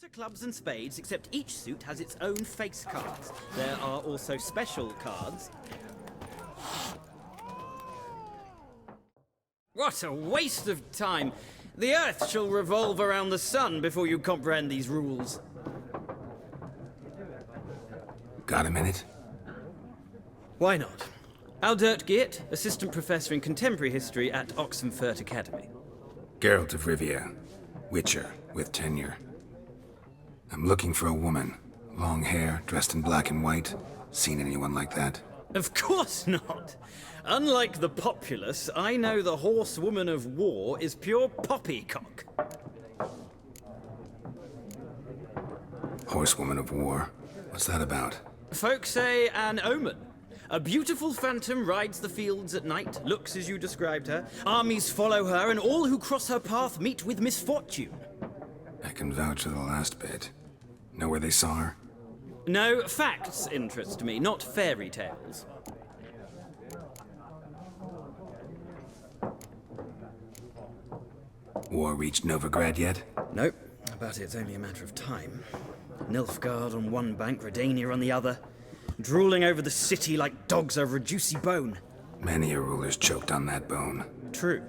to clubs and spades, except each suit has its own face cards. There are also special cards. What a waste of time! The Earth shall revolve around the sun before you comprehend these rules. Got a minute? Why not? Aldert Geert, Assistant Professor in Contemporary History at Oxenfurt Academy. Geralt of Rivia, Witcher, with tenure. I'm looking for a woman. Long hair, dressed in black and white. Seen anyone like that? Of course not! Unlike the populace, I know the horsewoman of war is pure poppycock. Horsewoman of war? What's that about? Folk say an omen. A beautiful phantom rides the fields at night, looks as you described her. Armies follow her, and all who cross her path meet with misfortune. I can vouch for the last bit. Know where they saw her? No, facts interest me, not fairy tales. War reached Novigrad yet? Nope, but it's only a matter of time. Nilfgaard on one bank, Redania on the other. Drooling over the city like dogs over a juicy bone. Many a ruler's choked on that bone. True.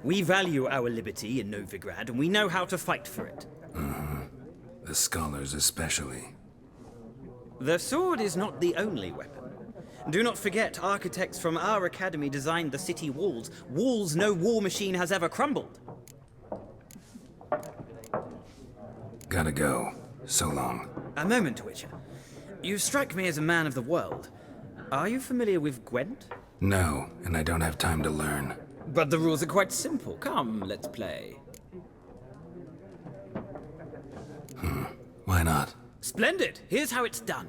We value our liberty in Novigrad, and we know how to fight for it. The scholars especially. The sword is not the only weapon. Do not forget, architects from our academy designed the city walls. Walls no war machine has ever crumbled. Gotta go. So long. A moment, Witcher. You strike me as a man of the world. Are you familiar with Gwent? No, and I don't have time to learn. But the rules are quite simple. Come, let's play. Why not? Splendid! Here's how it's done.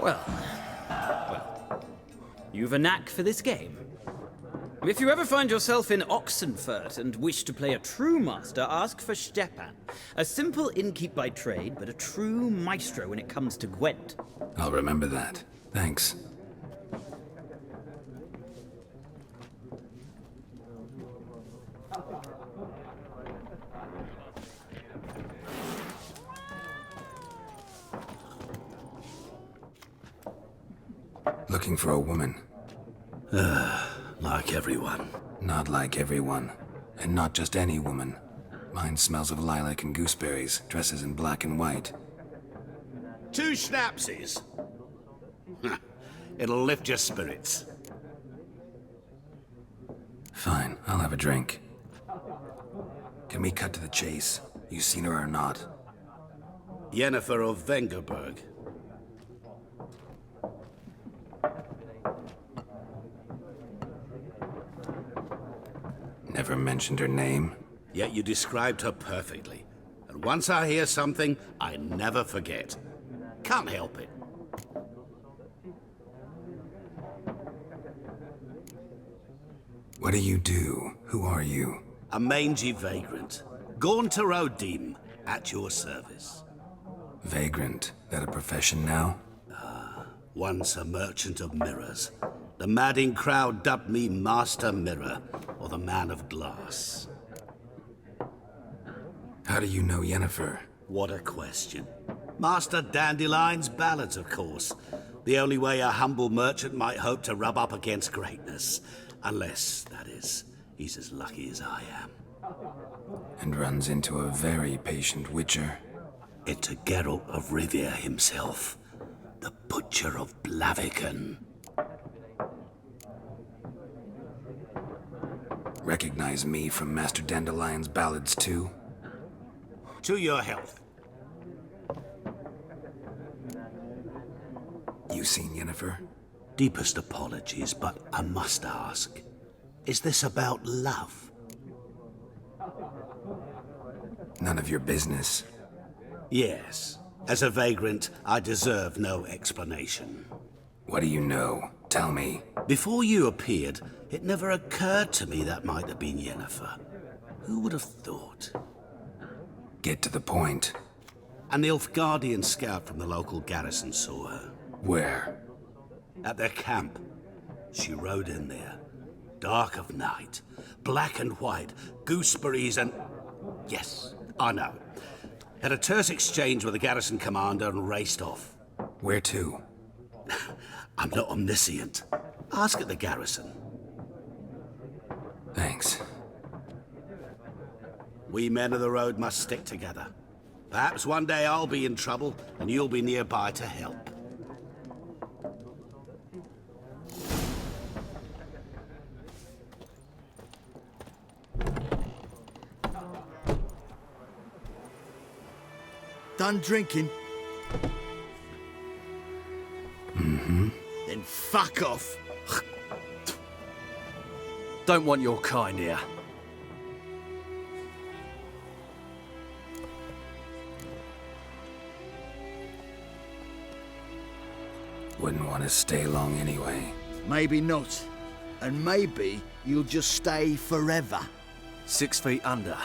Well, you've a knack for this game. If you ever find yourself in Oxenfurt and wish to play a true master, ask for Stepan. A simple innkeep by trade, but a true maestro when it comes to Gwent. I'll remember that. Thanks. Looking for a woman. Like everyone. Not like everyone. And not just any woman. Mine smells of lilac and gooseberries, dresses in black and white. 2 schnapsies. It'll lift your spirits. Fine, I'll have a drink. Can we cut to the chase? You seen her or not? Yennefer of Vengerberg. Never mentioned her name. Yet you described her perfectly. And once I hear something, I never forget. Can't help it. What do you do? Who are you? A mangy vagrant. Gaunter Odim, at your service. Vagrant. That a profession now? Once a merchant of mirrors. The madding crowd dubbed me Master Mirror, or the Man of Glass. How do you know Yennefer? What a question. Master Dandelion's ballads, of course. The only way a humble merchant might hope to rub up against greatness. Unless, that is, he's as lucky as I am. And runs into a very patient witcher. Into Geralt of Rivia himself. The Butcher of Blaviken. Recognize me from Master Dandelion's ballads too? To your health. You seen Yennefer? Deepest apologies, but I must ask. Is this about love? None of your business. Yes. As a vagrant, I deserve no explanation. What do you know? Tell me. Before you appeared, it never occurred to me that might have been Yennefer. Who would have thought? Get to the point. An Nilfgaardian scout from the local garrison saw her. Where? At their camp. She rode in there. Dark of night. Black and white. Gooseberries and... Yes, I know. Had a terse exchange with the garrison commander and raced off. Where to? I'm not omniscient. Ask at the garrison. Thanks. We men of the road must stick together. Perhaps one day I'll be in trouble and you'll be nearby to help. Done drinking? Mm-hmm. Then fuck off. Don't want your kind here. Wouldn't want to stay long anyway. Maybe not. And maybe you'll just stay forever. 6 feet under.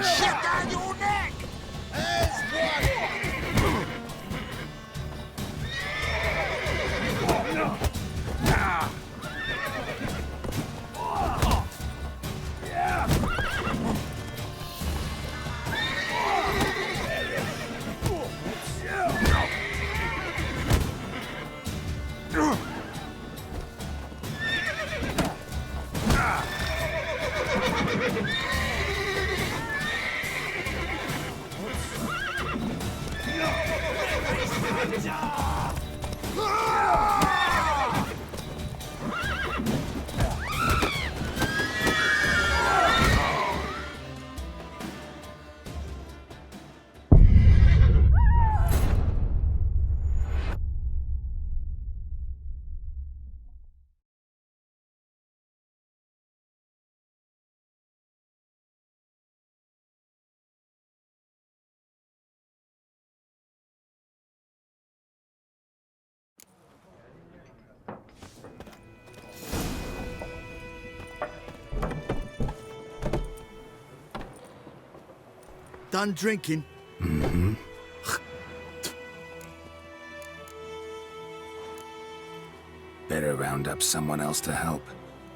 Shut down your neck! Done drinking? Better round up someone else to help.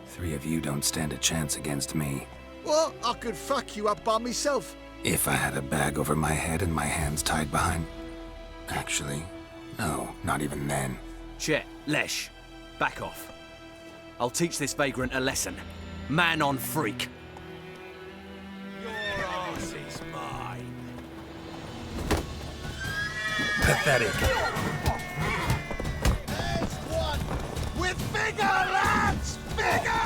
3 of you don't stand a chance against me. Well, I could fuck you up by myself. If I had a bag over my head and my hands tied behind... Actually, no, not even then. Chet, Lesh, back off. I'll teach this vagrant a lesson. Man on freak. Your arse is mine. Pathetic. There's one with bigger lads! Bigger!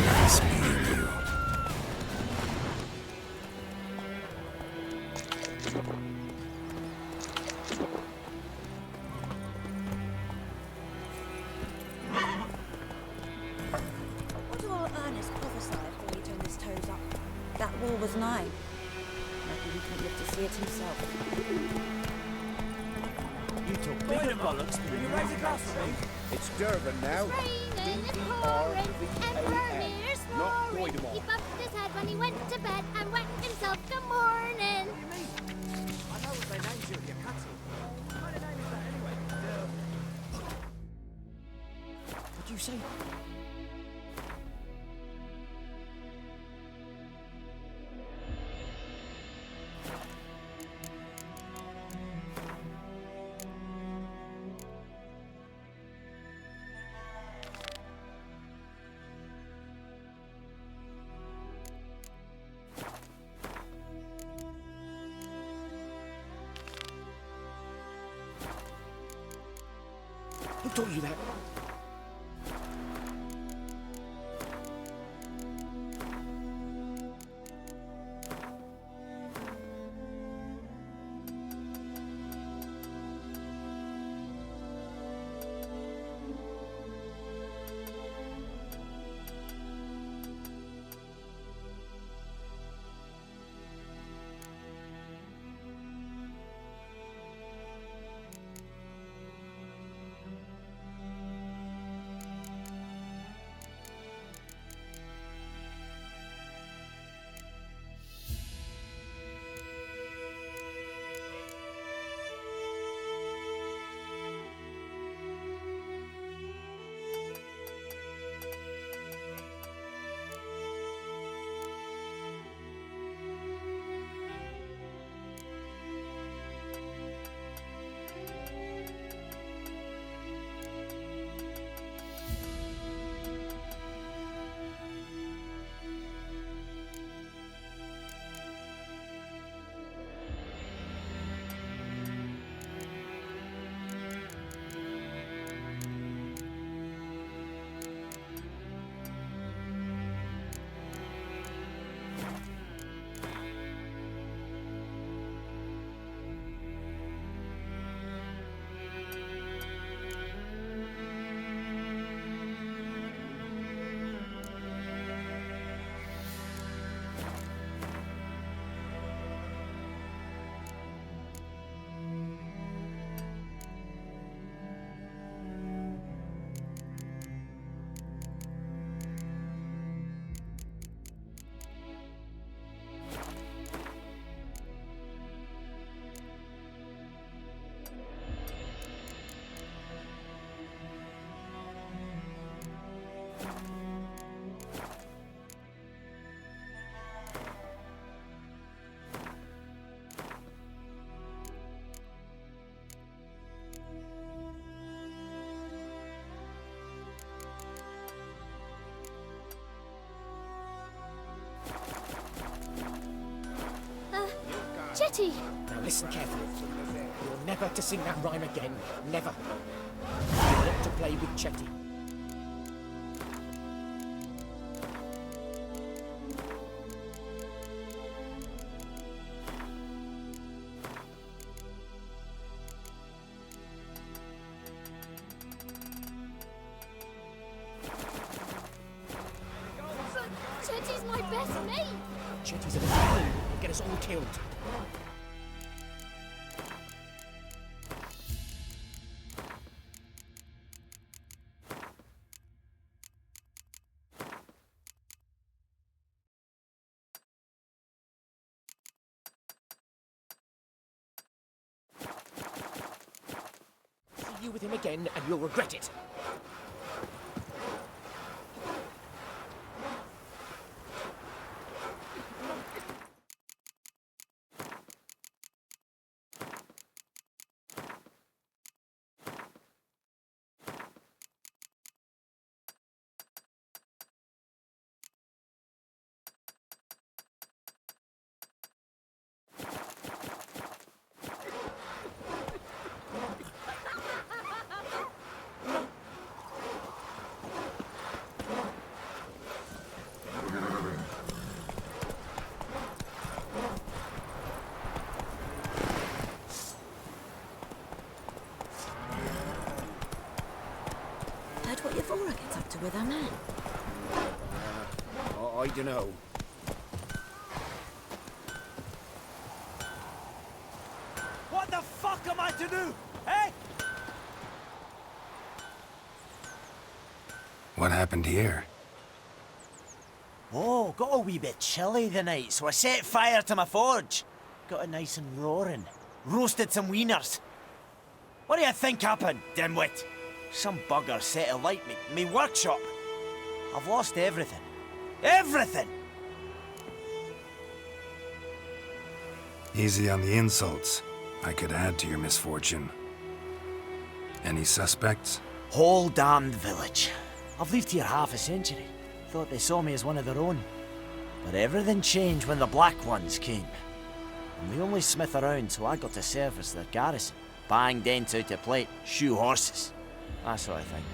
Nice meeting you. What will Ernest prophesy before he turned his toes up? That wall was nigh. Maybe he couldn't live to see it himself. You talk bigger bollocks than you raise a glass for me. It's Durban now. Raining and pouring and Vermeer snoring. He bumped his head when he went to bed and wet himself good morning. I know what they named you at your cattle. What kind of name is that anyway? What do you say? Who taught you that? Jetty! Now listen carefully. You're never to sing that rhyme again. Never. You're not to play with Chetty. Chetty's my best mate. Chetty's a little fool. He'll get us all killed. See you with him again, and you'll regret it. Heard what Yvora gets up to with her man? I don't know. What the fuck am I to do? Eh? What happened here? Oh, got a wee bit chilly the night, so I set fire to my forge. Got it nice and roaring. Roasted some wieners. What do you think happened, dimwit? Some bugger set alight me workshop. I've lost everything. Everything! Easy on the insults. I could add to your misfortune. Any suspects? Whole damned village. I've lived here half a century. Thought they saw me as one of their own. But everything changed when the Black Ones came. I'm the only smith around, so I got to service their garrison. Bang dents out of plate, shoe horses. That sort of thing.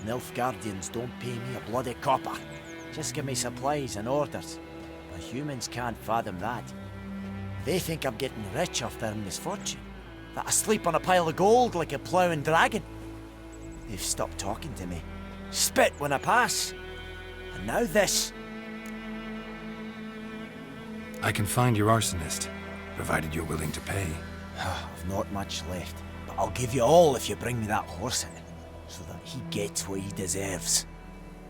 Nilfgaardians don't pay me a bloody copper. Just give me supplies and orders. But humans can't fathom that. They think I'm getting rich off their misfortune. That I sleep on a pile of gold like a ploughing dragon. They've stopped talking to me. Spit when I pass. And now this. I can find your arsonist, provided you're willing to pay. I've not much left, but I'll give you all if you bring me that horse in, so that he gets what he deserves.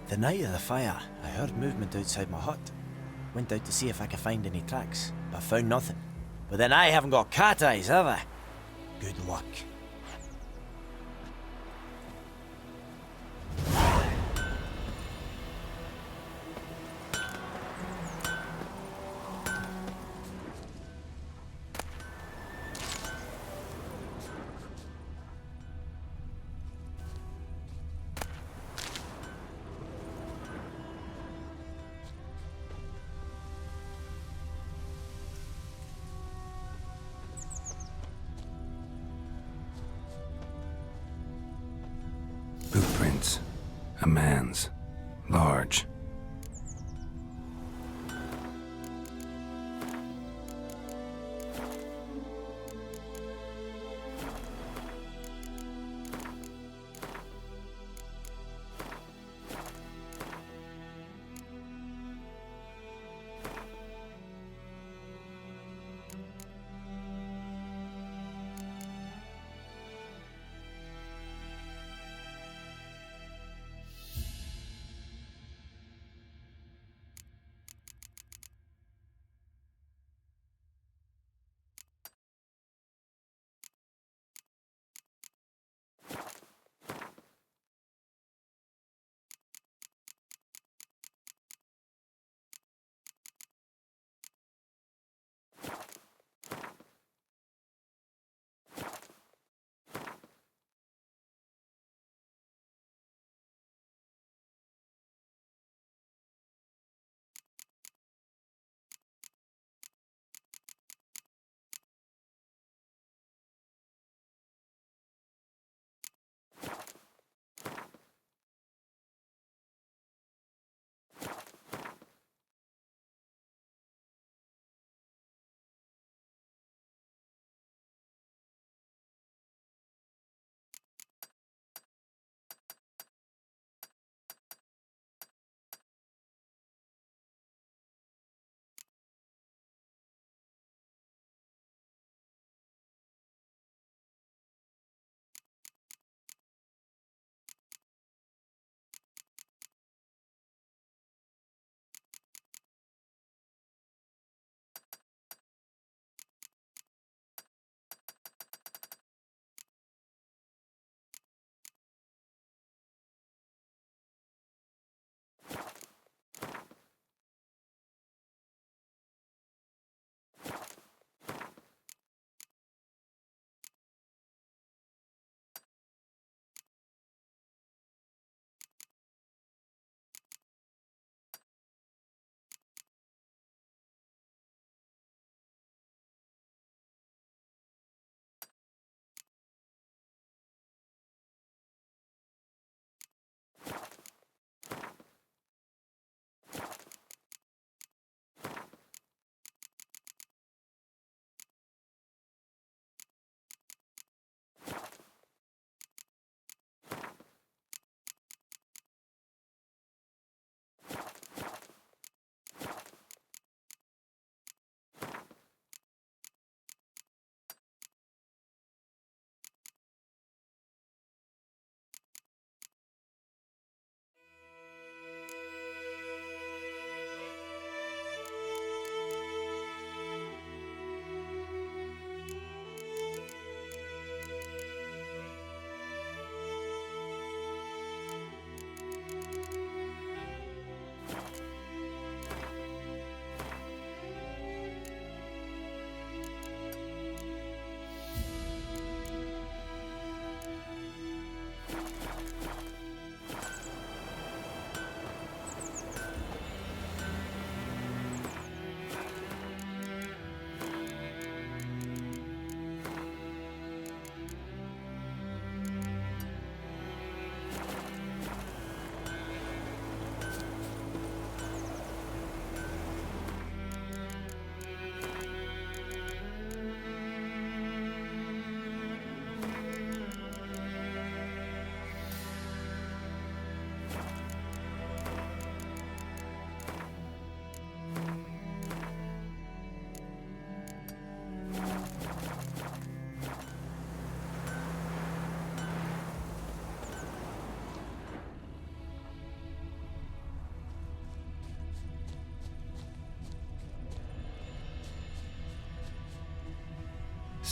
The night of the fire, I heard movement outside my hut. Went out to see if I could find any tracks, but found nothing. But then I haven't got cat eyes, have I? Good luck. Footprints. A man's. Large.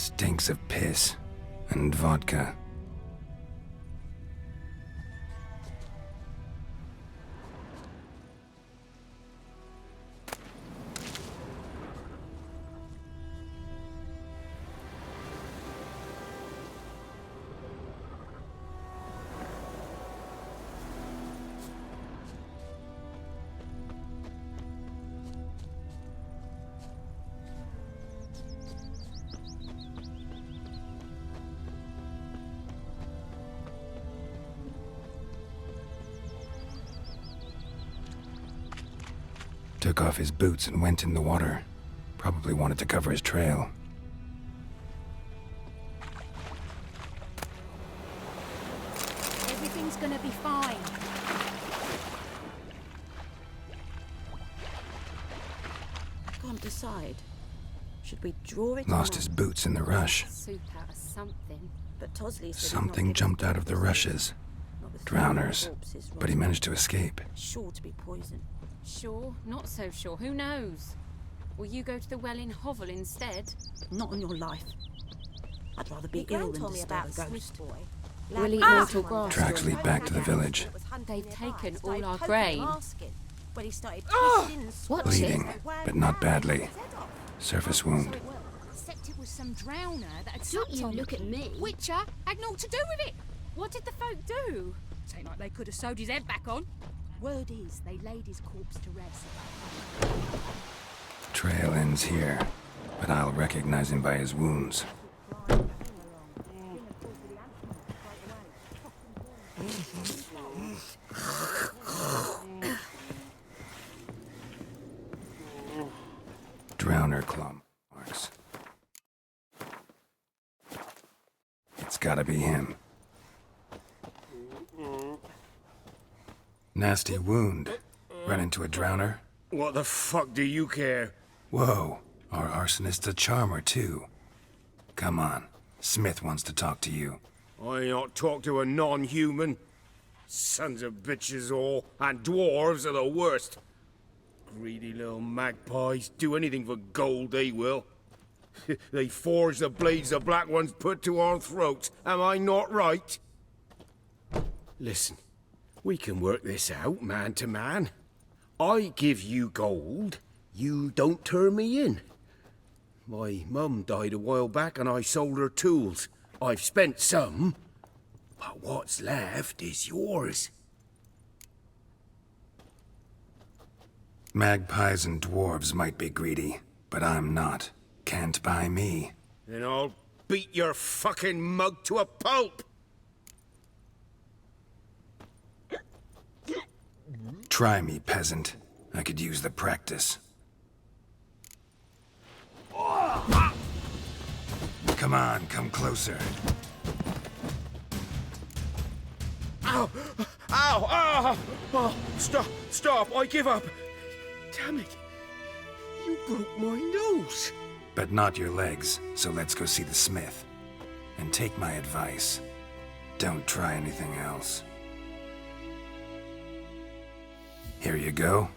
Stinks of piss and vodka. Took off his boots and went in the water. Probably wanted to cover his trail. Everything's gonna be fine. I can't decide. Should we draw it? Lost his boots in the rush. Soup out of something. But Tosley said Something jumped out of the rushes. Drowners. But he managed to escape. Sure to be poison. Sure, not so sure. Who knows? Will you go to the well in Hovel instead? Not on your life. I'd rather be ill than disturb a ghost. We'll eat mortal grass. Tracks lead back to the village. They've taken all our grain. Watch Bleeding, it. but not badly. Surface wound. Except it was some drowner that had Don't sucked you on look at me. Witcher had naught to do with it. What did the folk do? It ain't like they could have sewed his head back on. Word is, they laid his corpse to rest. Trail ends here, but I'll recognize him by his wounds. Drowner claw marks. It's gotta be him. Nasty wound. Run into a drowner? What the fuck do you care? Whoa, our arsonist's a charmer too. Come on, Smith wants to talk to you. I ain't not talk to a non-human. Sons of bitches all, and dwarves are the worst. Greedy little magpies, do anything for gold, they will. They forge the blades the black ones put to our throats, am I not right? Listen, we can work this out, man to man. I give you gold, you don't turn me in. My mum died a while back and I sold her tools. I've spent some, but what's left is yours. Magpies and dwarves might be greedy, but I'm not. Can't buy me. Then I'll beat your fucking mug to a pulp! Try me, peasant. I could use the practice. Come on, come closer. Ow! Ow! Ow! Oh, stop! I give up! Damn it! You broke my nose! But not your legs, so let's go see the smith. And take my advice. Don't try anything else. Here you go.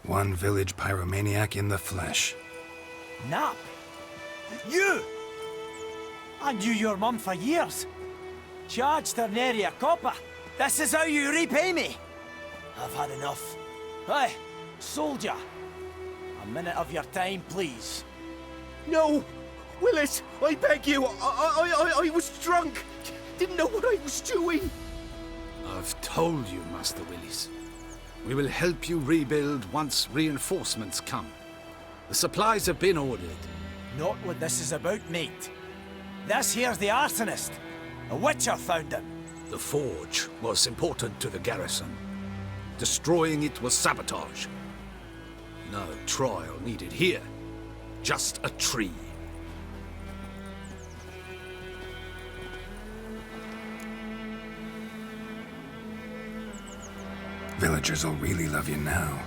One village pyromaniac in the flesh. Nap? You! I knew your mum for years. Charged her nary a copper. This is how you repay me. I've had enough. Hey, soldier. A minute of your time, please. No! Willis, I beg you! I was drunk! Didn't know what I was doing! I've told you, Master Willis. We will help you rebuild once reinforcements come. The supplies have been ordered. Not what this is about, mate. This here's the arsonist. A witcher found him. The forge was important to the garrison. Destroying it was sabotage. No trial needed here. Just a tree. Villagers will really love you now.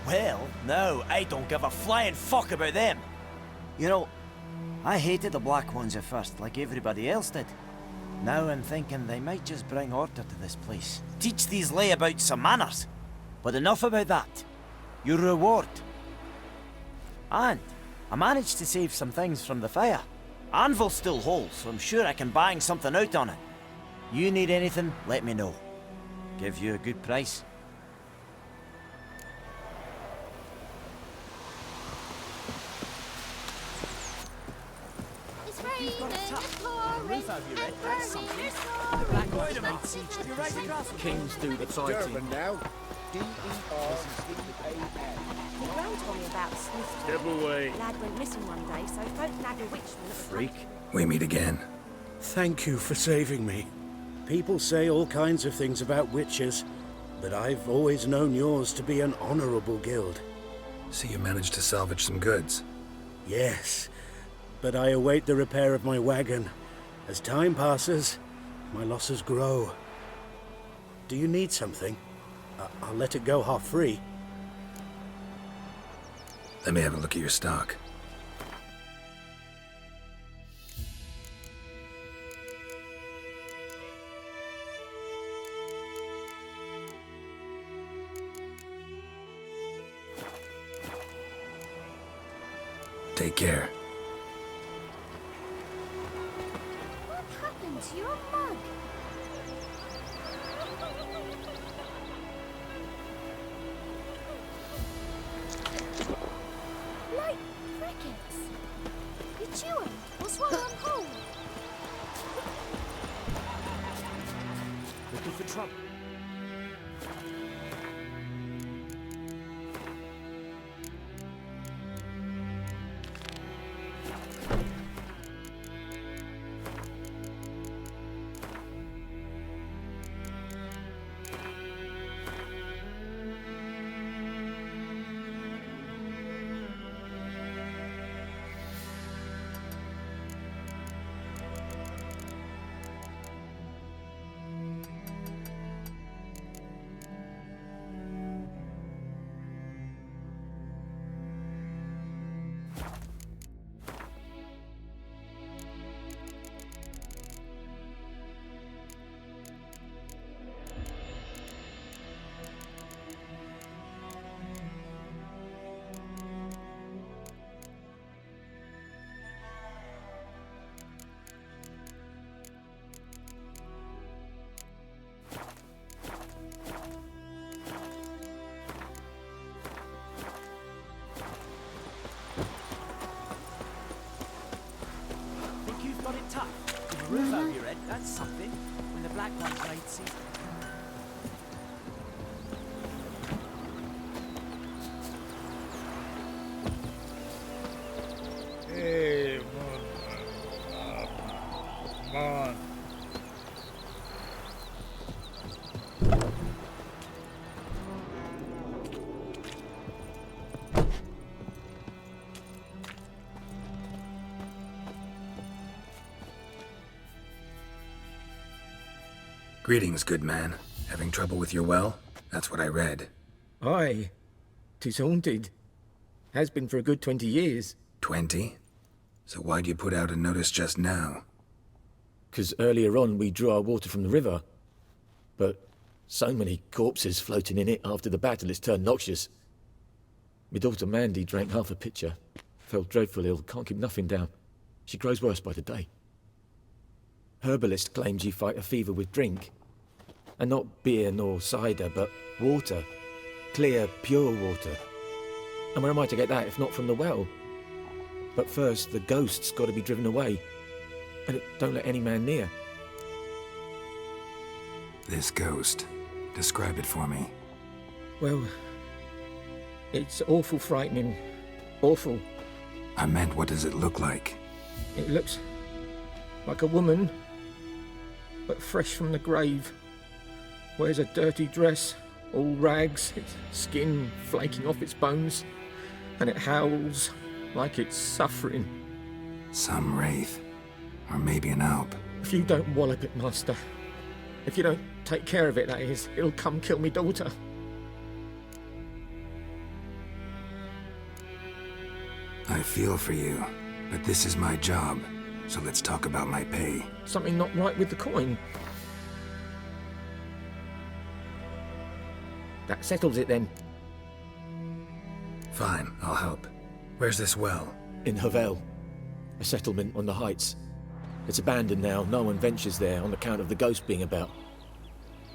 Well, no, I don't give a flying fuck about them. You know, I hated the Black Ones at first, like everybody else did. Now I'm thinking they might just bring order to this place. Teach these layabouts some manners. But enough about that. Your reward. And I managed to save some things from the fire. Anvil's still whole, so I'm sure I can bang something out on it. You need anything, let me know. Give you a good price. It's raining and pouring and burning. It's pouring. Kings do the fighting. Durban now. D-E-R-B-A-N. He Graham told me about Smith. Step away. Lad went missing one day, so folk nagged a witchman at the Freak. We meet again. Thank you for saving me. People say all kinds of things about witches, but I've always known yours to be an honorable guild. See, you managed to salvage some goods. Yes, but I await the repair of my wagon. As time passes, my losses grow. Do you need something? I'll let it go half-free. Let me have a look at your stock. Take care. What happened to your mug? Like crickets. You chew 'em or swallow 'em whole. Looking for trouble. Think you've got it tough? With a roof over your head, that's something. When the black one's laid season. Hey, come on. Greetings, good man. Having trouble with your well? That's what I read. Aye. 'Tis haunted. Has been for a good 20 years. 20? So why'd you put out a notice just now? 'Cause earlier on we drew our water from the river. But so many corpses floating in it after the battle it's turned noxious. My daughter Mandy drank half a pitcher. Fell dreadful ill, can't keep nothing down. She grows worse by the day. Herbalist claims you fight a fever with drink. And not beer nor cider, but water. Clear, pure water. And where am I to get that if not from the well? But first, the ghost's got to be driven away. And it don't let any man near. This ghost. Describe it for me. Well, it's awful frightening. Awful. I meant, what does it look like? It looks like a woman, but fresh from the grave. Wears a dirty dress, all rags, its skin flaking off its bones, and it howls like it's suffering. Some wraith. Or maybe an alp. If you don't wallop it, Master, if you don't take care of it, that is, it'll come kill me daughter. I feel for you, but this is my job, so let's talk about my pay. Something not right with the coin. That settles it then. Fine, I'll help. Where's this well? In Havel. A settlement on the heights. It's abandoned now. No one ventures there on account of the ghost being about.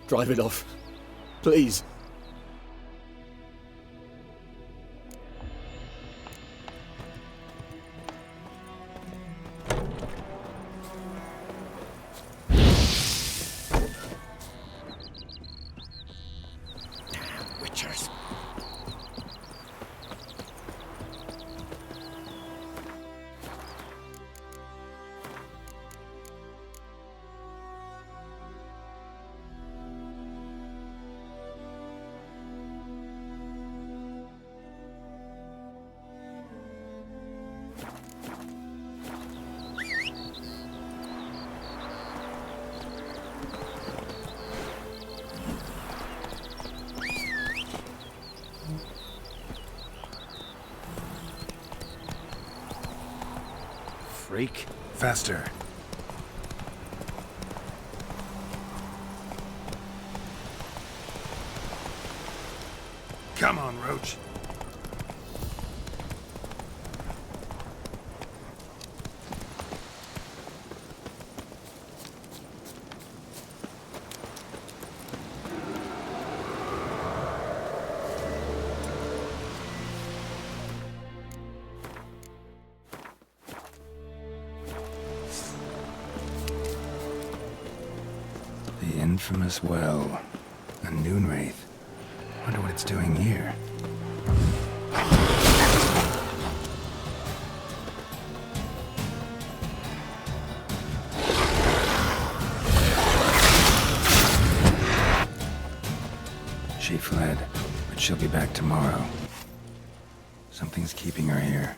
Drive it off. Please. Witchers. Freak. Faster. Come on, Roach. The infamous well. A noon wraith. Wonder what it's doing here. She fled, but she'll be back tomorrow. Something's keeping her here.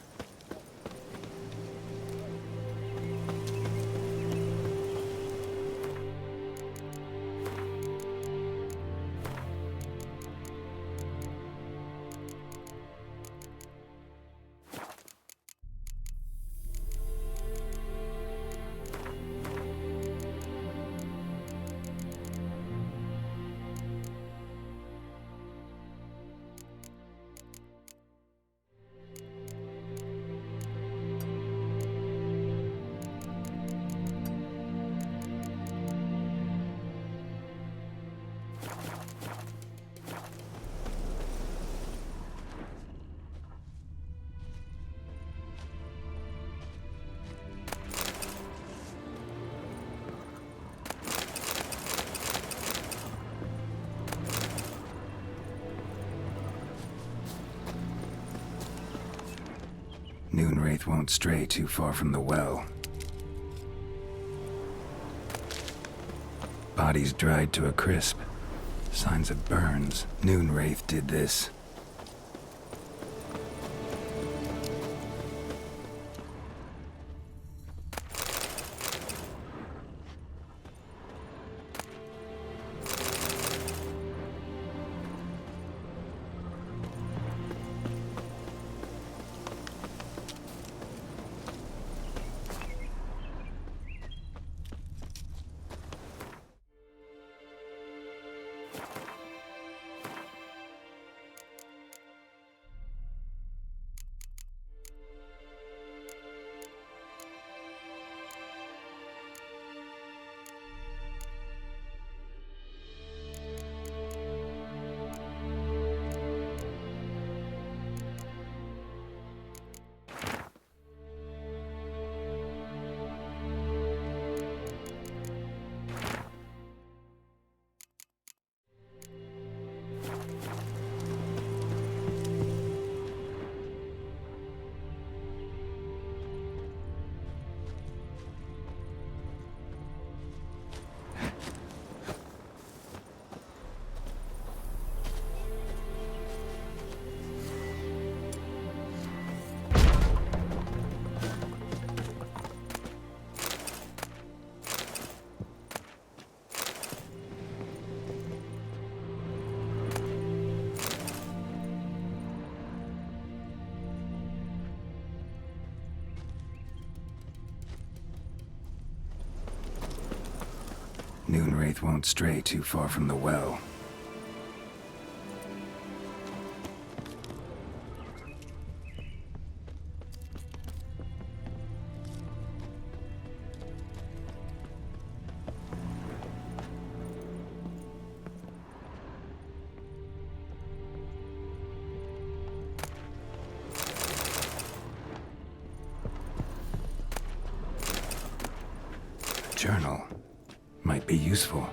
Noon wraith won't stray too far from the well. Bodies dried to a crisp. Signs of burns. Noon wraith did this. Noon wraith won't stray too far from the well. journal might be useful.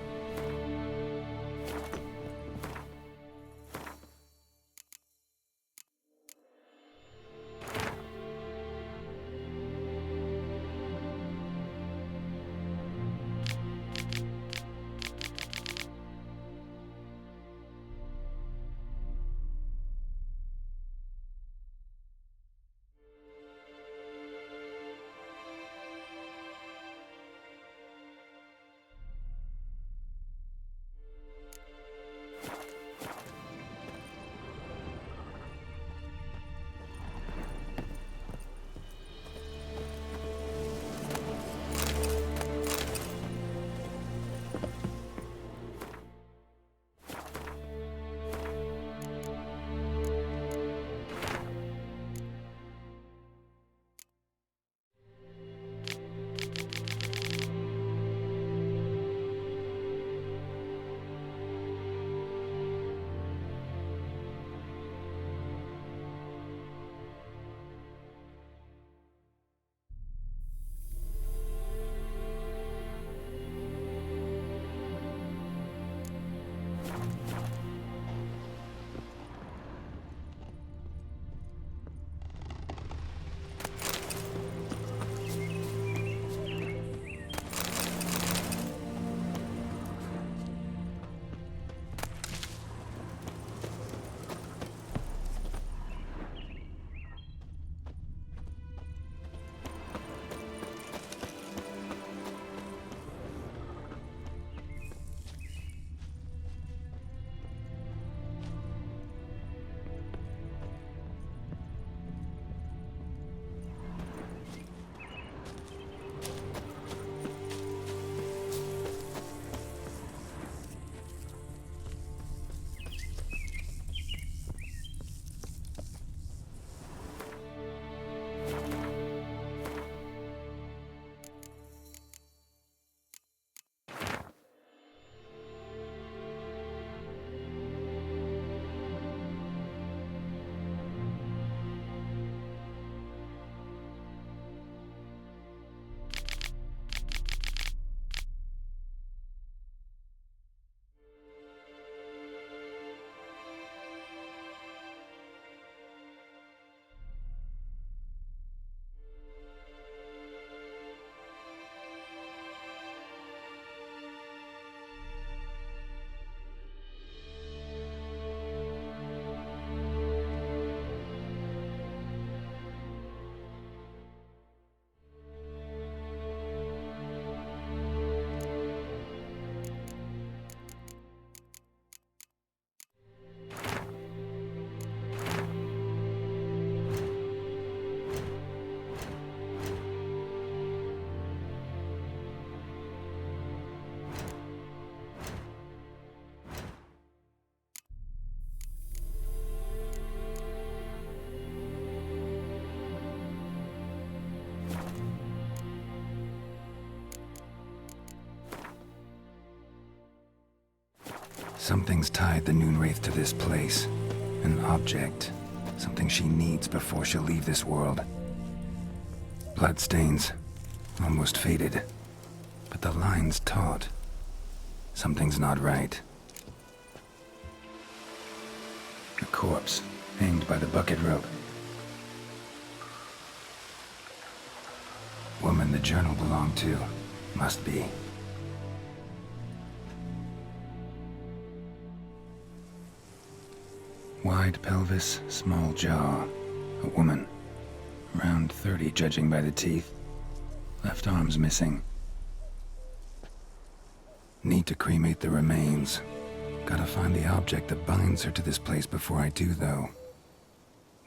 Something's tied the Noonwraith to this place. An object. Something she needs before she'll leave this world. Bloodstains. Almost faded. But the line's taut. Something's not right. A corpse, hanged by the bucket rope. Woman the journal belonged to. Must be. Wide pelvis, small jaw. A woman. Around 30, judging by the teeth. Left arm's missing. Need to cremate the remains. Gotta find the object that binds her to this place before I do, though.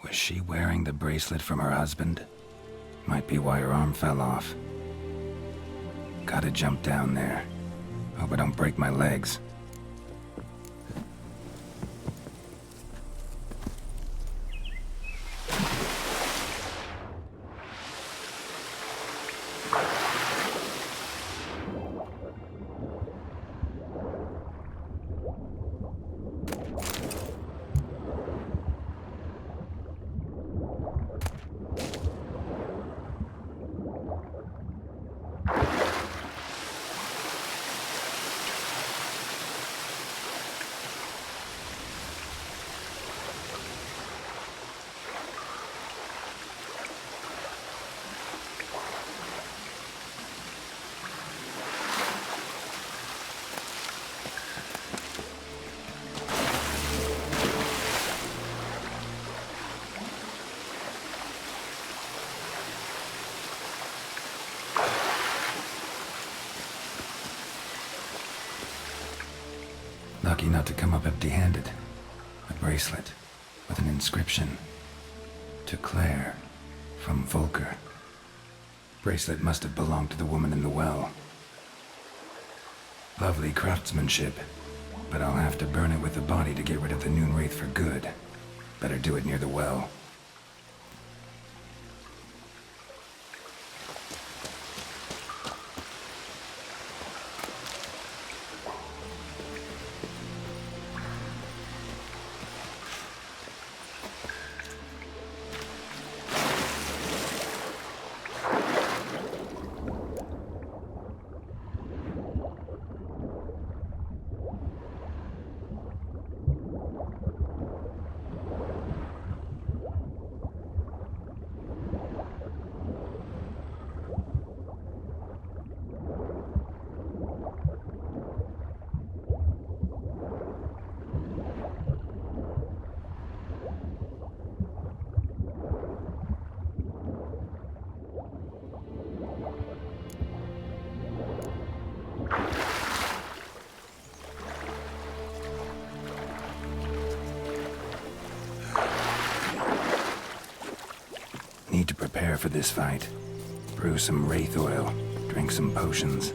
Was she wearing the bracelet from her husband? Might be why her arm fell off. Gotta jump down there. Hope I don't break my legs. lucky not to come up empty-handed. A bracelet with an inscription. To Claire, from Volker. Bracelet must have belonged to the woman in the well. Lovely craftsmanship, but I'll have to burn it with the body to get rid of the Noon Wraith for good. Better do it near the well. Need to prepare for this fight. Brew some wraith oil, drink some potions.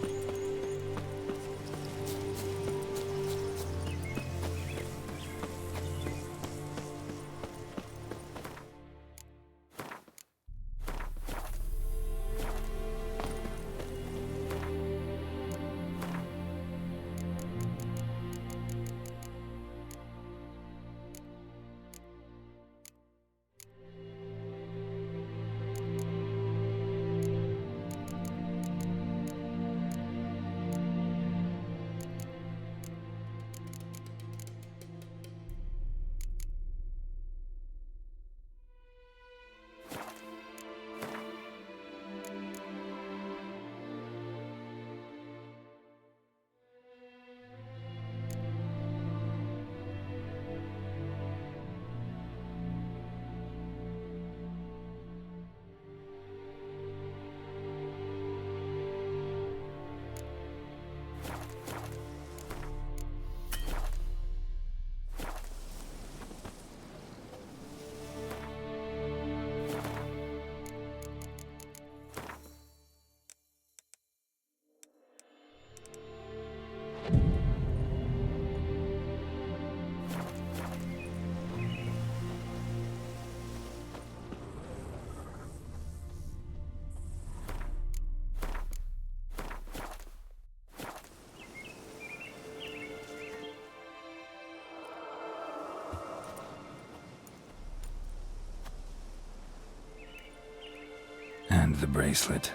And the bracelet.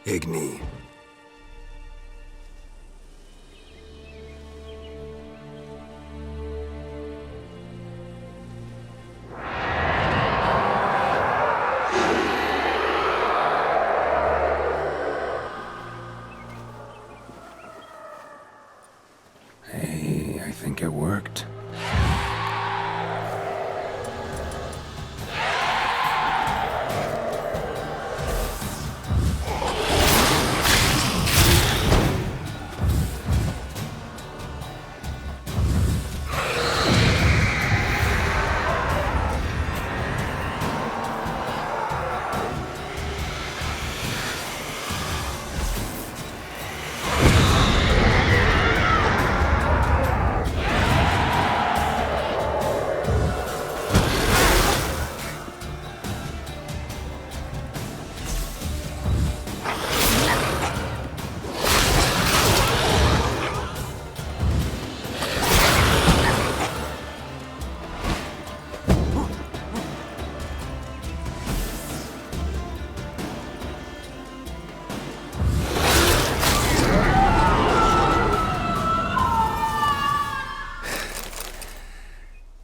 Igni. Hey, I think it worked.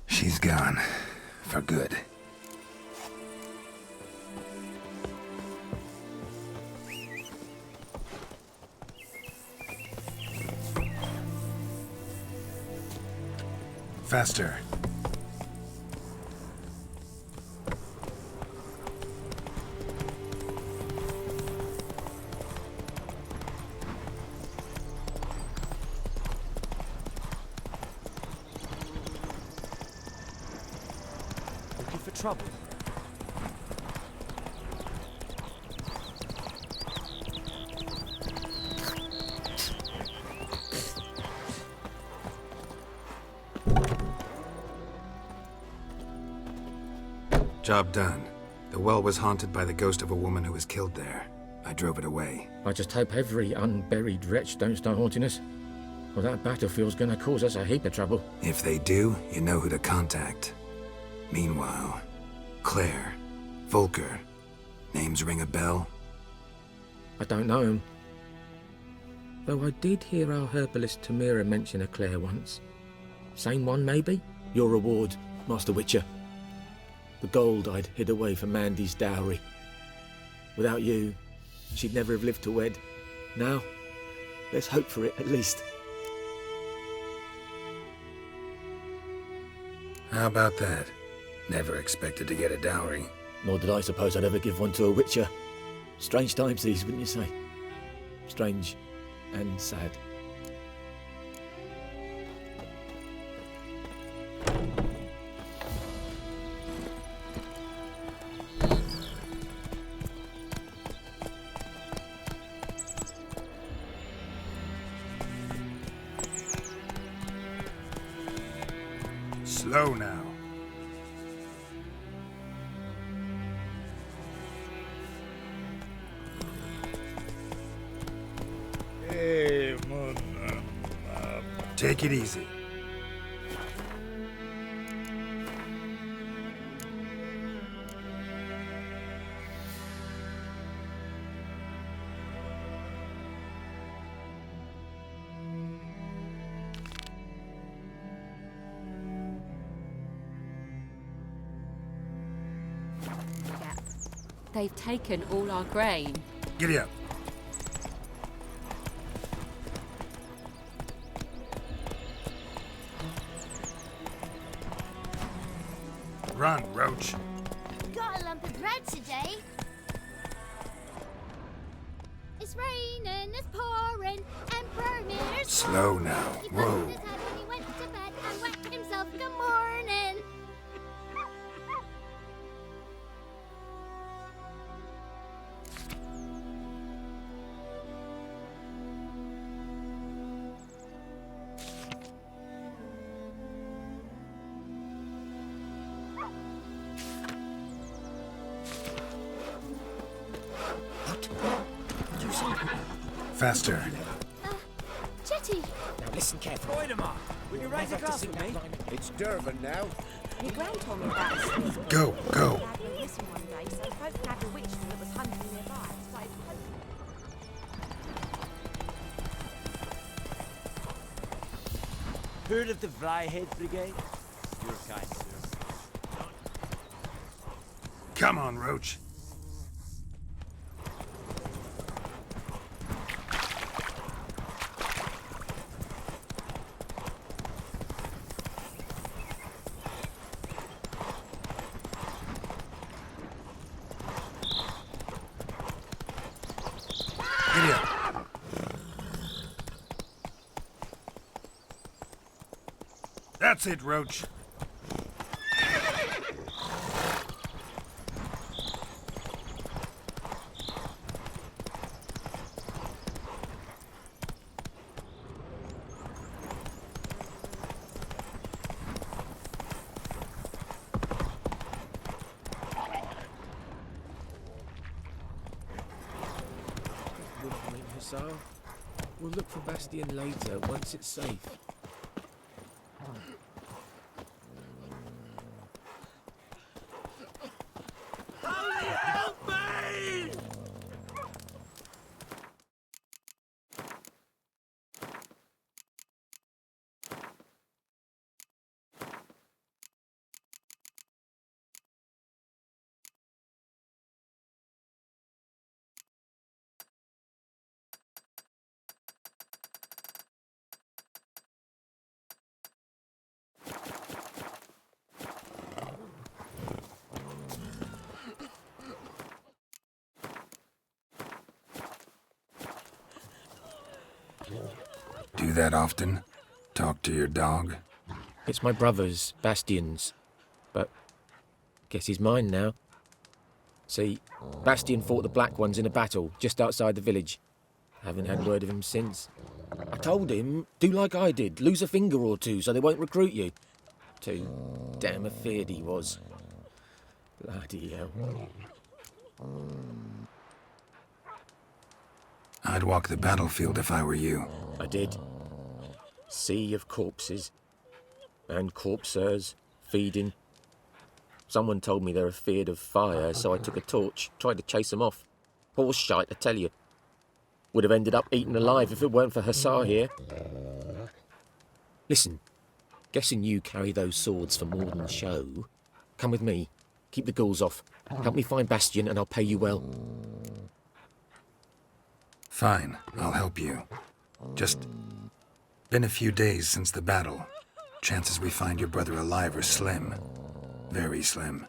She's gone. For good. Faster. for trouble. Job done. The well was haunted by the ghost of a woman who was killed there. I drove it away. I just hope every unburied wretch don't start haunting us. Well, that battlefield's gonna cause us a heap of trouble. If they do, you know who to contact. Meanwhile, Claire, Volker, names ring a bell? I don't know him. Though I did hear our herbalist Tamira mention a Claire once. Same one, maybe? Your reward, Master Witcher. The gold I'd hid away for Mandy's dowry. Without you, she'd never have lived to wed. Now, let's hope for it at least. How about that? Never expected to get a dowry. Nor did I suppose I'd ever give one to a Witcher. Strange times these, wouldn't you say? Strange and sad. Slow now. Hey, man. Take it easy. They've taken all our grain. Giddy up. Run, Roach. Got a lump of bread today. It's raining, it's pouring, and Burner's Slow now. He Whoa. bumped his head when he went to bed and whacked himself good morning. Faster. Jetty, Now listen carefully. Wait a minute. Will you raise a glass with me? It's Durban now. Your gran told me about a smith Go, go. had been missing one day, so folk grabbed a witch that was hunting nearby and started poking. Heard of the Vryhead Brigade? Your kind, sir. Come on, Roach. Giddy up. That's it, Roach. Good point, Hussar. We'll look for Bastion later, once it's safe. Do that often? Talk to your dog? It's my brother's, Bastion's. But Guess he's mine now. See, Bastian fought the Black Ones in a battle just outside the village. Haven't had word of him since. I told him, do like I did, lose a finger or two so they won't recruit you. Too damn afeard he was. Bloody hell. I'd walk the battlefield if I were you. I did. Sea of corpses. And corpsers, feeding. Someone told me they're afeard of fire, so I took a torch, tried to chase them off. Horse shite, I tell you. Would have ended up eaten alive if it weren't for Hussar here. Listen, guessing you carry those swords for more than show. Come with me. Keep the ghouls off. Help me find Bastian and I'll pay you well. Fine, I'll help you. Just been a few days since the battle. Chances we find your brother alive are slim. Very slim.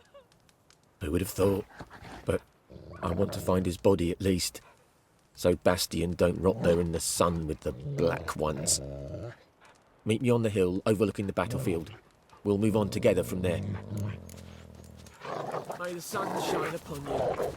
Who would have thought? But I want to find his body at least. So Bastian don't rot there in the sun with the Black Ones. Meet me on the hill overlooking the battlefield. We'll move on together from there. May the sun shine upon you.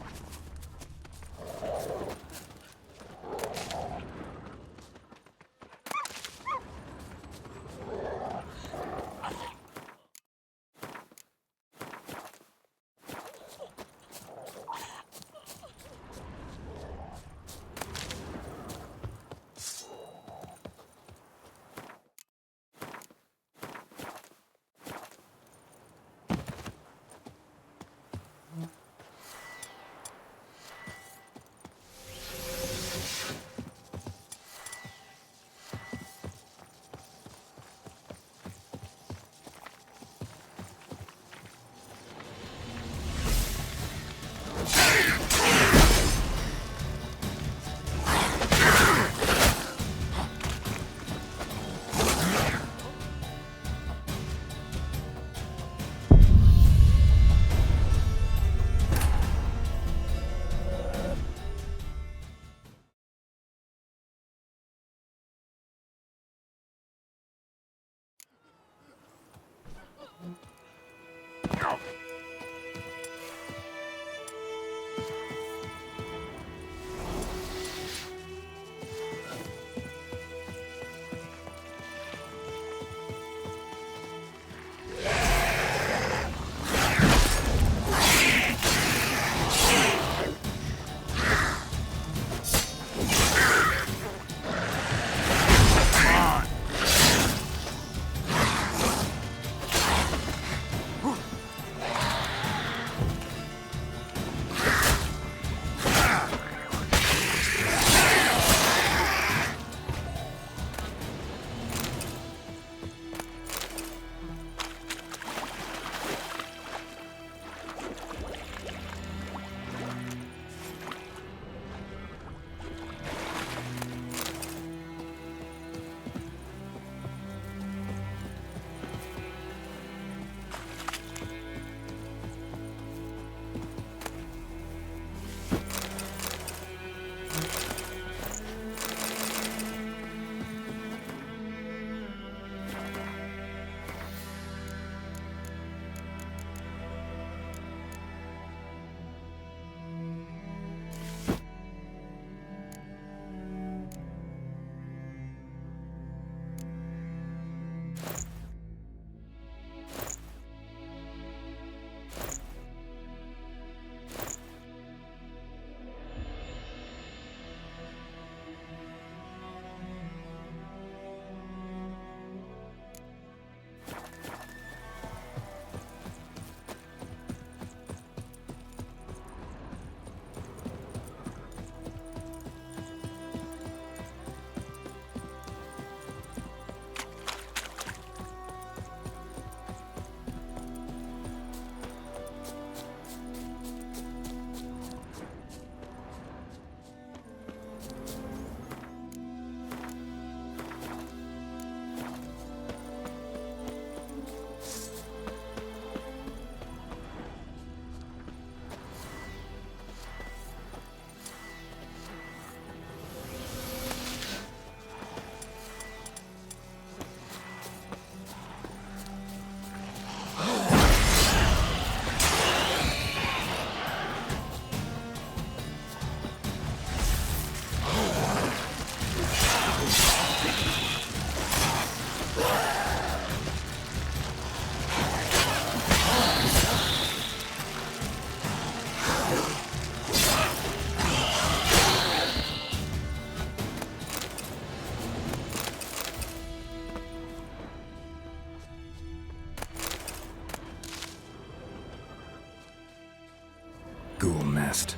past.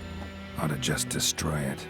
Ought to just destroy it.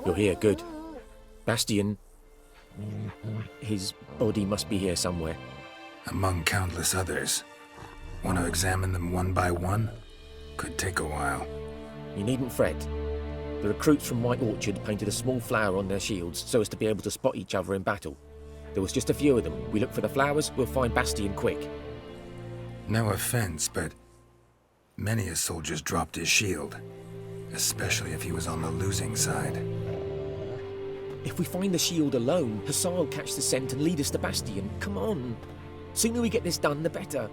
You're here, good. Bastian... His body must be here somewhere. Among countless others. Want to examine them one by one? Could take a while. You needn't fret. The recruits from White Orchard painted a small flower on their shields so as to be able to spot each other in battle. There was just a few of them. We look for the flowers, we'll find Bastian quick. No offense, but many a soldier's dropped his shield. Especially if he was on the losing side. If we find the shield alone, Hussar will catch the scent and lead us to Bastian. Come on. Sooner we get this done, the better.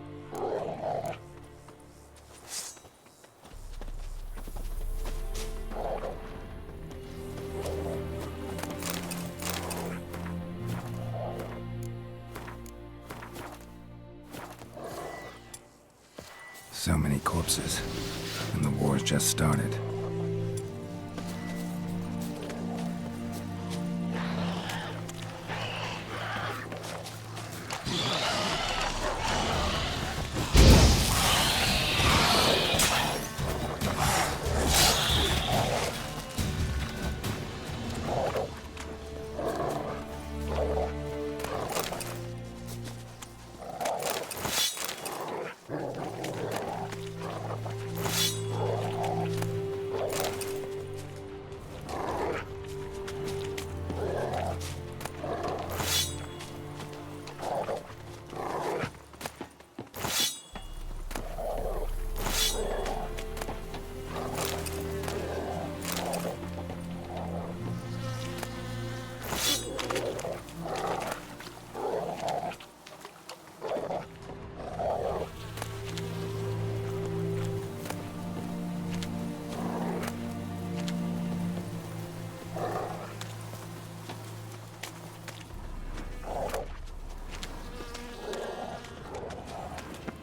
So many corpses, and the war's just started.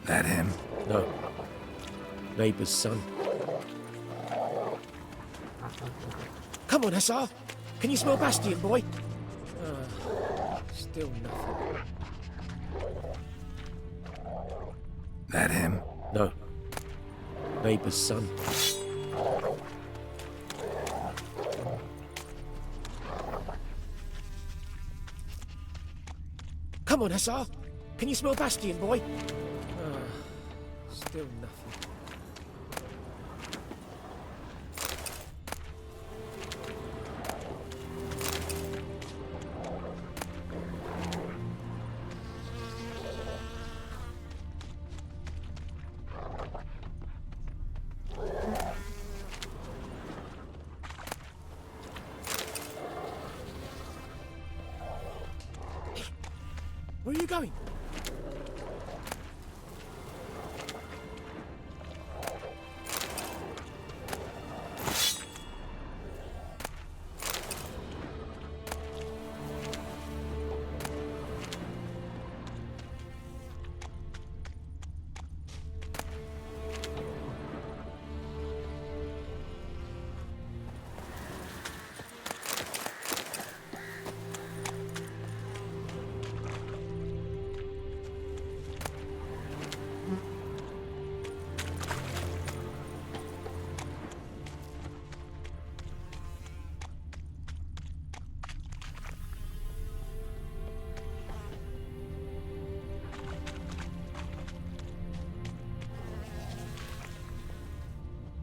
That him? No. Neighbour's son. Come on, Hussar! Can you smell Bastian, boy? Still nothing. That him? No. Neighbour's son. Come on, Hussar! Can you smell Bastian, boy? Still nothing. Where are you going?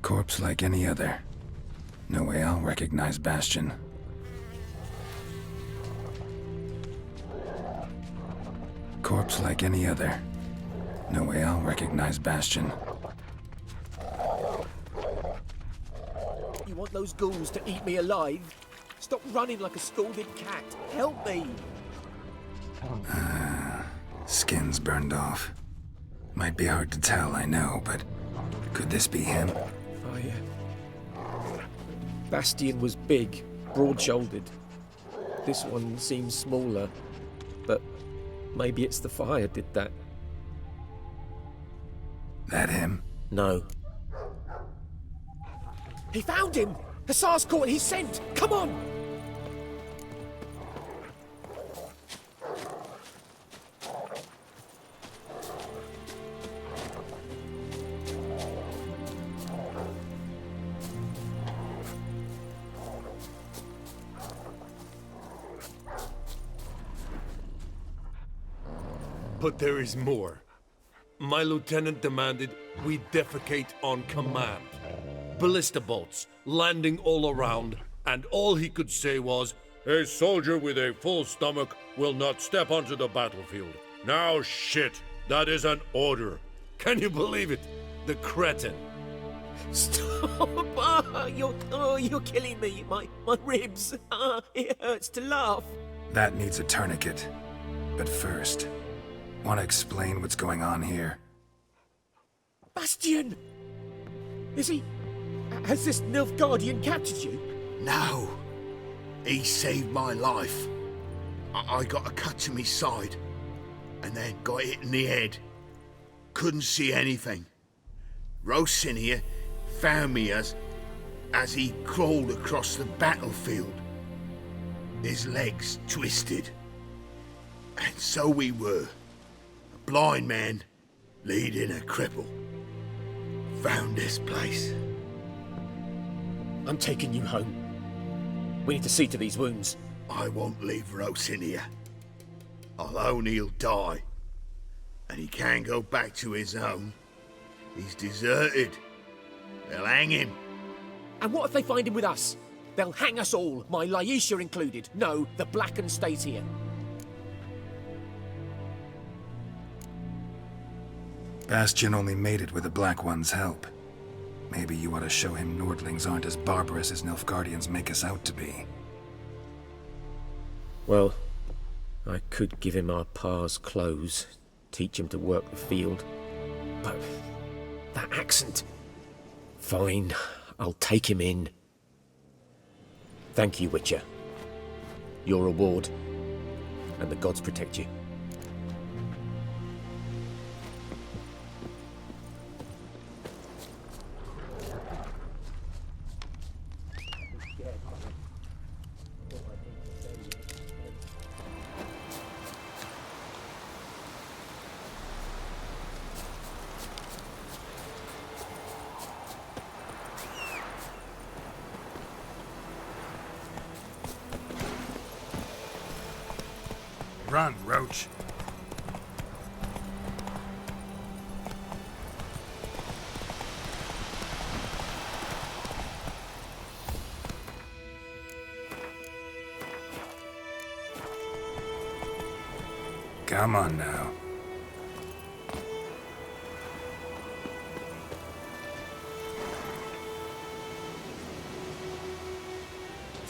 Corpse like any other. No way I'll recognize Bastion. Corpse like any other. No way I'll recognize Bastion. You want those ghouls to eat me alive? Stop running like a scalded cat. Help me! Skin's burned off. Might be hard to tell, I know, but could this be him? Fire. Bastion was big, broad-shouldered. This one seems smaller, but maybe it's the fire did that. That him? No. He found him! Hussar's caught his scent! Come on! But there is more. My lieutenant demanded we defecate on command. Ballista bolts, landing all around, and all he could say was, "A soldier with a full stomach will not step onto the battlefield." Now shit, that is an order. Can you believe it? The cretin. Stop! You're killing me. My ribs. It hurts to laugh. That needs a tourniquet. But first, want to explain what's going on here? Bastion! Is he... Has this Nilfgaardian captured you? No. He saved my life. I got a cut to my side, and then got hit in the head. Couldn't see anything. Rosinia found me as he crawled across the battlefield. His legs twisted. And so we were. A blind man leading a cripple. Found this place. I'm taking you home. We need to see to these wounds. I won't leave Rosinia. Alone he'll die. And he can't go back to his own. He's deserted. They'll hang him. And what if they find him with us? They'll hang us all, my Laisha included. No, the Blacken stays here. Bastion only made it with the Black One's help. Maybe you ought to show him Nordlings aren't as barbarous as Nilfgaardians make us out to be. Well, I could give him our pa's clothes, teach him to work the field. But that accent... Fine, I'll take him in. Thank you, Witcher. Your reward, and the gods protect you. Run, Roach. Come on now.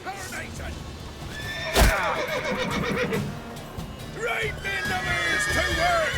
Termination! Right in numbers to work!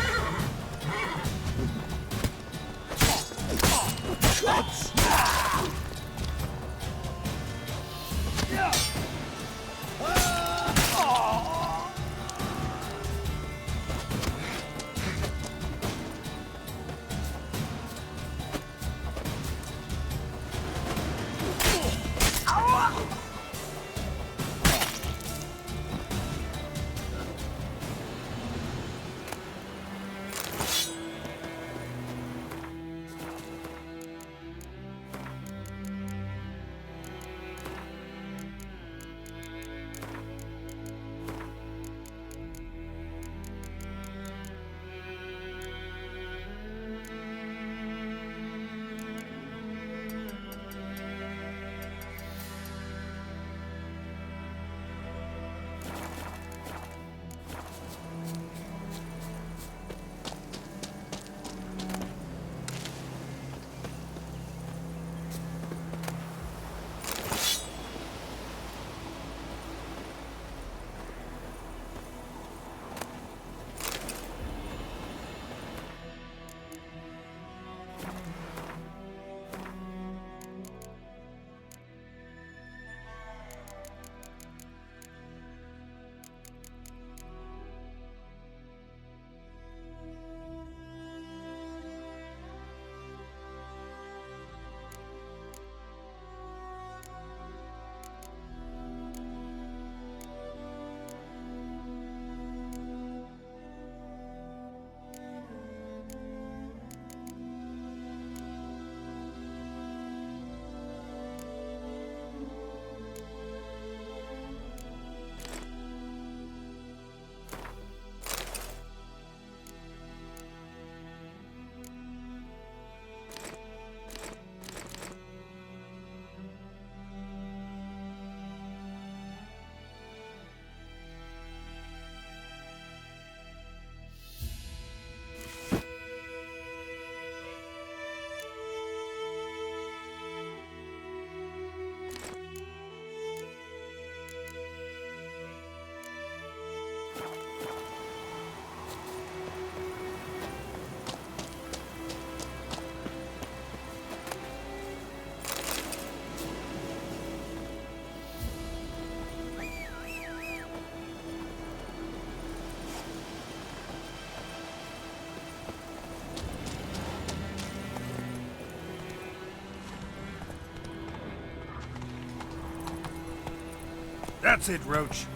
That's it, Roach.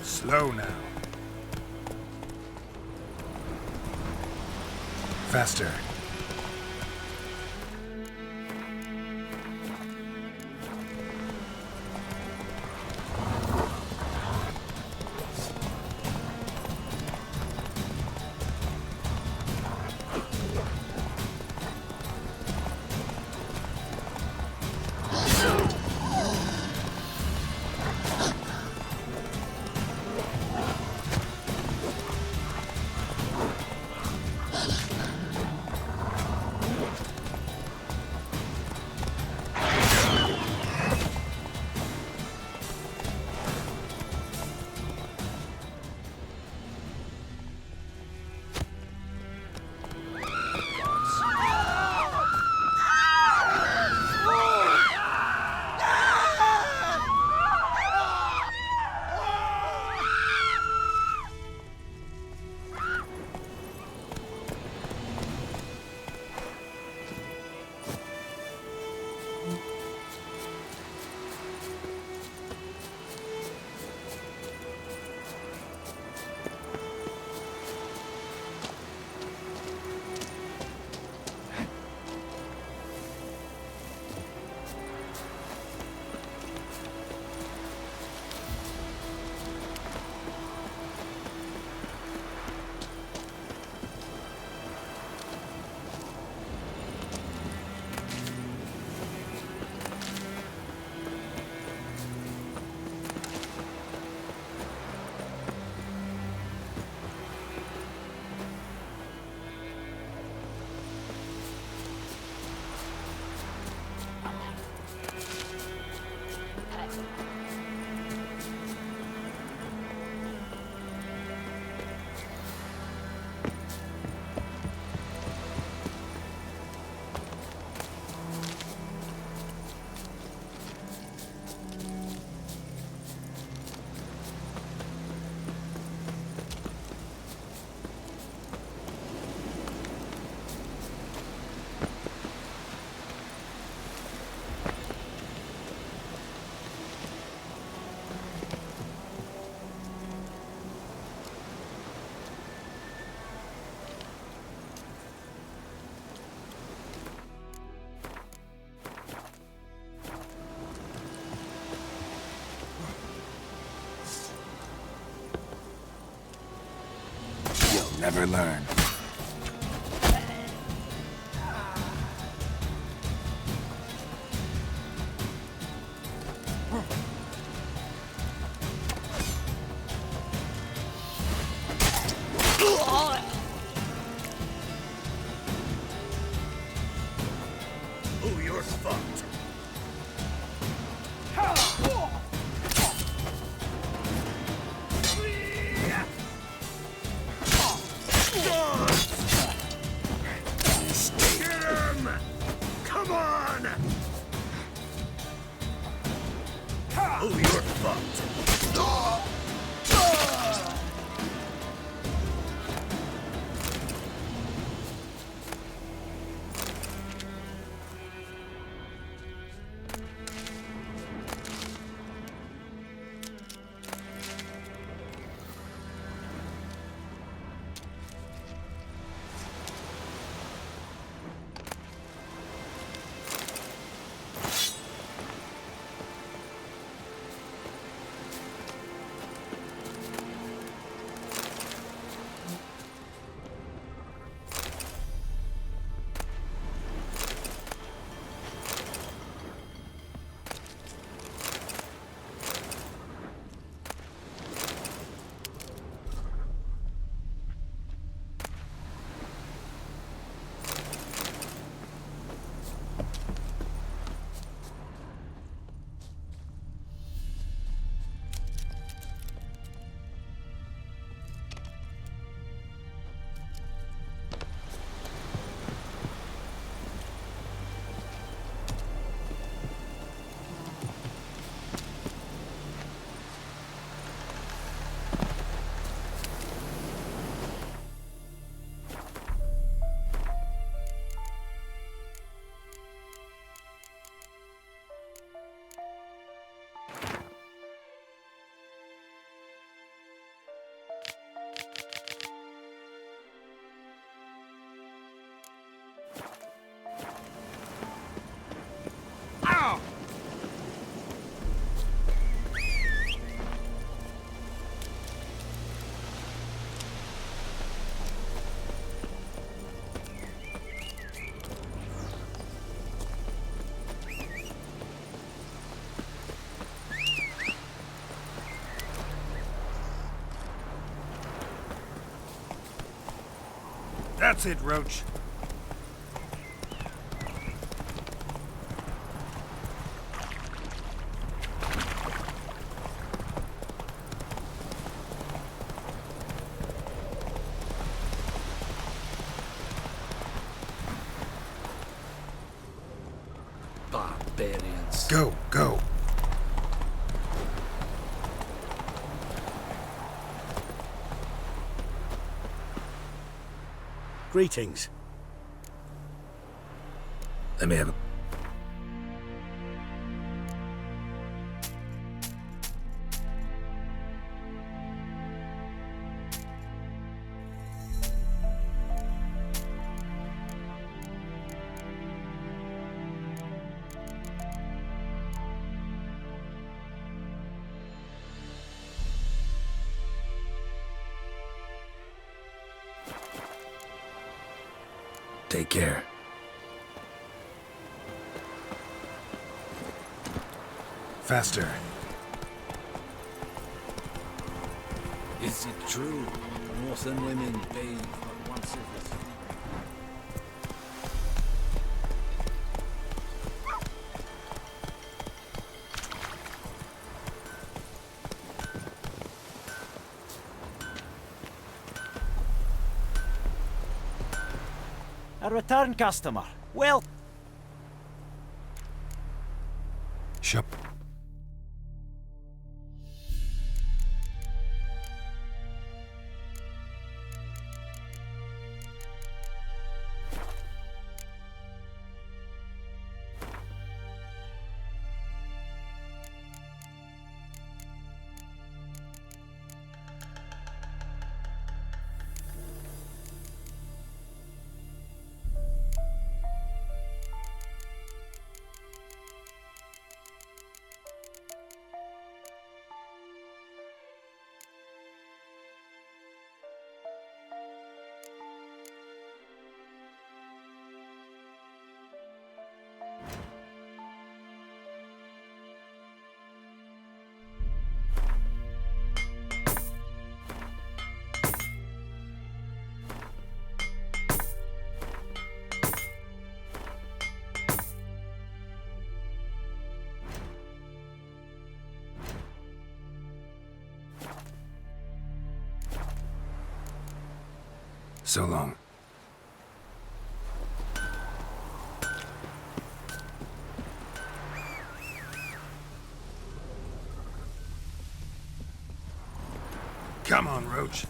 Slow now. Faster. Never learn. Oh, you're fucked. Come on! Oh, you're fucked. That's it, Roach. Barbarians. Go, go. Greetings. Let me have a... Take care. Faster. Is it true? Northern women bathe but once every 3 days. A return customer. Well, Shop. So long. Come on, Roach.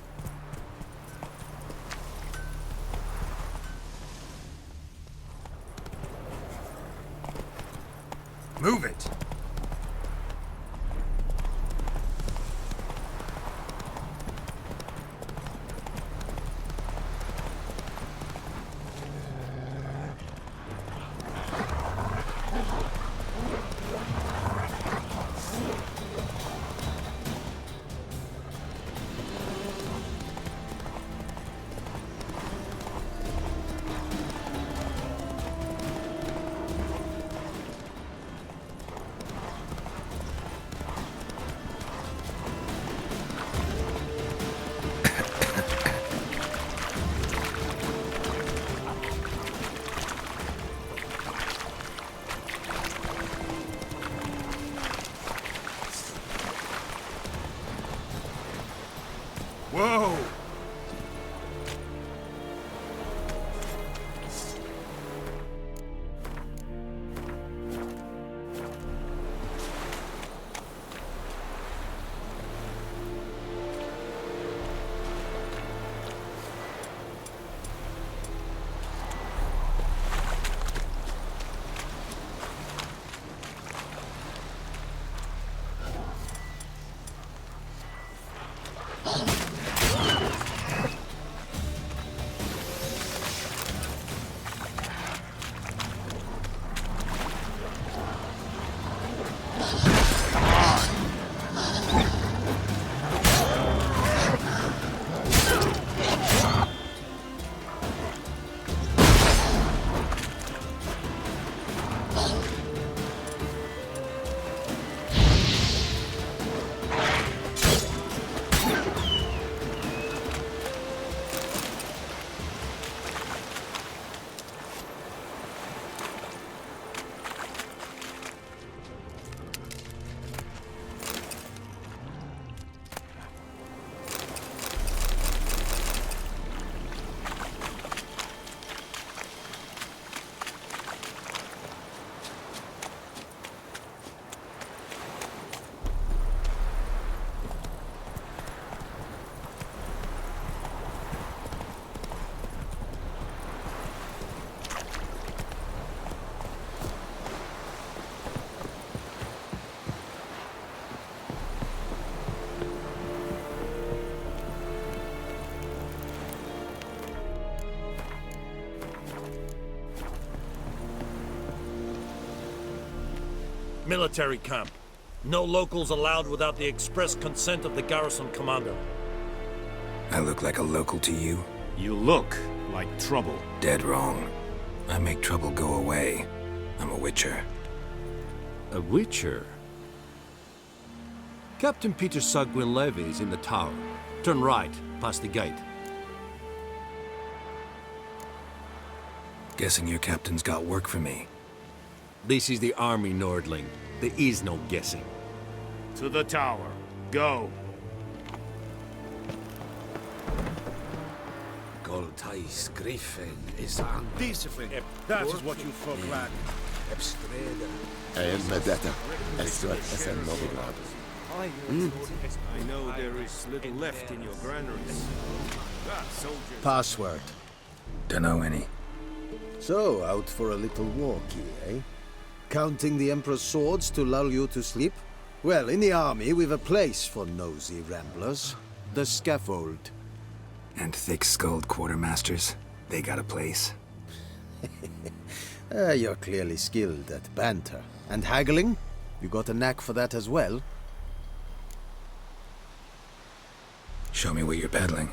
Move it. Whoa! Military camp. No locals allowed without the express consent of the garrison commander. I look like a local to you? You look like trouble. Dead wrong. I make trouble go away. I'm a witcher. A witcher? Captain Peter Sagwin Levy is in the tower. Turn right, past the gate. Guessing your captain's got work for me. This is the army, Nordling. There is no guessing. To the tower. Go. Goltais Griffin is on. Discipline. That is what you folk lack. Medetta, Estuat SN Novigrad. I know there is little left in your granaries. Password. Dunno any. So, out for a little walkie, eh? Counting the Emperor's swords to lull you to sleep? Well, in the army, we've a place for nosy ramblers. The scaffold. And thick-skulled quartermasters. They got a place. You're clearly skilled at banter. And haggling? You got a knack for that as well? Show me what you're peddling.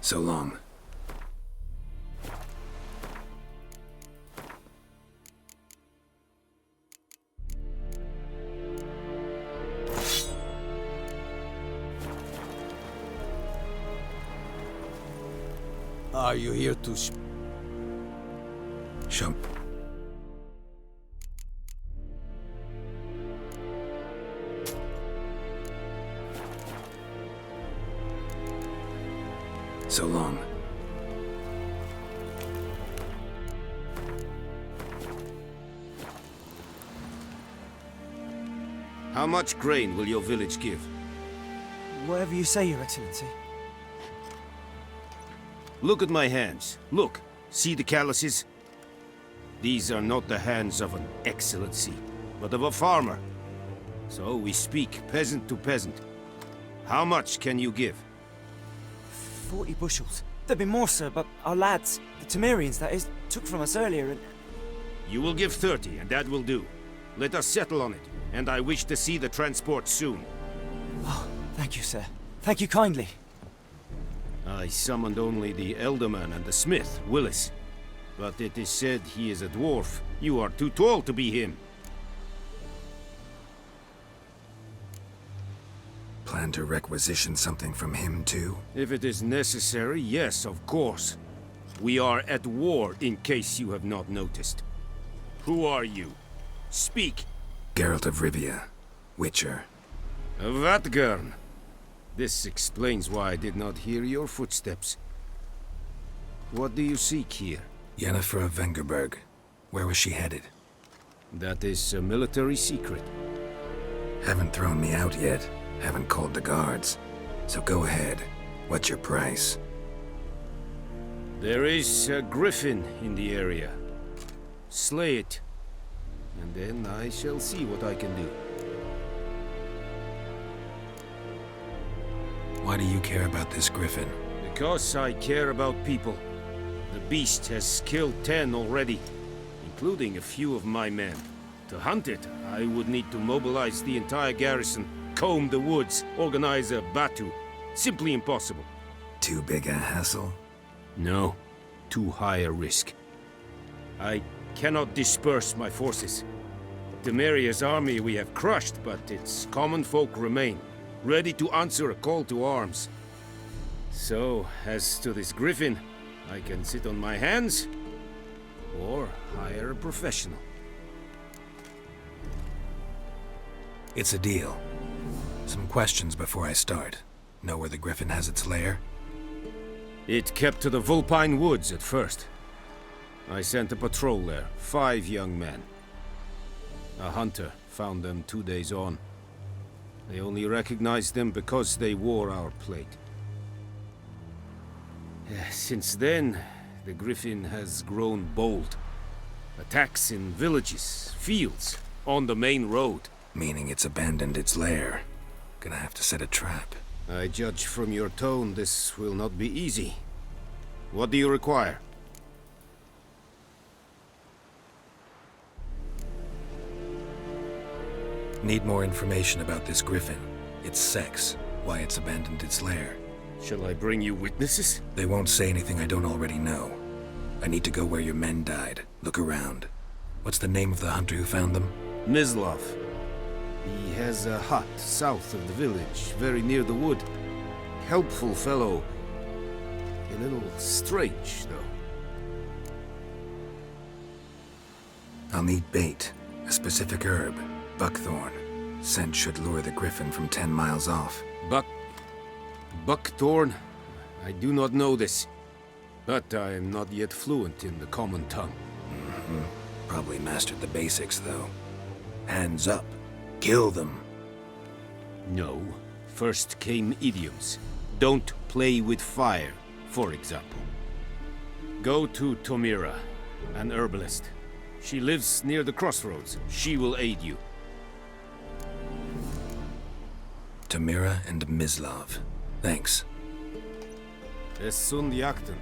So long. Are you here to Show. So long. How much grain will your village give? Whatever you say, Your Excellency. Look at my hands. Look. See the calluses? These are not the hands of an excellency, but of a farmer. So we speak peasant to peasant. How much can you give? 40 bushels. There'd be more, sir, but our lads, the Temerians, that is, took from us earlier and... You will give 30, and that will do. Let us settle on it, and I wish to see the transport soon. Oh, thank you, sir. Thank you kindly. I summoned only the Elderman and the smith, Willis. But it is said he is a dwarf. You are too tall to be him. Plan to requisition something from him, too? If it is necessary, yes, of course. We are at war, in case you have not noticed. Who are you? Speak! Geralt of Rivia, Witcher. Vatgern. This explains why I did not hear your footsteps. What do you seek here? Yennefer of Vengerberg. Where was she headed? That is a military secret. Haven't thrown me out yet. Haven't called the guards. So go ahead. What's your price? There is a griffin in the area. Slay it, and then I shall see what I can do. Why do you care about this griffin? Because I care about people. The beast has killed 10 already, including a few of my men. To hunt it, I would need to mobilize the entire garrison, comb the woods, organize a batu. Simply impossible. Too big a hassle? No, too high a risk. I cannot disperse my forces. Temeria's army we have crushed, but its common folk remain, ready to answer a call to arms. So, as to this griffin, I can sit on my hands, or hire a professional. It's a deal. Some questions before I start. Know where the griffin has its lair? It kept to the Vulpine Woods at first. I sent a patrol there, 5 young men. A hunter found them 2 days on. They only recognized them because they wore our plate. Since then, the griffin has grown bold. Attacks in villages, fields, on the main road. Meaning it's abandoned its lair. Gonna have to set a trap. I judge from your tone this will not be easy. What do you require? Need more information about this griffin. Its sex, why it's abandoned its lair. Shall I bring you witnesses? They won't say anything I don't already know. I need to go where your men died. Look around. What's the name of the hunter who found them? Mislav. He has a hut south of the village, very near the wood. Helpful fellow. A little strange, though. I'll need bait. A specific herb. Buckthorn. Scent should lure the griffin from 10 miles off. Buckthorn? I do not know this. But I am not yet fluent in the common tongue. Probably mastered the basics, though. Hands up. Kill them. No. First came idioms. Don't play with fire, for example. Go to Tomira, an herbalist. She lives near the crossroads. She will aid you. Tomira and Mislav. Thanks. Es sunt jakten.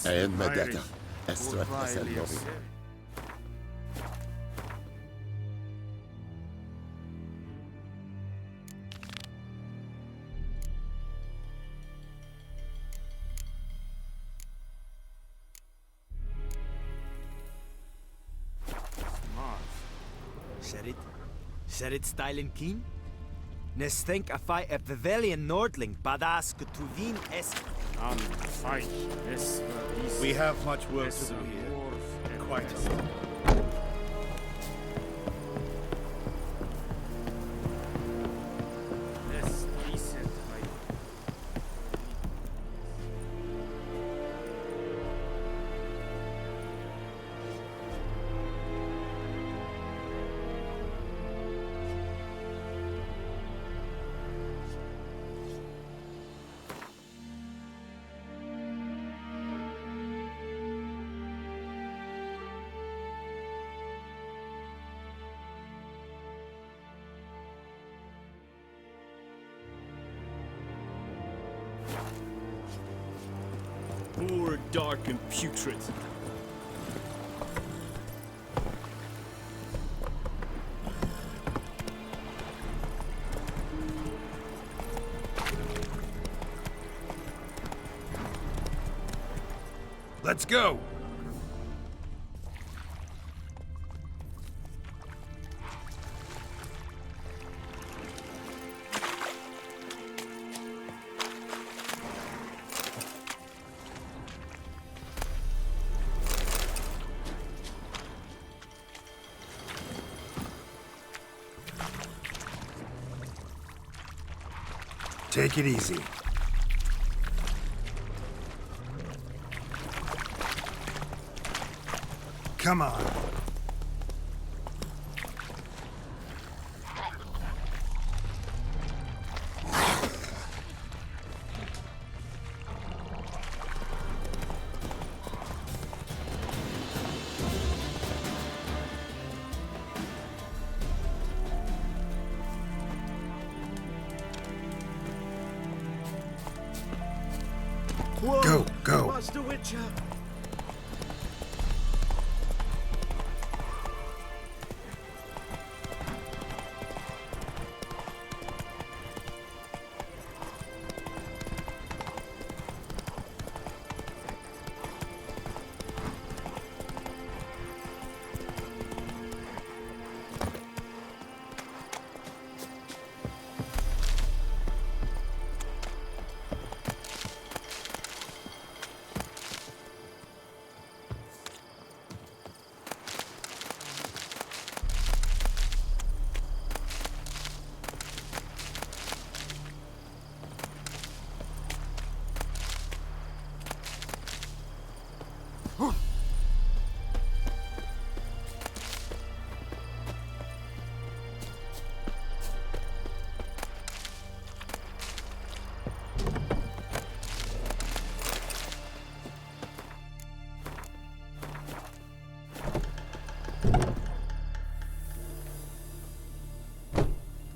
En med detta, Estra Seldovi. Serit stylen keen? Nes think a fight a pavilion nordling badass kutuvin es An fight. We have much work to do here. Quite a lot. Poor, dark, and putrid. Let's go! Take it easy. Come on. Go, go. Master Witcher!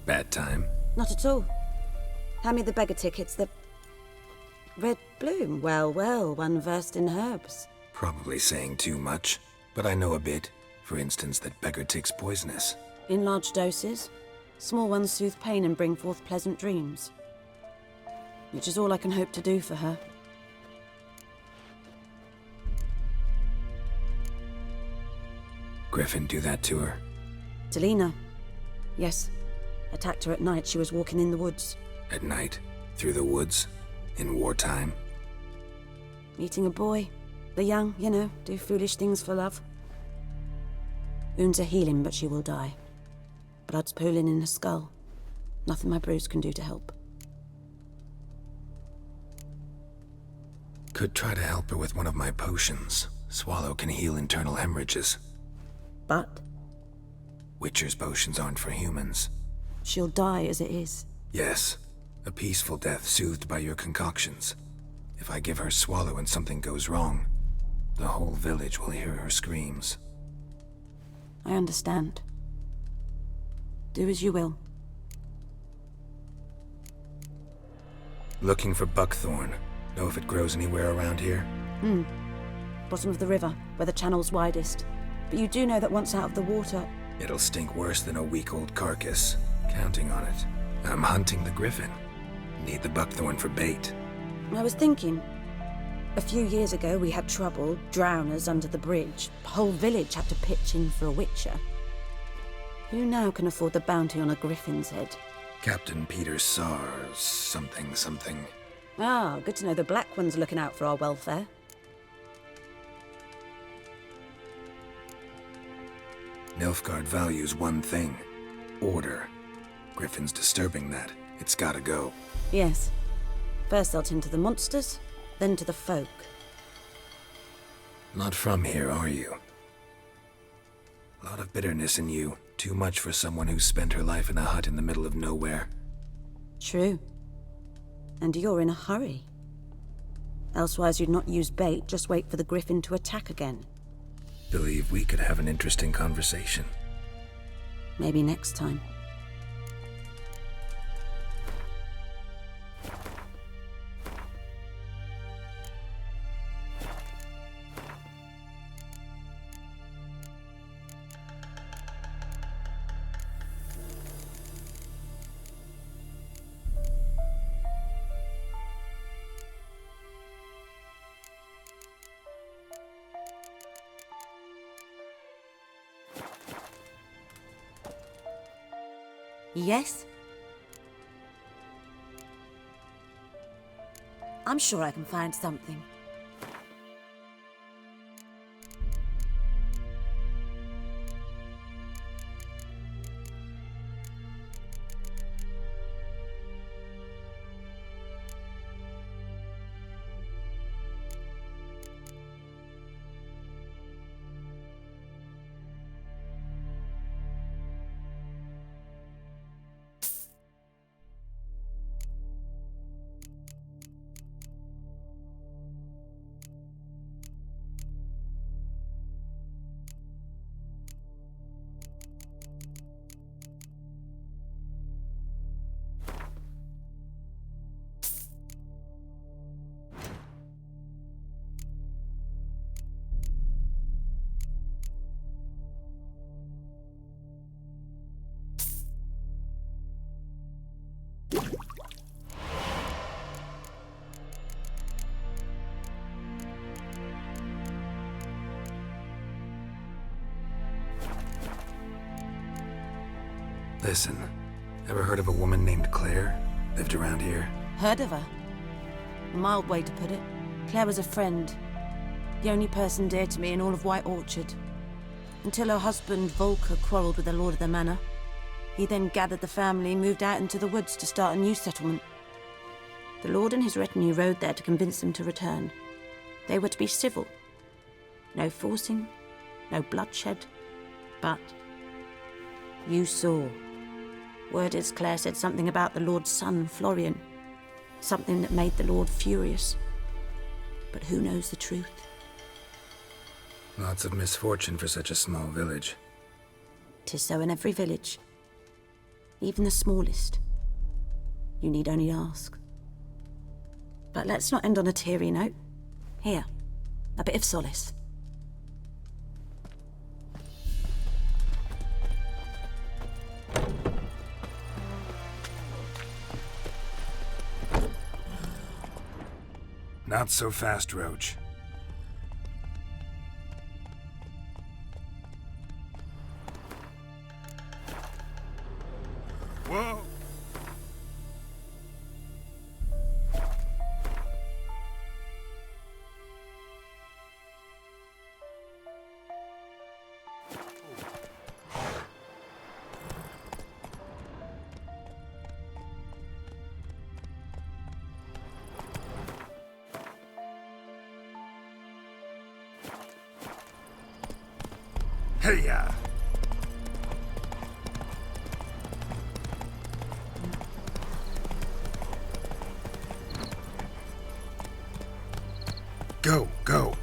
Bad time? Not at all. Hand me the beggar tickets. The red bloom. Well, well, one versed in herbs. Probably saying too much, but I know a bit. For instance, that beggar tick's poisonous. In large doses. Small ones soothe pain and bring forth pleasant dreams. Which is all I can hope to do for her. Griffin do that to her? To Lena. Yes. Attacked her at night. She was walking in the woods. At night? Through the woods? In wartime? Meeting a boy. The young, you know, do foolish things for love. Wounds are healing, but she will die. Blood's pooling in her skull. Nothing my brews can do to help. Could try to help her with one of my potions. Swallow can heal internal hemorrhages. But? Witcher's potions aren't for humans. She'll die as it is. Yes. A peaceful death soothed by your concoctions. If I give her Swallow and something goes wrong, the whole village will hear her screams. I understand. Do as you will. Looking for buckthorn. Know if it grows anywhere around here? Bottom of the river, where the channel's widest. But you do know that once out of the water... It'll stink worse than a week-old carcass. Counting on it. I'm hunting the griffin. Need the buckthorn for bait. I was thinking... A few years ago we had trouble, drowners under the bridge. The whole village had to pitch in for a witcher. Who now can afford the bounty on a griffin's head? Captain Peter Sars, something. Ah, good to know the Black One's looking out for our welfare. Nilfgaard values one thing. Order. Griffin's disturbing that. It's gotta go. Yes. First they'll tend to the monsters, then to the folk. Not from here, are you? A lot of bitterness in you. Too much for someone who spent her life in a hut in the middle of nowhere. True. And you're in a hurry. Elsewise you'd not use bait, just wait for the griffin to attack again. Believe we could have an interesting conversation. Maybe next time. Yes? I'm sure I can find something. Listen, ever heard of a woman named Claire? Lived around here? Heard of her? A mild way to put it. Claire was a friend. The only person dear to me in all of White Orchard. Until her husband, Volker, quarrelled with the lord of the manor. He then gathered the family and moved out into the woods to start a new settlement. The lord and his retinue rode there to convince them to return. They were to be civil. No forcing, no bloodshed, but you saw. Word is Claire said something about the lord's son, Florian. Something that made the lord furious. But who knows the truth? Lots of misfortune for such a small village. 'Tis so in every village. Even the smallest. You need only ask. But let's not end on a teary note. Here, a bit of solace. Not so fast, Roach. Whoa! Hey-ya! Go, go!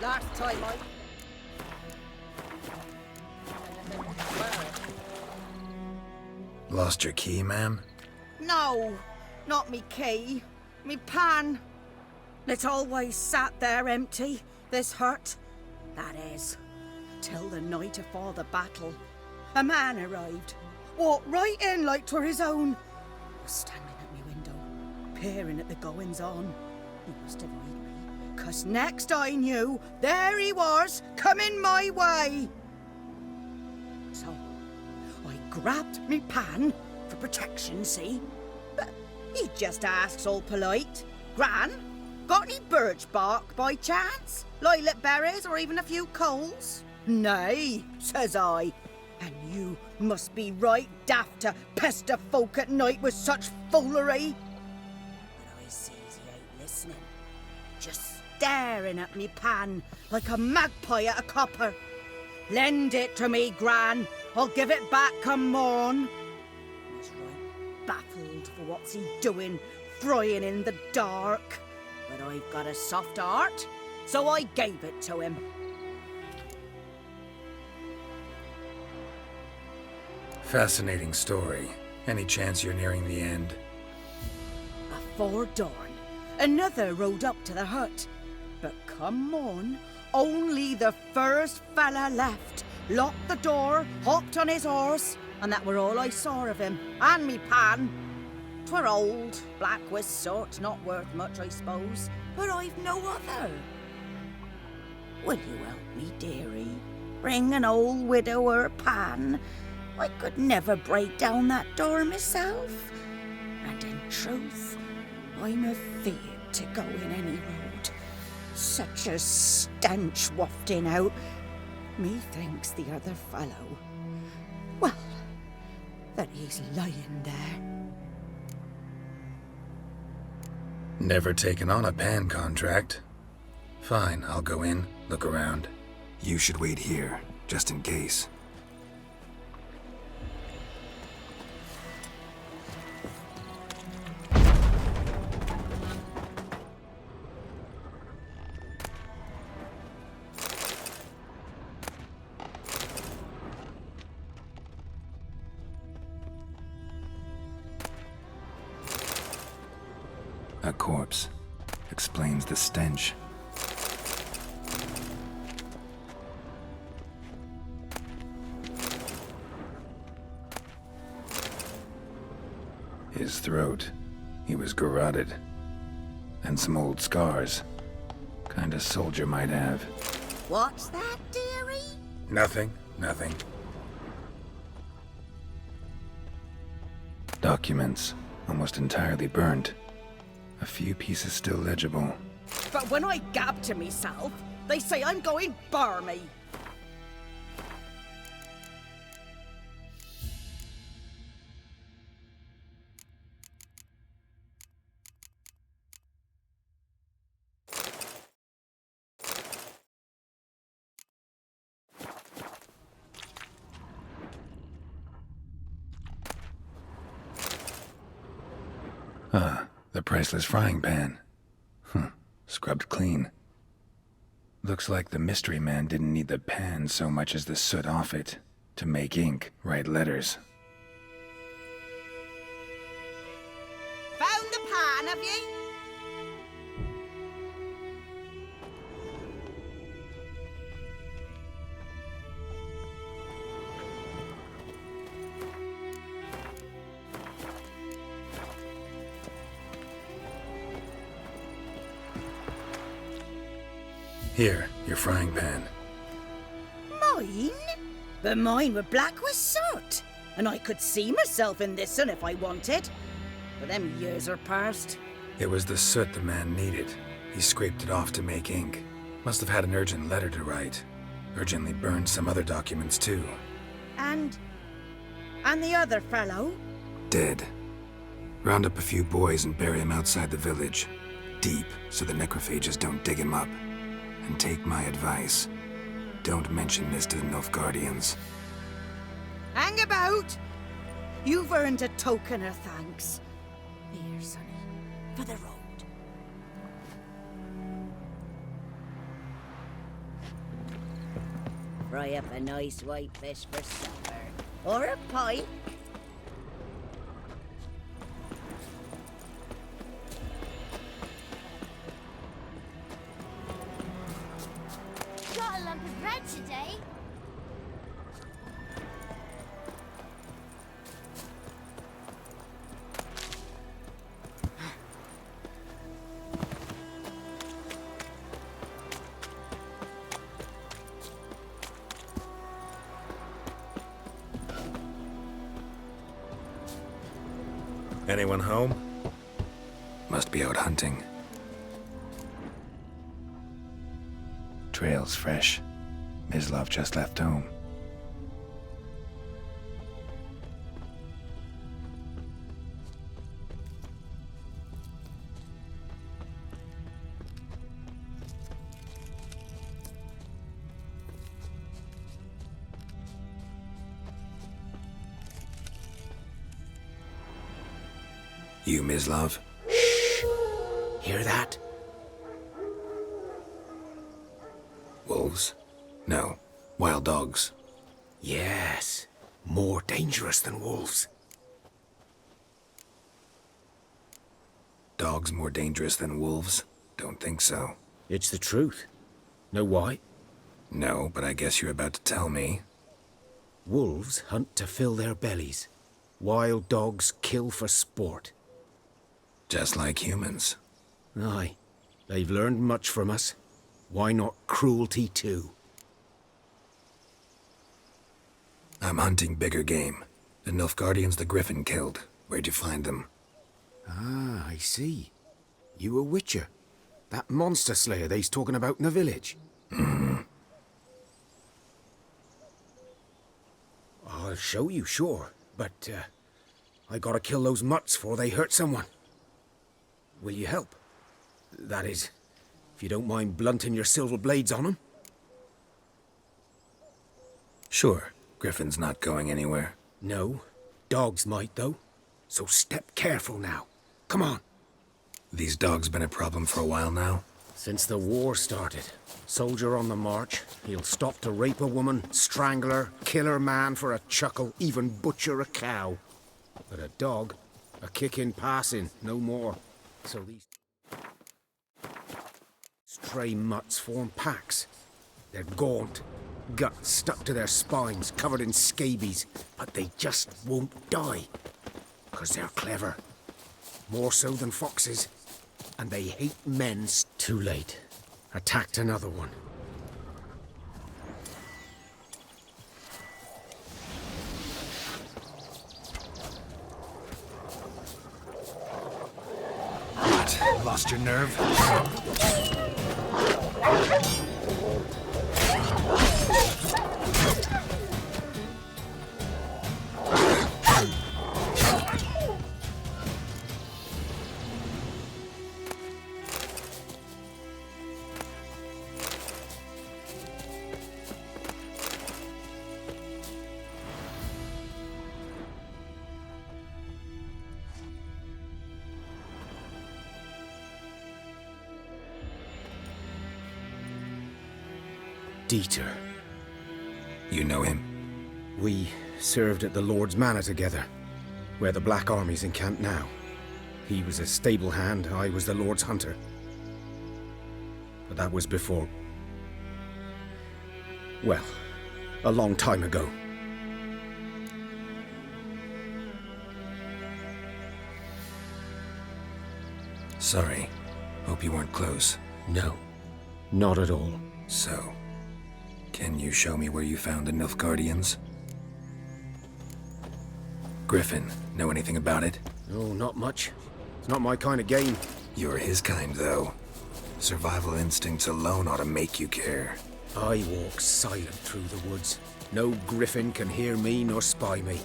Last time I... Lost your key, ma'am? No, not me key. Me pan. It's always sat there empty, this hut. That is, till the night afore the battle. A man arrived, walked right in like 'twere his own. Was standing at me window, peering at the goings-on. He must have read me, 'cause next I knew, there he was, coming my way. So, I grabbed me pan, for protection, see? But he just asks all polite, Gran, got any birch bark by chance? Lilac berries or even a few coals? Nay, says I. And you must be right daft to pester folk at night with such foolery. But I sees he ain't listening. Just staring at me pan like a magpie at a copper. Lend it to me, Gran. I'll give it back come morn. He's right baffled for what's he doing, frying in the dark. But I've got a soft heart, so I gave it to him. Fascinating story. Any chance you're nearing the end? Afore dawn, Another rode up to the hut. But come on, only the first fella left. Locked the door, hopped on his horse, and that were all I saw of him, and me pan. 'Twere old, black with soot, not worth much, I suppose, but I've no other. Will you help me, dearie? Bring an old widower pan. I could never break down that door myself. And in truth, I'm afeard to go in any road. Such a stench wafting out. Methinks the other fellow, well, that he's lying there. Never taken on a pan contract. Fine, I'll go in, look around. You should wait here, just in case. A corpse. Explains the stench. His throat. He was garroted. And some old scars. Kind of soldier might have. What's that, dearie? Nothing. Documents. Almost entirely burnt. A few pieces still legible. But when I gab to myself, they say I'm going barmy. The priceless frying pan. Scrubbed clean. Looks like the mystery man didn't need the pan so much as the soot off it to make ink, write letters. Found the pan, have ye? Here, your frying pan. Mine? But mine were black with soot, and I could see myself in this one if I wanted. But them years are past. It was the soot the man needed. He scraped it off to make ink. Must have had an urgent letter to write. Urgently burned some other documents too. And the other fellow? Dead. Round up a few boys and bury him outside the village. Deep, so the necrophages don't dig him up. And take my advice. Don't mention this to the Nilfgaardians. Hang about! You've earned a token of thanks. Here, sonny, for the road. Fry up a nice white fish for supper. Or a pipe. Got a lump of bread today. Anyone home? Must be out hunting. Trail's fresh. Mislav just left home. You, Mislav? Shh! Hear that? Wolves? No. Wild dogs. Yes. More dangerous than wolves. dogs more dangerous than wolves? Don't think so. It's the truth. Know why? No, but I guess you're about to tell me. Wolves hunt to fill their bellies. Wild dogs kill for sport. Just like humans. Aye. They've learned much from us. Why not cruelty too? I'm hunting bigger game. The Nilfgaardians the Griffin killed. Where'd you find them? Ah, I see. You a witcher. That monster slayer they's talking about in the village. I'll show you, sure. But, I gotta kill those mutts before they hurt someone. Will you help? That is, if you don't mind blunting your silver blades on them. Sure. Griffin's not going anywhere. No. Dogs might, though. So step careful now. Come on. These dogs been a problem for a while now? Since the war started. Soldier on the march. He'll stop to rape a woman, strangle her, kill her man for a chuckle, even butcher a cow. But a dog, a kick in passing, no more. So these stray mutts form packs. They're gaunt, guts stuck to their spines, covered in scabies, but they just won't die. 'Cause they're clever. More so than foxes. And they hate men. Too late. Attacked another one. What? Lost your nerve? Dieter. You know him? We served at the Lord's Manor together, where the Black Army's encamped now. He was a stable hand, I was the Lord's hunter. But that was before... well, a long time ago. Sorry. Hope you weren't close. No, not at all. So, can you show me where you found the Nilfgaardians? Griffin, know anything about it? Oh, not much. It's not my kind of game. You're his kind, though. Survival instincts alone ought to make you care. I walk silent through the woods. No griffin can hear me nor spy me.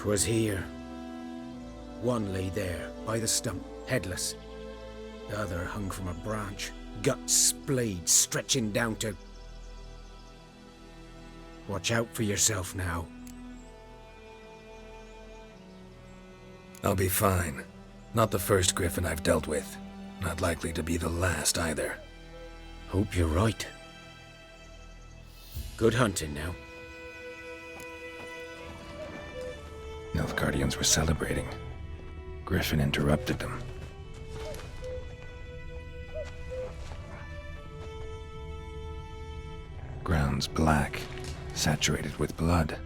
Was here. One lay there, by the stump, headless. The other hung from a branch, guts splayed, stretching down to... Watch out for yourself now. I'll be fine. Not the first griffin I've dealt with. Not likely to be the last, either. Hope you're right. Good hunting now. Nilfgaardians were celebrating. Griffin interrupted them. Ground's black, saturated with blood.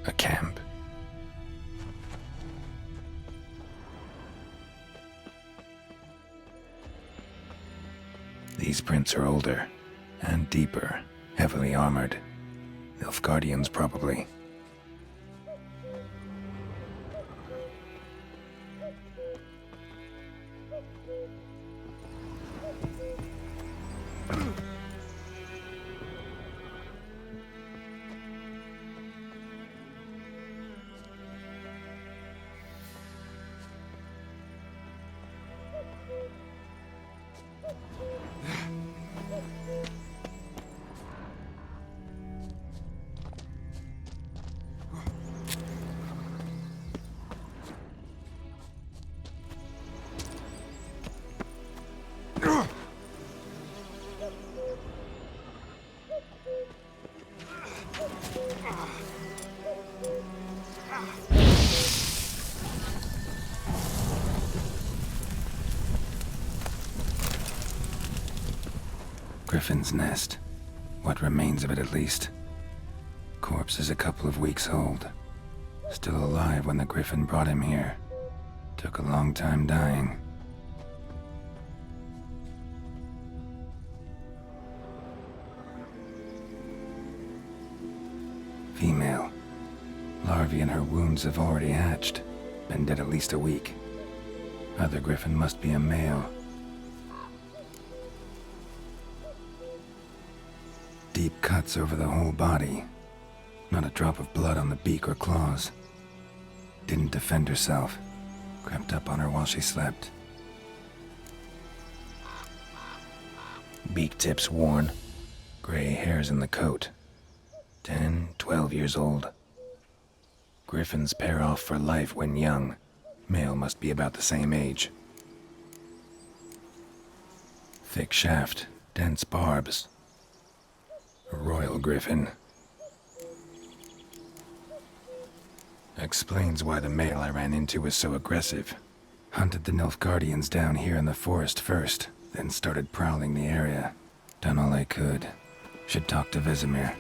A camp. These prints are older and deeper, heavily armored. Nilfgaardians, probably. Griffin's nest. What remains of it, at least. Corpse is a couple of weeks old. Still alive when the Griffin brought him here. Took a long time dying. Female. Larvae in her wounds have already hatched. Been dead at least a week. Other Griffin must be a male. Deep cuts over the whole body. Not a drop of blood on the beak or claws. Didn't defend herself. Crept up on her while she slept. Beak tips worn. Gray hairs in the coat. 10, 12 years old. Griffins pair off for life when young. Male must be about the same age. Thick shaft, dense barbs. A royal griffin. Explains why the male I ran into was so aggressive. Hunted the Nilfgaardians down here in the forest first, then started prowling the area. Done all I could. Should talk to Vesemir.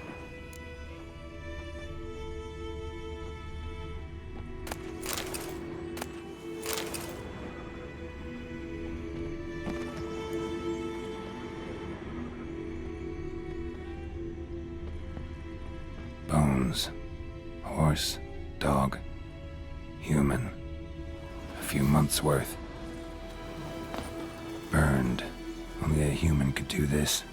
Bones. Horse, dog, human. A few months' worth. Burned. Only a human could do this.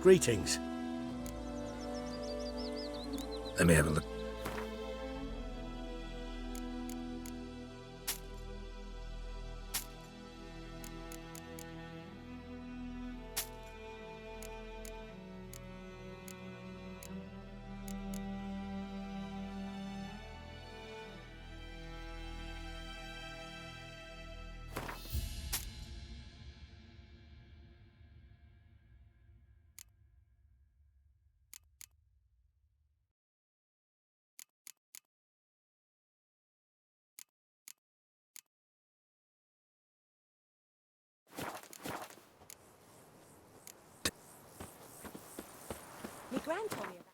Greetings. Let me have a look. My gran told me about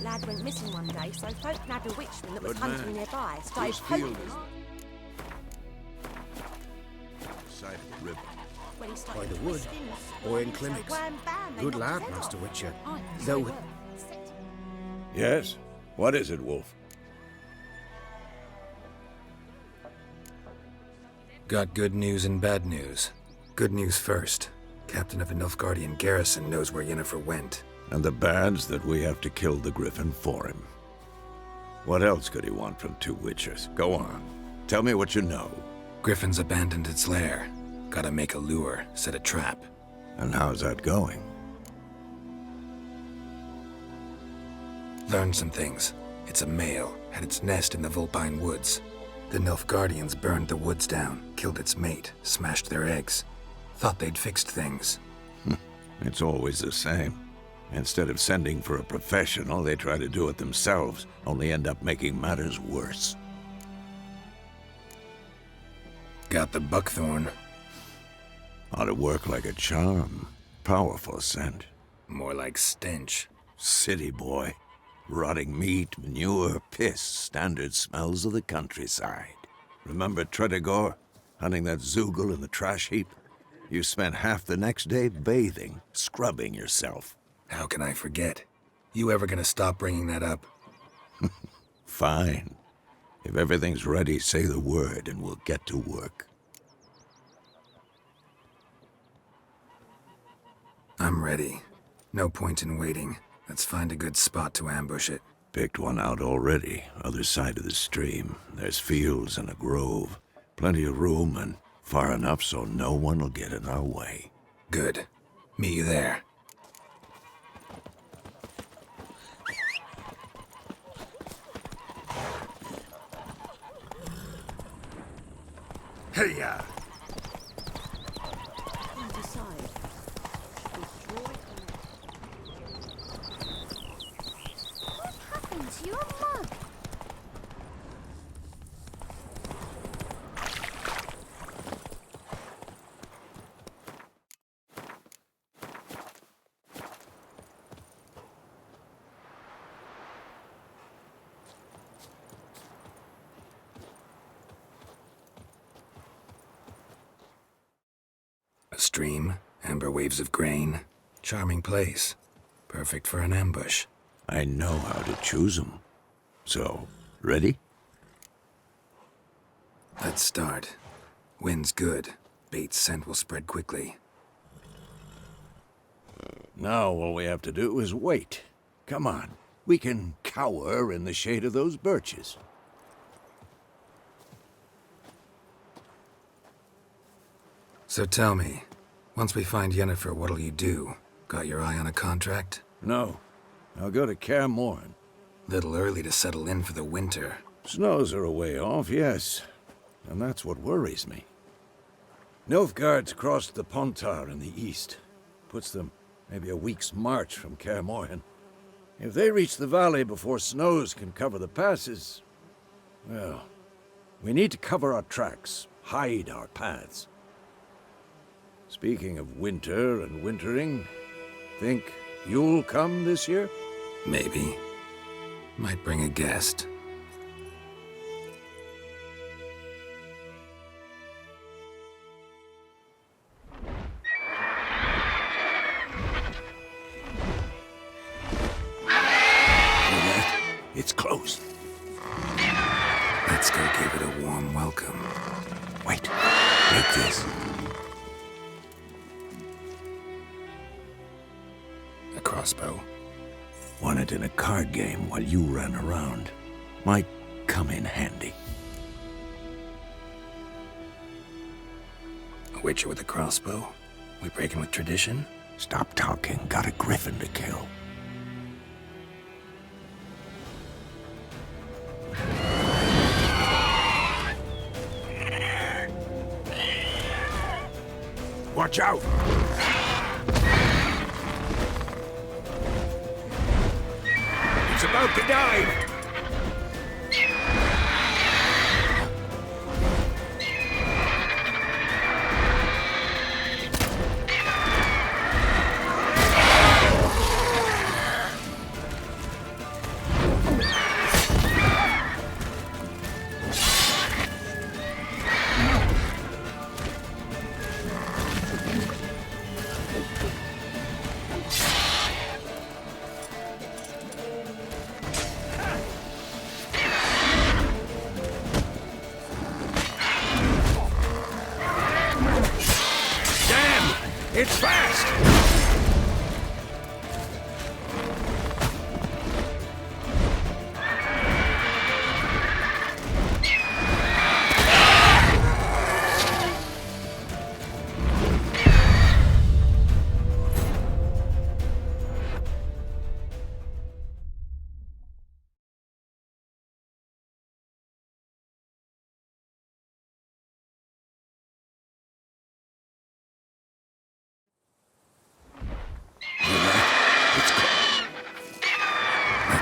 lad went missing one day, so folk nabbed a witchman that was Good hunting man. nearby. Started Whose poking field him. is side of the river. When he By started the wood, twisting, or in so clinics. wham, bam, they Good knocked lad, his head Master off. Witcher. Aye, so Though were. Yes? What is it, Wolf? Got good news and bad news. Good news first. Captain of a Nilfgaardian garrison knows where Yennefer went. And the bad's that we have to kill the Griffin for him. What else could he want from two Witchers? Go on. Tell me what you know. Griffin's abandoned its lair. Gotta make a lure, set a trap. And how's that going? Learned some things. It's a male, had its nest in the Vulpine Woods. The Nilfgaardians burned the woods down, killed its mate, smashed their eggs. Thought they'd fixed things. It's always the same. Instead of sending for a professional, they try to do it themselves, only end up making matters worse. Got the buckthorn. Ought to work like a charm. Powerful scent. More like stench. City boy. Rotting meat, manure, piss, standard smells of the countryside. Remember Tredegor? Hunting that Zoogle in the trash heap? You spent half the next day bathing, scrubbing yourself. How can I forget? You ever gonna stop bringing that up? Fine. If everything's ready, say the word and we'll get to work. I'm ready. No point in waiting. Let's find a good spot to ambush it. Picked one out already, other side of the stream. There's fields and a grove. Plenty of room and far enough so no one will get in our way. Good. Meet you there. Hey-ya! What happened to your mug? A stream, amber waves of grain. Charming place. Perfect for an ambush. I know how to choose 'em. So, ready? Let's start. Wind's good. Bait's scent will spread quickly. Now all we have to do is wait. Come on. We can cower in the shade of those birches. So tell me, once we find Yennefer, what'll you do? Got your eye on a contract? No. I'll go to Kaer Morhen. Little early to settle in for the winter. Snows are a way off, yes. And that's what worries me. Nilfgaard's crossed the Pontar in the east. Puts them maybe a week's march from Kaer Morhen. If they reach the valley before snows can cover the passes, well, we need to cover our tracks, hide our paths. Speaking of winter and wintering, think you'll come this year? Maybe. Might bring a guest. It's close. Let's go give it a warm welcome. Wait, take this. A crossbow. Won it in a card game while you ran around. Might come in handy. A witcher with a crossbow? We breaking with tradition? Stop talking. Got a griffin to kill. Watch out! It's about to dive!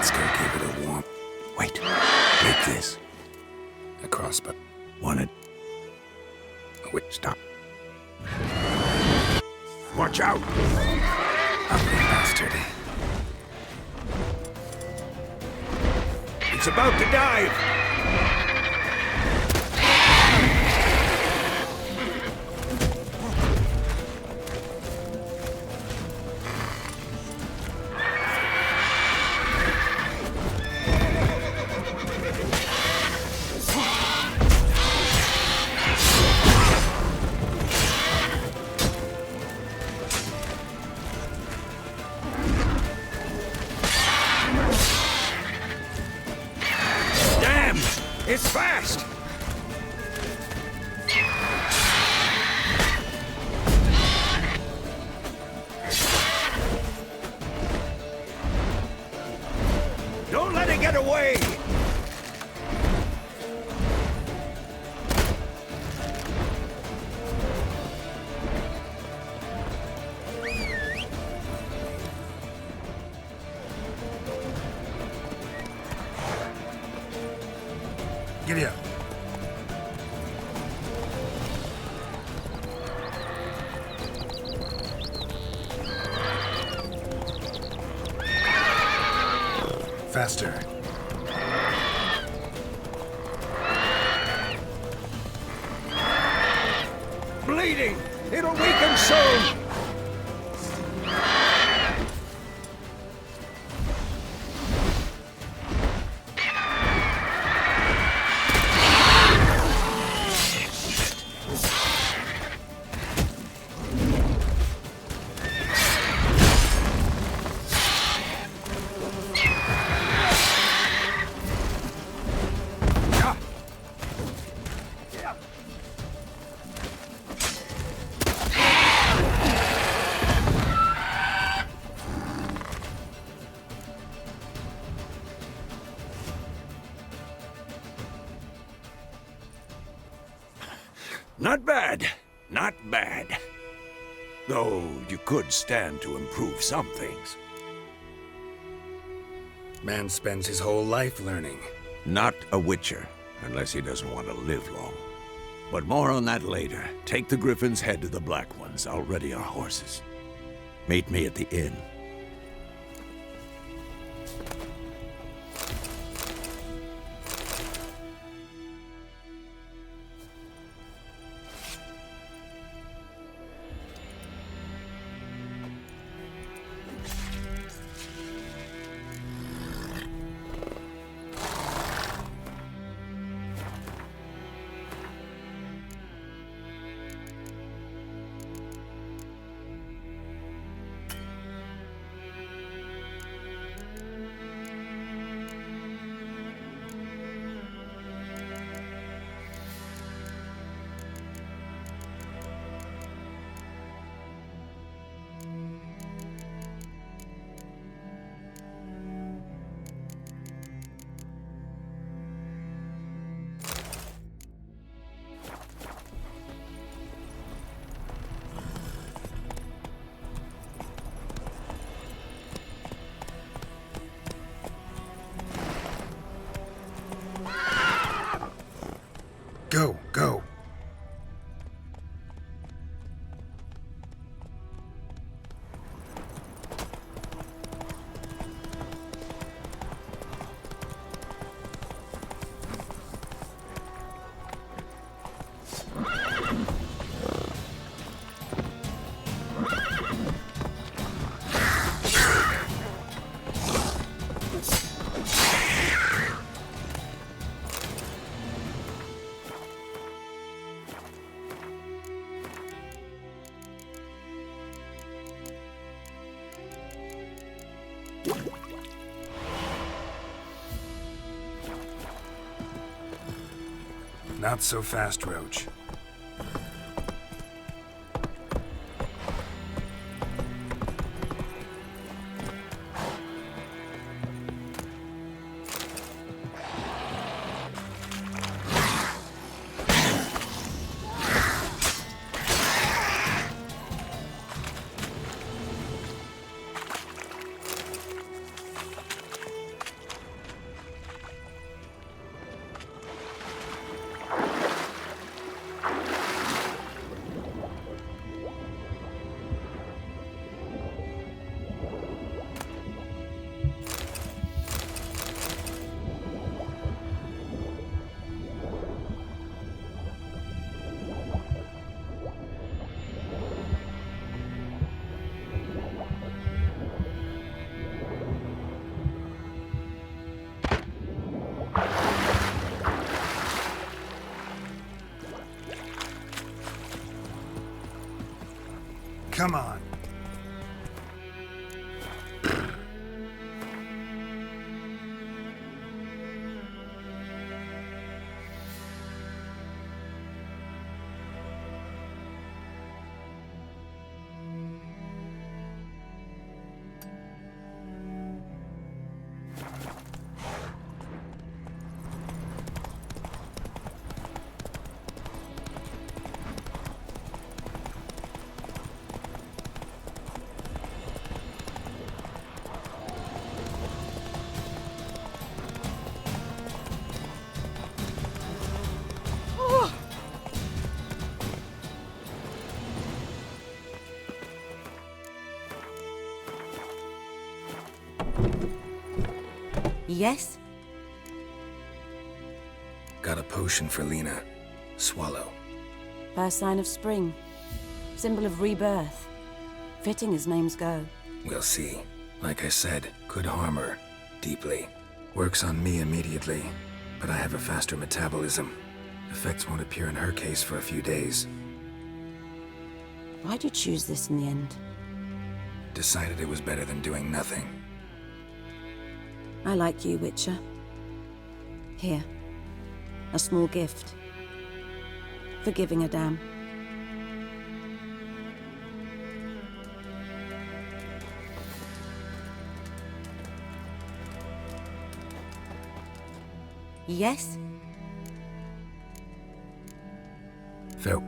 Let's go give it a warm. Wait. Take this. A crossbow. Want it? Oh, wait, stop. Watch out! Ugly bastard. It's about to dive! It's fast! Don't let it get away! Giddy up. Faster. Bleeding! It'll weaken soon! Not bad. Not bad. Though you could stand to improve some things. Man spends his whole life learning. Not a witcher, unless he doesn't want to live long. But more on that later. Take the Griffin's head to the Black Ones. I'll ready our horses. Meet me at the inn. Go, go. Not so fast, Roach. Come on. Yes? Got a potion for Lena. Swallow. First sign of spring. Symbol of rebirth. Fitting as names go. We'll see. Like I said, could harm her. Deeply. Works on me immediately, but I have a faster metabolism. Effects won't appear in her case for a few days. Why'd you choose this in the end? Decided it was better than doing nothing. I like you, Witcher. Here. A small gift. For giving a damn. Yes? Phil.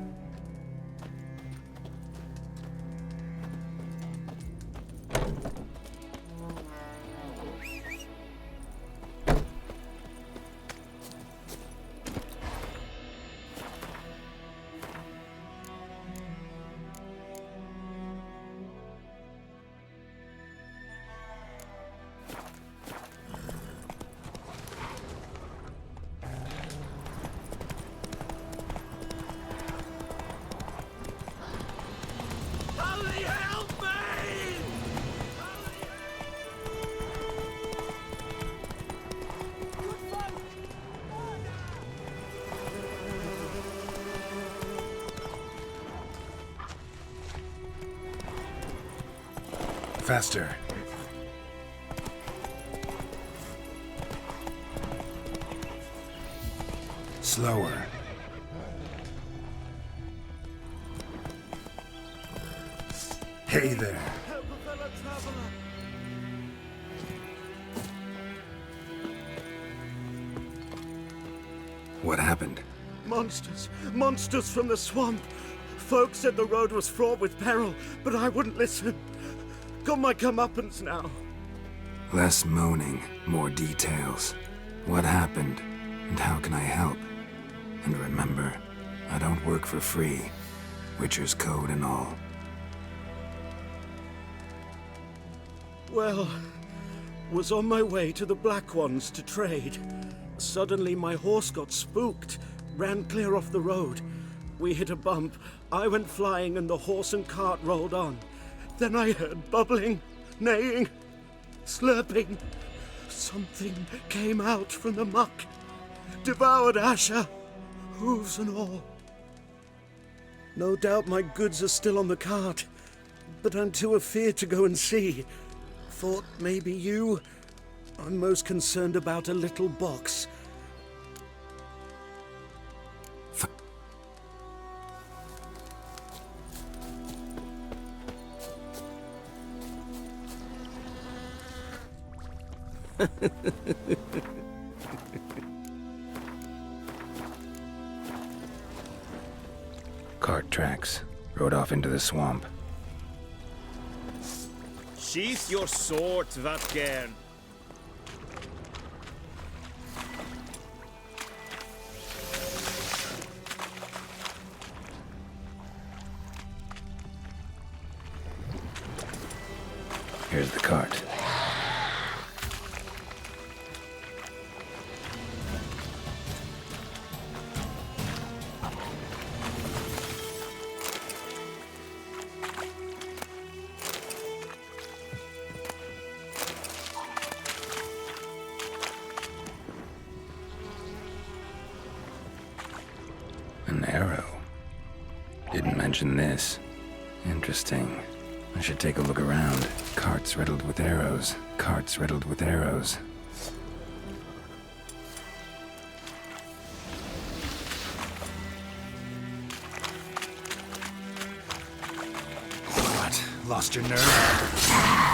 Faster. Slower. Hey there. What happened? Monsters! Monsters from the swamp! Folks said the road was fraught with peril, but I wouldn't listen. Got my comeuppance now. Less moaning, more details. What happened, and how can I help? And remember, I don't work for free. Witcher's code and all. Well, was on my way to the Black Ones to trade. Suddenly my horse got spooked, ran clear off the road. We hit a bump, I went flying and the horse and cart rolled on. Then I heard bubbling, neighing, slurping. Something came out from the muck, devoured Asher, hooves and all. No doubt my goods are still on the cart, but I'm too afeard to go and see. Thought maybe you. I'm most concerned about a little box. Cart tracks. Rode off into the swamp. Sheath your sword, Vatgern. Here's the cart. An arrow. Didn't mention this. Interesting. I should take a look around. Carts riddled with arrows. Carts riddled with arrows. What? Lost your nerve?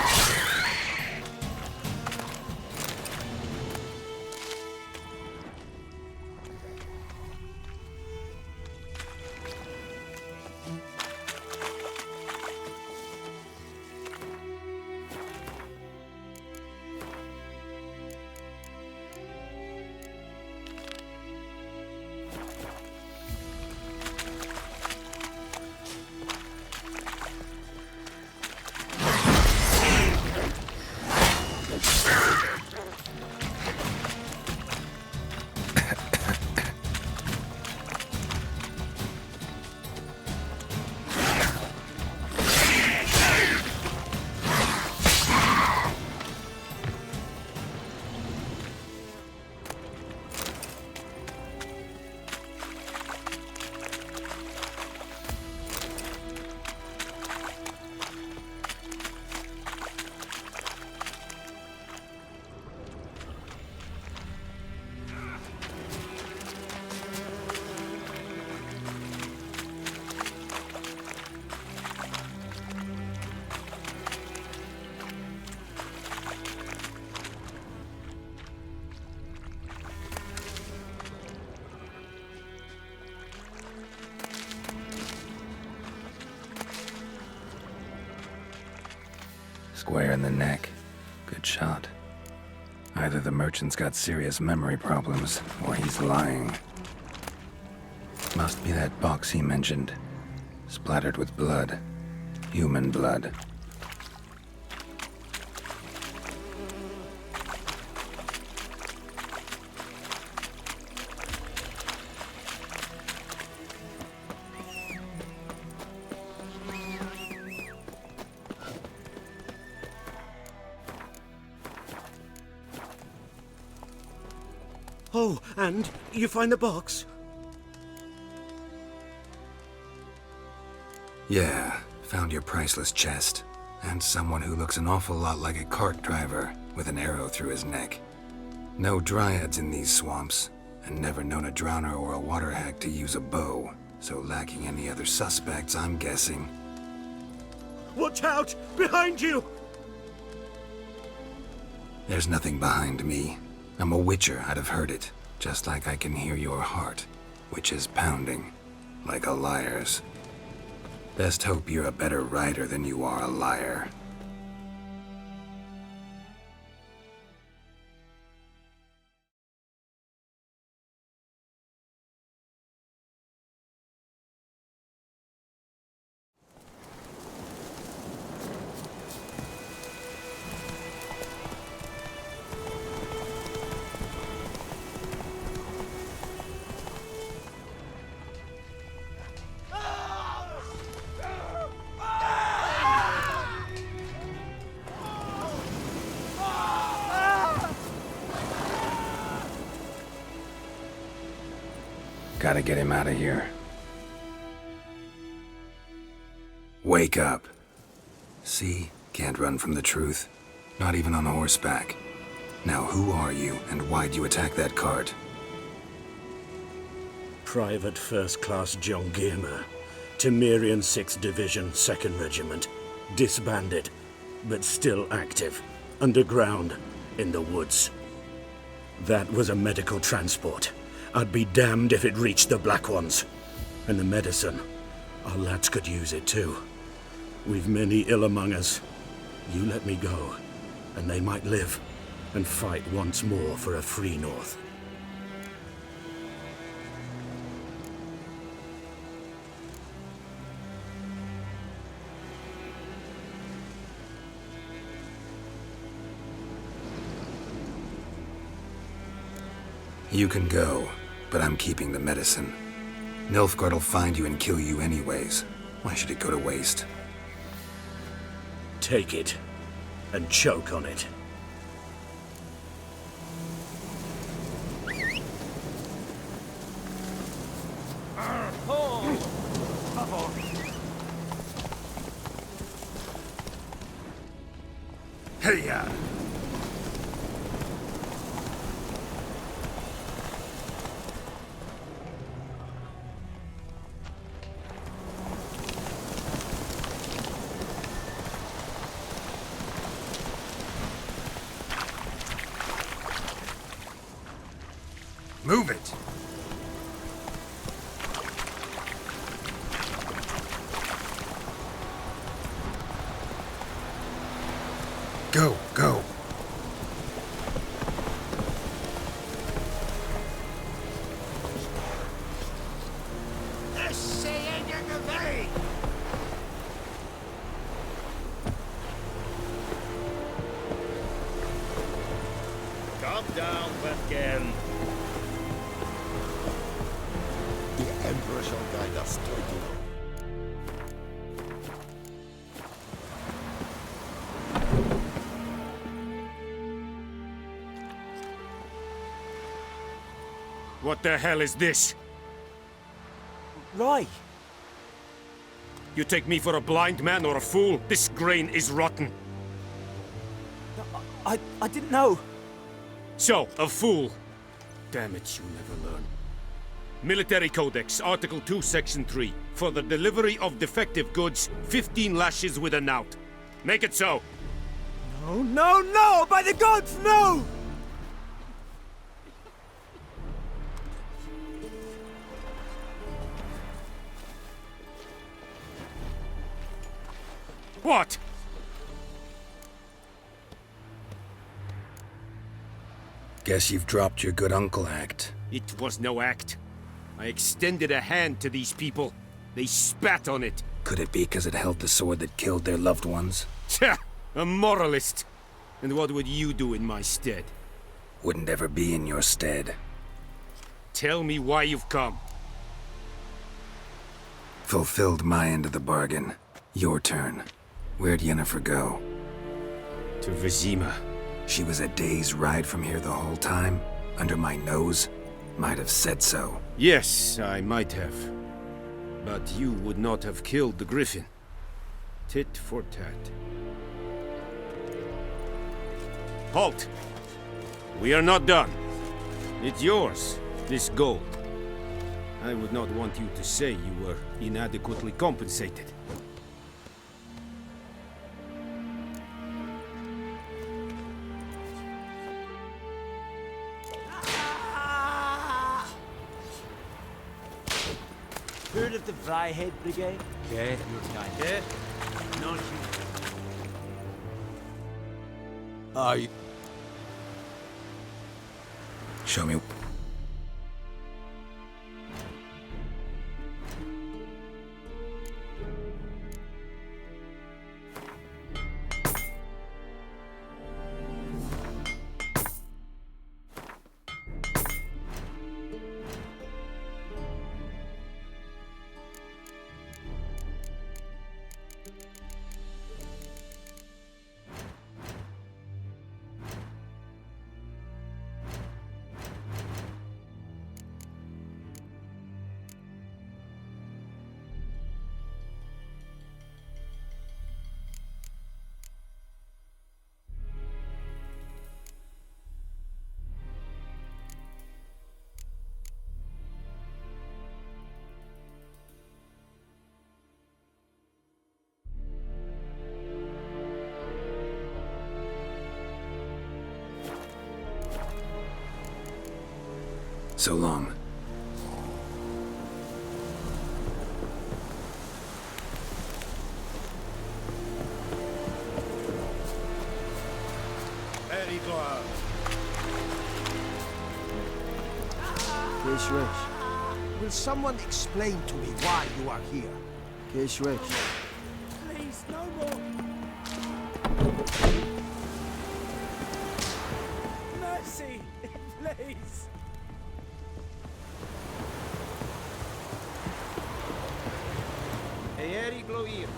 Square in the neck. Good shot. Either the merchant's got serious memory problems, or he's lying. Must be that box he mentioned. Splattered with blood. Human blood. Oh, and you find the box? Yeah, found your priceless chest. And someone who looks an awful lot like a cart driver, with an arrow through his neck. No dryads in these swamps, and never known a drowner or a water hag to use a bow, so lacking any other suspects, I'm guessing. Watch out! Behind you! There's nothing behind me. I'm a witcher, I'd have heard it, just like I can hear your heart, which is pounding, like a liar's. Best hope you're a better rider than you are a liar. Gotta get him out of here. Wake up. See? Can't run from the truth. Not even on horseback. Now who are you, and why'd you attack that cart? Private First Class John Gilmer, Temerian 6th Division, 2nd Regiment. Disbanded, but still active. Underground, in the woods. That was a medical transport. I'd be damned if it reached the Black Ones. And the medicine, our lads could use it too. We've many ill among us. You let me go, and they might live, and fight once more for a free North. You can go, but I'm keeping the medicine. Nilfgaard'll find you and kill you anyways. Why should it go to waste? Take it, and choke on it. Hey-ya! Move it! Go, go! Calm down, Batman. The Emperor shall guide us to it. What the hell is this? Roy! You take me for a blind man or a fool? This grain is rotten. I didn't know. So, a fool. Damn it, you never learn. Military Codex, Article 2, Section 3. For the delivery of defective goods, 15 lashes with a knout. Make it so. No, no, no! By the gods, no! What? Guess you've dropped your good uncle act. It was no act. I extended a hand to these people. They spat on it. Could it be because it held the sword that killed their loved ones? Tja! A moralist. And what would you do in my stead? Wouldn't ever be in your stead. Tell me why you've come. Fulfilled my end of the bargain. Your turn. Where'd Yennefer go? To Vizima. She was a day's ride from here the whole time? Under my nose? Might have said so. Yes, I might have. But you would not have killed the griffin. Tit for tat. Halt! We are not done. It's yours, this gold. I would not want you to say you were inadequately compensated. Heard of the Vryhead Brigade? Yeah, your kind. Yeah? Not you. Show me. So long. Very good. Case Rich. Will someone explain to me why you are here? Case Rich. Please, no more! Mercy! Please! Eeri Gloir.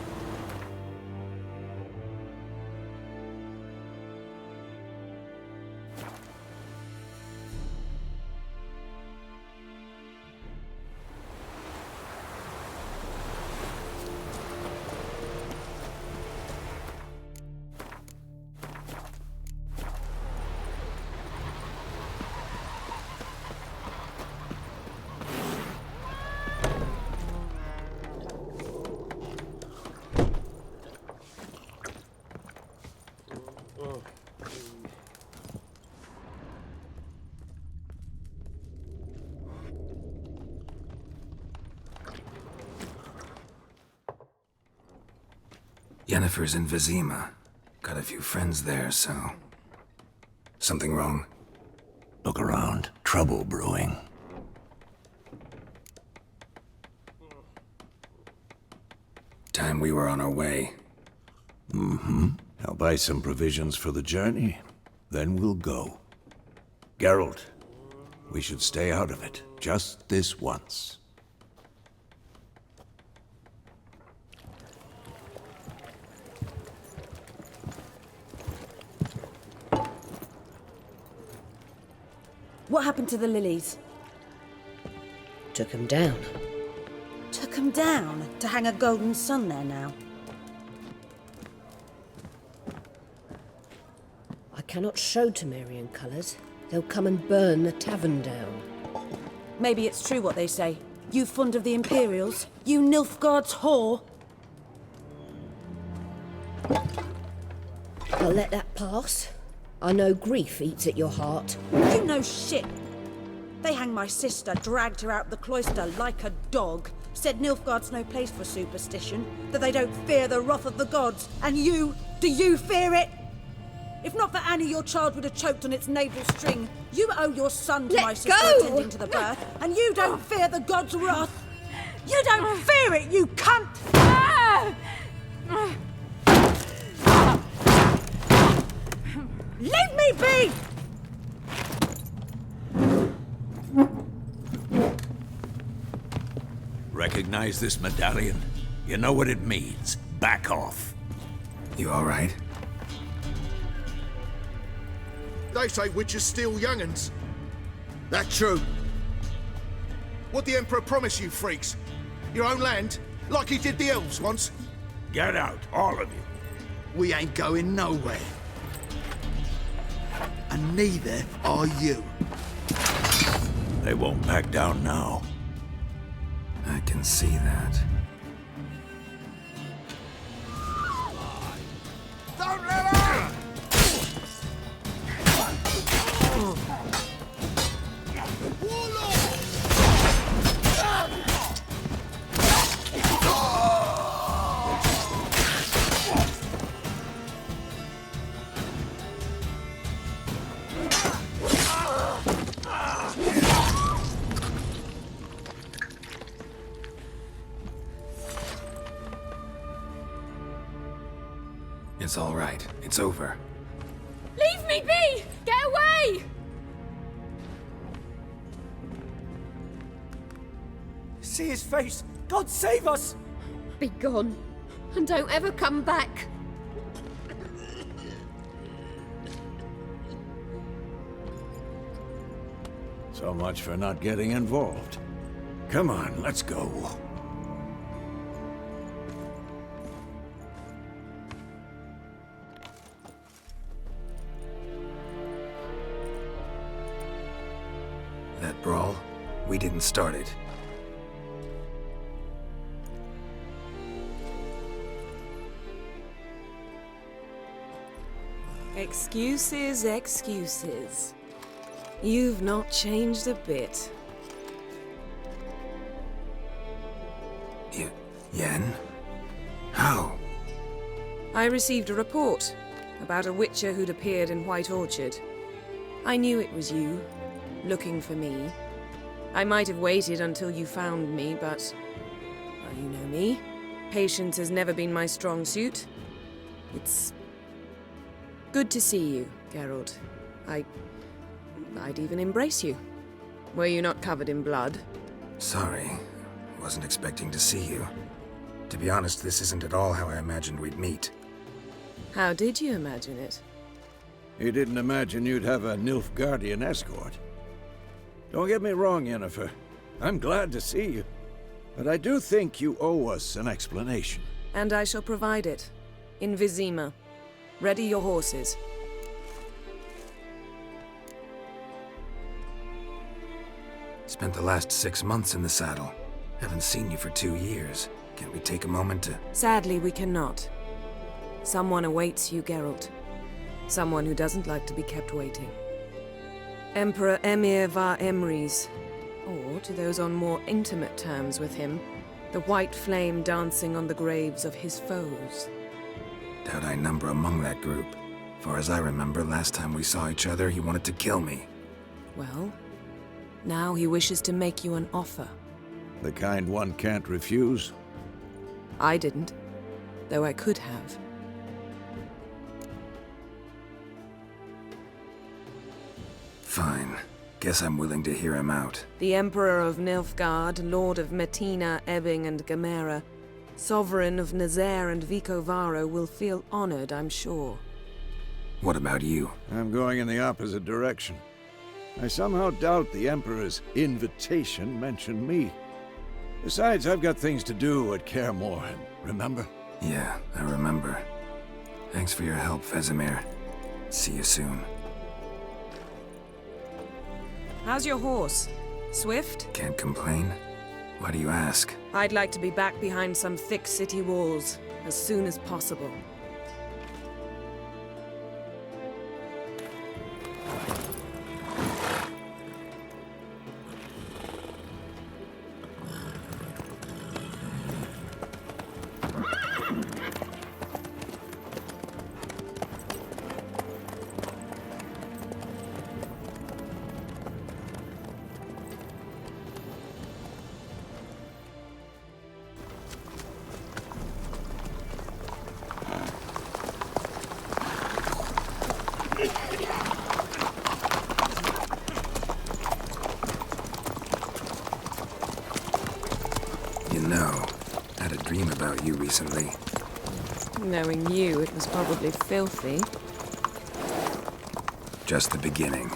Yennefer's in Vizima. Got a few friends there, so... Something wrong? Look around. Trouble brewing. Time we were on our way. Mm-hmm. I'll buy some provisions for the journey. Then we'll go. Geralt, we should stay out of it. Just this once. What happened to the lilies? Took him down. Took 'em down to hang a golden sun there now. I cannot show Temerian colours. They'll come and burn the tavern down. Maybe it's true what they say. You fond of the Imperials? You Nilfgaard's whore? I'll let that pass. I know grief eats at your heart. You know shit. They hanged my sister, dragged her out the cloister like a dog. Said Nilfgaard's no place for superstition, that they don't fear the wrath of the gods. And you, do you fear it? If not for Annie, your child would have choked on its navel string. You owe your son to Let my sister go! attending to the birth, and you don't fear the gods' wrath. You don't fear it, you cunt! Leave me be! Recognize this medallion? You know what it means. Back off. You all right? They say witches steal young'uns. That true? What the Emperor promise you, freaks? Your own land? Like he did the elves once? Get out, all of you. We ain't going nowhere. And neither are you. They won't back down now. I can see that. Don't let her! It's all right. It's over. Leave me be! Get away! See his face! God save us! Be gone. And don't ever come back. So much for not getting involved. Come on, let's go. That brawl, we didn't start it. Excuses, excuses. You've not changed a bit. Yen? How? I received a report about a witcher who'd appeared in White Orchard. I knew it was you, looking for me. I might have waited until you found me, but... well, you know me. Patience has never been my strong suit. It's... good to see you, Geralt. I'd even embrace you. Were you not covered in blood? Sorry. Wasn't expecting to see you. To be honest, this isn't at all how I imagined we'd meet. How did you imagine it? You didn't imagine you'd have a Nilfgaardian escort. Don't get me wrong, Yennefer. I'm glad to see you. But I do think you owe us an explanation. And I shall provide it. In Vizima. Ready your horses. Spent the last 6 months in the saddle. Haven't seen you for 2 years. Can't we take a moment to... Sadly, we cannot. Someone awaits you, Geralt. Someone who doesn't like to be kept waiting. Emperor Emir var Emrys. Or, to those on more intimate terms with him, the white flame dancing on the graves of his foes. Doubt I number among that group. Far as I remember, last time we saw each other, he wanted to kill me. Well, now he wishes to make you an offer. The kind one can't refuse. I didn't, though I could have. Fine. Guess I'm willing to hear him out. The Emperor of Nilfgaard, Lord of Metina, Ebbing, and Gamera, Sovereign of Nazaire and Vicovaro will feel honored, I'm sure. What about you? I'm going in the opposite direction. I somehow doubt the Emperor's invitation mentioned me. Besides, I've got things to do at Kaer Morhen, remember? Yeah, I remember. Thanks for your help, Vesemir. See you soon. How's your horse? Swift? Can't complain. Why do you ask? I'd like to be back behind some thick city walls as soon as possible. You know, had a dream about you recently. Knowing you, it was probably filthy. Just the beginning.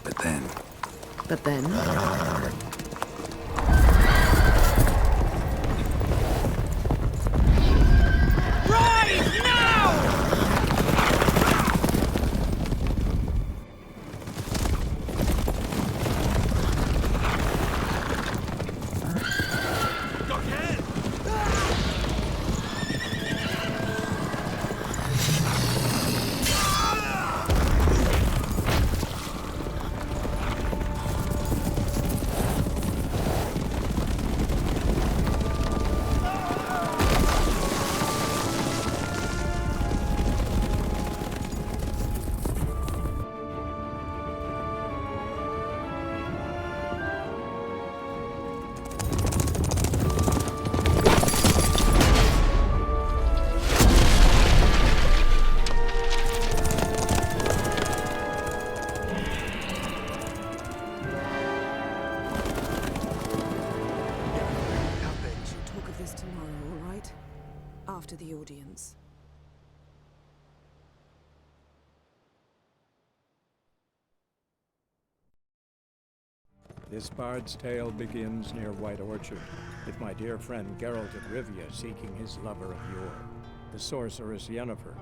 But then... But then... After the audience. This bard's tale begins near White Orchard, with my dear friend Geralt of Rivia seeking his lover of yore, the sorceress Yennefer.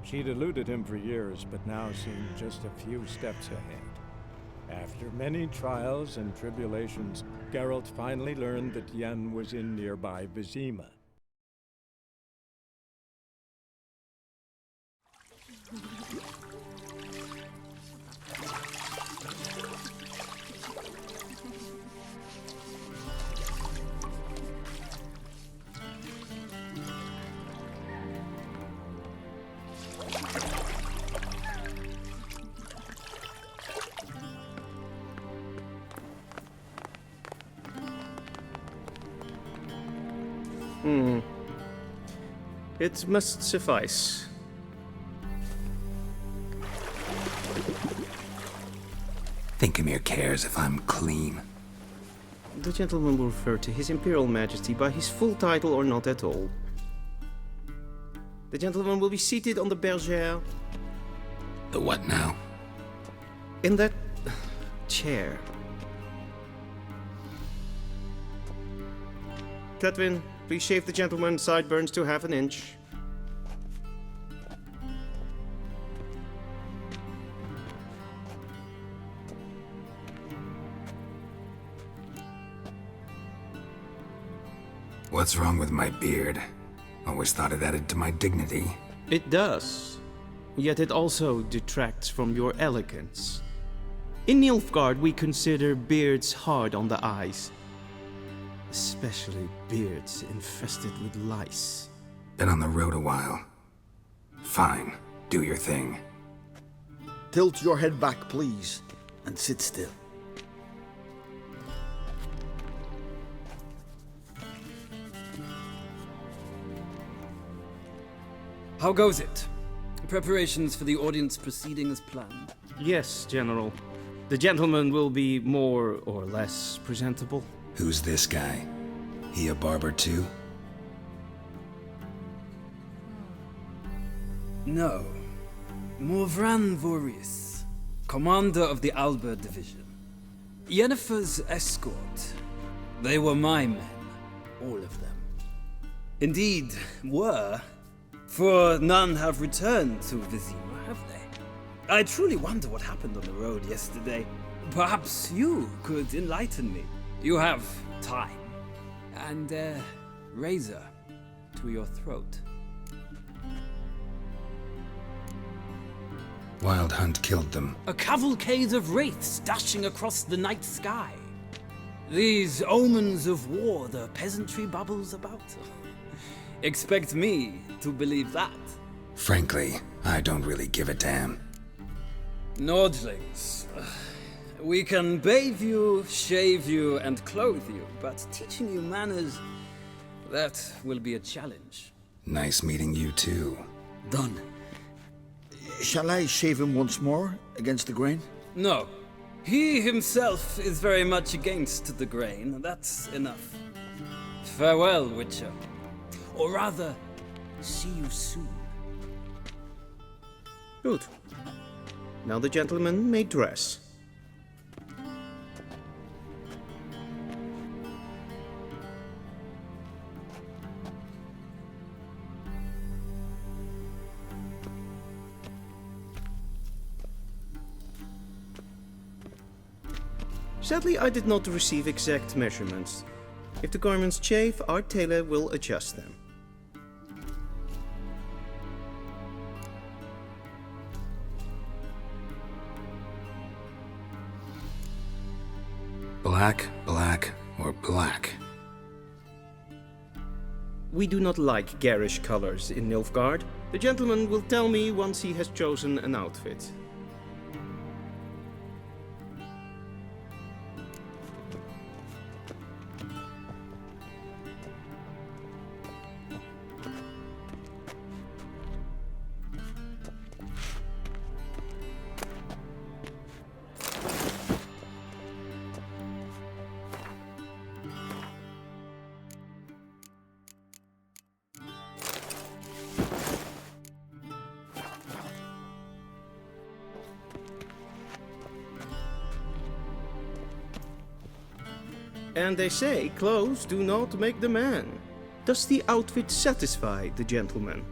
She'd eluded him for years, but now seemed just a few steps ahead. After many trials and tribulations, Geralt finally learned that Yen was in nearby Vizima. It must suffice. Thinkemere cares if I'm clean. The gentleman will refer to His Imperial Majesty by his full title or not at all. The gentleman will be seated on the bergère. The what now? In that chair. Cletwin, please shave the gentleman's sideburns to half an inch. What's wrong with my beard? Always thought it added to my dignity. It does. Yet it also detracts from your elegance. In Nilfgaard, we consider beards hard on the eyes. Especially beards infested with lice. Been on the road a while. Fine. Do your thing. Tilt your head back, please, and sit still. How goes it? Preparations for the audience proceeding as planned? Yes, General. The gentleman will be more or less presentable. Who's this guy? He a barber too? No. Morvran Vorius, commander of the Alba Division. Yennefer's escort. They were my men, all of them. Indeed, were. For none have returned to Vizima, have they? I truly wonder what happened on the road yesterday. Perhaps you could enlighten me. You have time. And a razor to your throat. Wild Hunt killed them. A cavalcade of wraiths dashing across the night sky. These omens of war the peasantry bubbles about. Expect me to believe that. Frankly, I don't really give a damn. Nordlings. We can bathe you, shave you, and clothe you, but teaching you manners, that will be a challenge. Nice meeting you too. Done. Shall I shave him once more, against the grain? No. He himself is very much against the grain. That's enough. Farewell, Witcher. Or rather, see you soon. Good. Now the gentleman may dress. Sadly, I did not receive exact measurements. If the garments chafe, our tailor will adjust them. Black, black, or black? We do not like garish colors in Nilfgaard. The gentleman will tell me once he has chosen an outfit. And they say clothes do not make the man. Does the outfit satisfy the gentleman?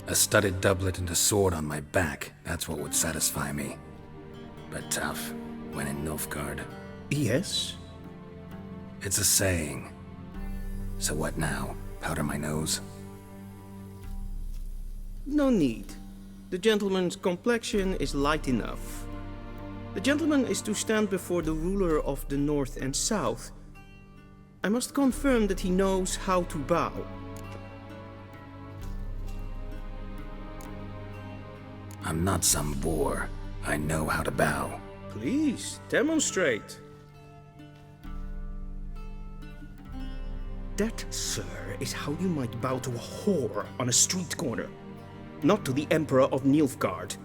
A studded doublet and a sword on my back, that's what would satisfy me. But tough, when in Nilfgaard. Yes? It's a saying. So what now? Powder my nose? No need. The gentleman's complexion is light enough. The gentleman is to stand before the ruler of the North and South. I must confirm that he knows how to bow. I'm not some boor. I know how to bow. Please, demonstrate. That, sir, is how you might bow to a whore on a street corner, not to the Emperor of Nilfgaard.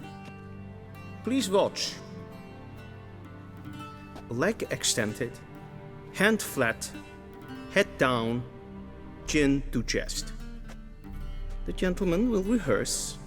Please watch. Leg extended, hand flat, head down, chin to chest. The gentleman will rehearse.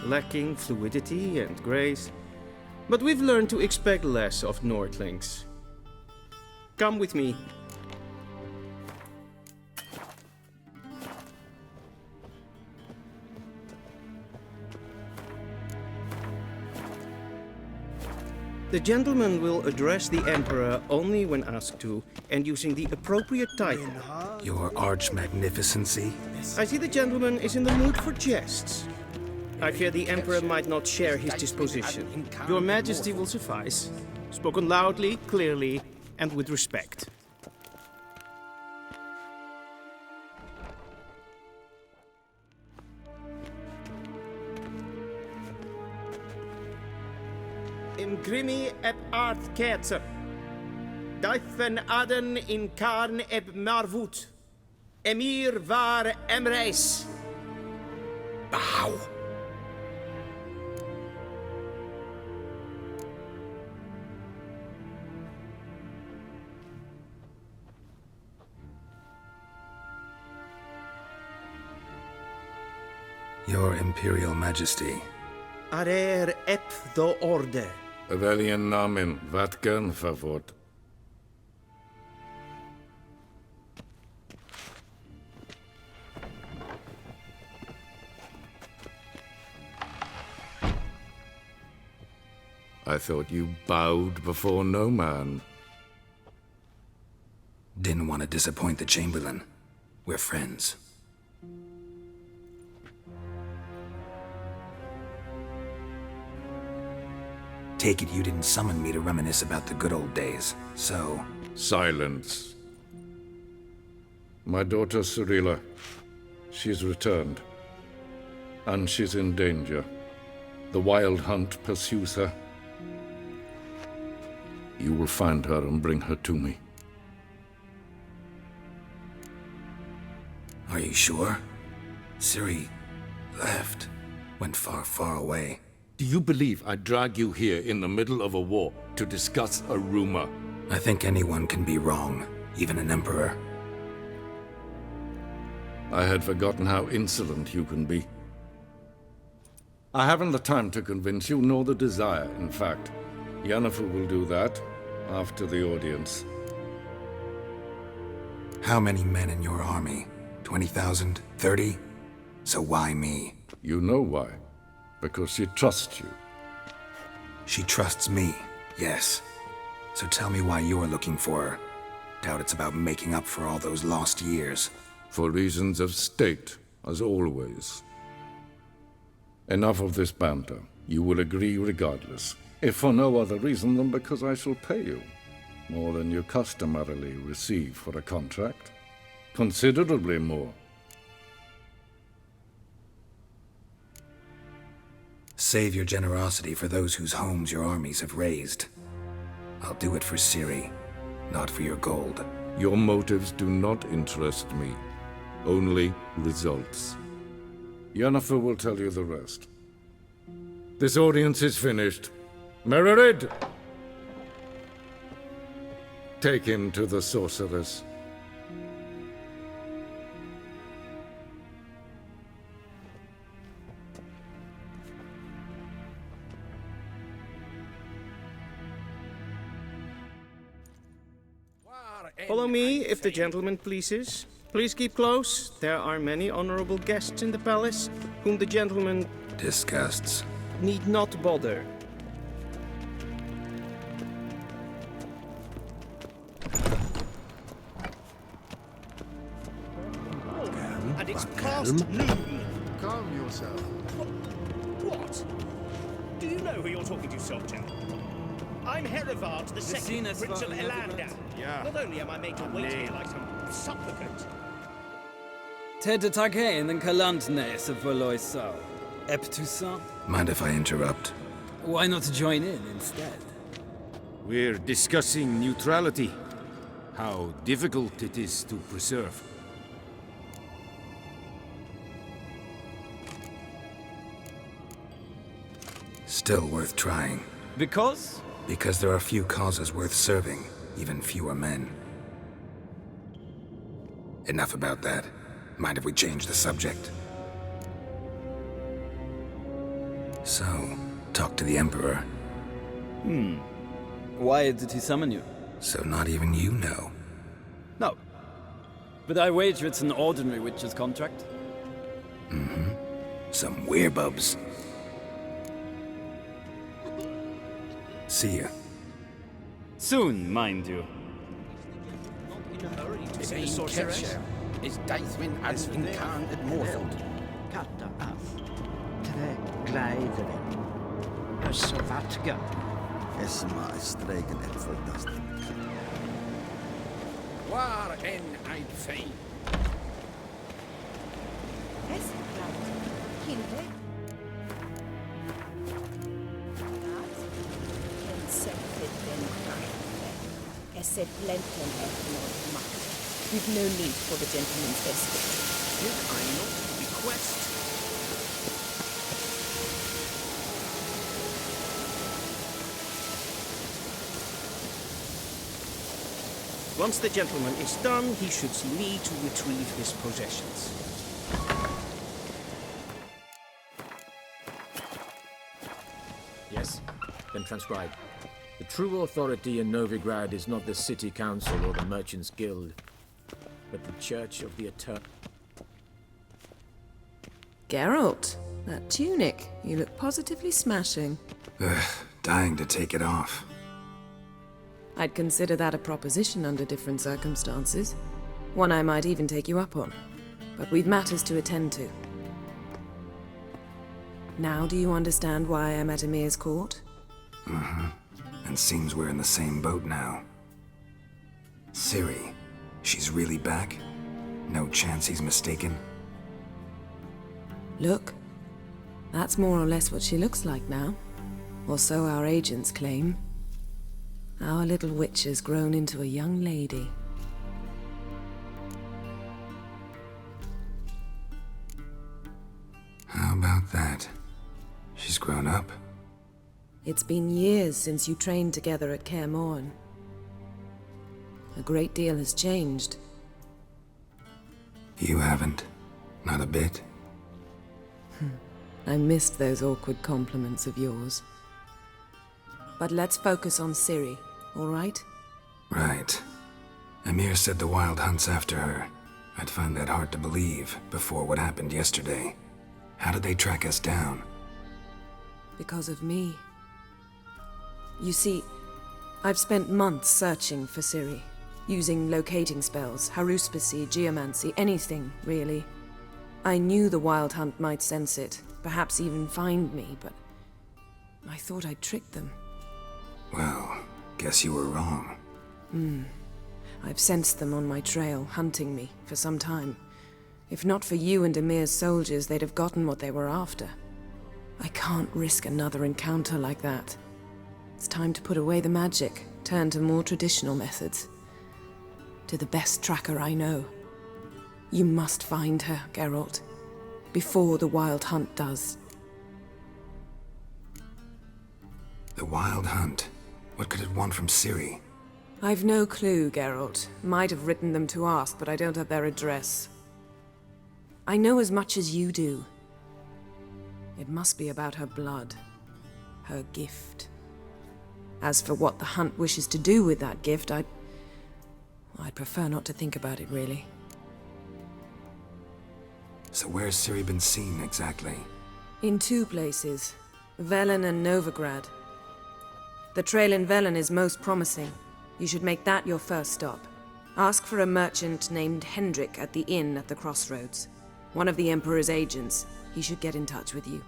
Lacking fluidity and grace. But we've learned to expect less of Nordlings. Come with me. The gentleman will address the Emperor only when asked to, and using the appropriate title. Your Arch-Magnificency? I see the gentleman is in the mood for jests. I fear the Emperor might not share his disposition. Your Majesty will suffice. Spoken loudly, clearly, and with respect. In grimi eb art ketzer. Duifen aden in karn eb marvoet. Emir var emreis. Bow. Your Imperial Majesty. Arer ep do orde. Weljen namen, wat gern verwoord. I thought you bowed before no man. Didn't want to disappoint the Chamberlain. We're friends. Take it you didn't summon me to reminisce about the good old days, so... Silence. My daughter Cirilla, she's returned. And she's in danger. The Wild Hunt pursues her. You will find her and bring her to me. Are you sure? Ciri left. Went far, far away. Do you believe I'd drag you here in the middle of a war to discuss a rumor? I think anyone can be wrong, even an emperor. I had forgotten how insolent you can be. I haven't the time to convince you, nor the desire, in fact. Yennefer will do that after the audience. How many men in your army? 20,000? 30? So why me? You know why. Because she trusts you. She trusts me, yes. So tell me why you're looking for her. Doubt it's about making up for all those lost years. For reasons of state, as always. Enough of this banter. You will agree regardless. If for no other reason than because I shall pay you. More than you customarily receive for a contract. Considerably more. Save your generosity for those whose homes your armies have razed. I'll do it for Ciri, not for your gold. Your motives do not interest me. Only results. Yennefer will tell you the rest. This audience is finished. Mererid! Take him to the sorceress. Follow me, if the gentleman pleases. Please keep close. There are many honorable guests in the palace, whom the gentleman... disgusts. ...need not bother. And it's past noon. Calm yourself. What? Do you know who you're talking to, soldier? I'm Herivard the Second, Prince of Elanda. Yeah. Not only am I made to wait here like some supplicant. Ted Tagein and Kalantnes of Valoisau. Eptusan? Mind if I interrupt? Why not join in instead? We're discussing neutrality. How difficult it is to preserve. Still worth trying. Because? Because there are few causes worth serving, even fewer men. Enough about that. Mind if we change the subject? So, talk to the Emperor. Why did he summon you? So not even you know. No. But I wager it's an ordinary witcher's contract. Mm-hmm. Some werebubs. See ya. Soon, mind you. Sein Kirche is daithmin as incarnate morfod. Carta af. Tre gleiðrin. Össovatga. Esma stregen et fantastic. Waar en ein fein. We've no need for the gentleman's escort. Did I not request? Once the gentleman is done, he should see me to retrieve his possessions. Yes? Then transcribe. The true authority in Novigrad is not the city council or the merchants' guild, but the Church of the Eternal. Geralt, that tunic. You look positively smashing. Ugh, dying to take it off. I'd consider that a proposition under different circumstances. One I might even take you up on. But we've matters to attend to. Now do you understand why I'm at Emir's court? Mm-hmm. And seems we're in the same boat now. Ciri, she's really back? No chance he's mistaken? Look, that's more or less what she looks like now. Or so our agents claim. Our little witch has grown into a young lady. How about that? She's grown up? It's been years since you trained together at Kaer Morhen. A great deal has changed. You haven't? Not a bit? I missed those awkward compliments of yours. But let's focus on Ciri, all right? Right. Emir said the Wild Hunt's after her. I'd find that hard to believe before what happened yesterday. How did they track us down? Because of me. You see, I've spent months searching for Ciri, using locating spells, haruspicy, geomancy, anything, really. I knew the Wild Hunt might sense it, perhaps even find me, but I thought I'd tricked them. Well, guess you were wrong. I've sensed them on my trail, hunting me, for some time. If not for you and Emir's soldiers, they'd have gotten what they were after. I can't risk another encounter like that. It's time to put away the magic, turn to more traditional methods. To the best tracker I know. You must find her, Geralt. Before the Wild Hunt does. The Wild Hunt? What could it want from Ciri? I've no clue, Geralt. Might have written them to ask, but I don't have their address. I know as much as you do. It must be about her blood. Her gift. As for what the Hunt wishes to do with that gift, I'd prefer not to think about it, really. So where's Ciri been seen, exactly? In two places. Velen and Novigrad. The trail in Velen is most promising. You should make that your first stop. Ask for a merchant named Hendrik at the inn at the crossroads. One of the Emperor's agents. He should get in touch with you.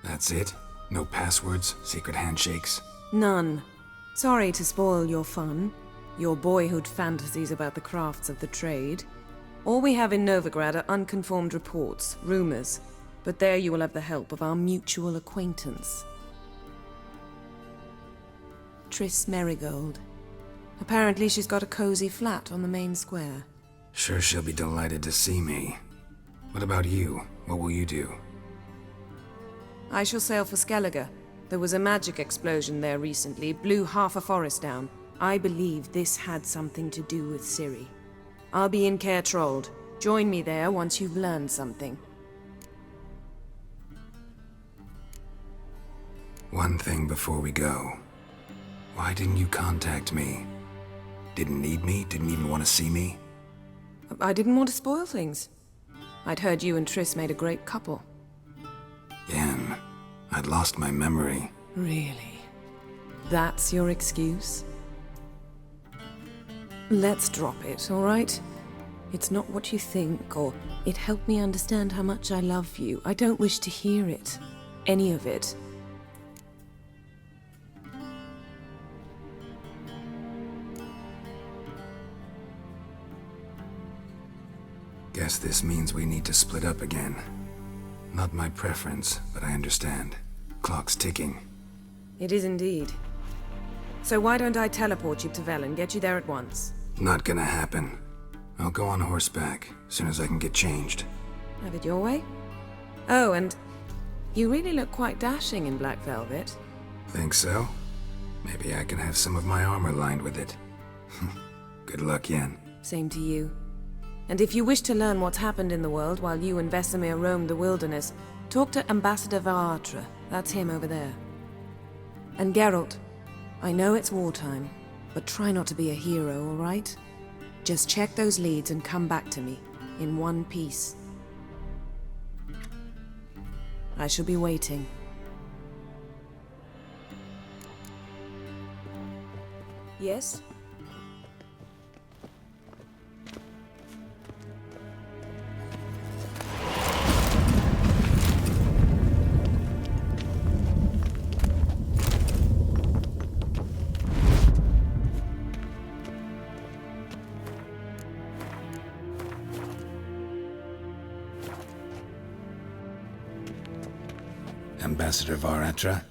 That's it? No passwords? Secret handshakes? None. Sorry to spoil your fun. Your boyhood fantasies about the crafts of the trade. All we have in Novigrad are unconfirmed reports, rumors. But there you will have the help of our mutual acquaintance. Triss Merigold. Apparently she's got a cozy flat on the main square. Sure she'll be delighted to see me. What about you? What will you do? I shall sail for Skellige. There was a magic explosion there recently, blew half a forest down. I believe this had something to do with Ciri. I'll be in Caer Trold. Join me there once you've learned something. One thing before we go. Why didn't you contact me? Didn't need me? Didn't even want to see me? I didn't want to spoil things. I'd heard you and Triss made a great couple. Yen, I'd lost my memory. Really? That's your excuse? Let's drop it, all right? It's not what you think, or it helped me understand how much I love you. I don't wish to hear it. Any of it. Guess this means we need to split up again. Not my preference, but I understand. Clock's ticking. It is indeed. So why don't I teleport you to Vel and get you there at once? Not gonna happen. I'll go on horseback, as soon as I can get changed. Have it your way? Oh, and you really look quite dashing in black velvet. Think so? Maybe I can have some of my armor lined with it. Good luck, Yen. Same to you. And if you wish to learn what's happened in the world while you and Vesemir roamed the wilderness, talk to Ambassador Varatra. That's him over there. And Geralt, I know it's wartime, but try not to be a hero, all right? Just check those leads and come back to me, in one piece. I shall be waiting. Yes? Ambassador Varatra?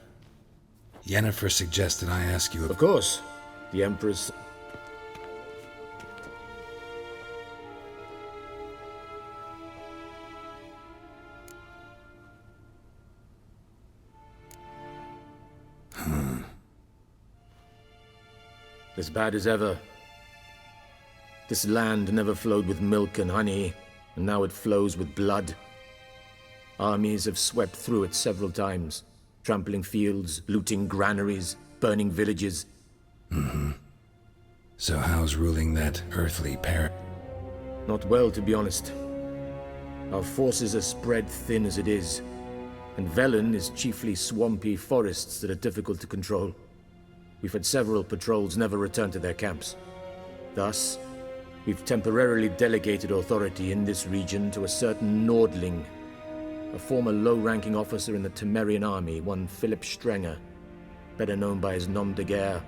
Yennefer suggested I ask you... Of course. The Empress... As bad as ever. This land never flowed with milk and honey, and now it flows with blood. Armies have swept through it several times, trampling fields, looting granaries, burning villages. So how's ruling that earthly pair? Not well, to be honest. Our forces are spread thin as it is, and Velen is chiefly swampy forests that are difficult to control. We've had several patrols never return to their camps. Thus, we've temporarily delegated authority in this region to a certain Nordling, a former low-ranking officer in the Temerian army, one Philip Strenger, better known by his nom de guerre,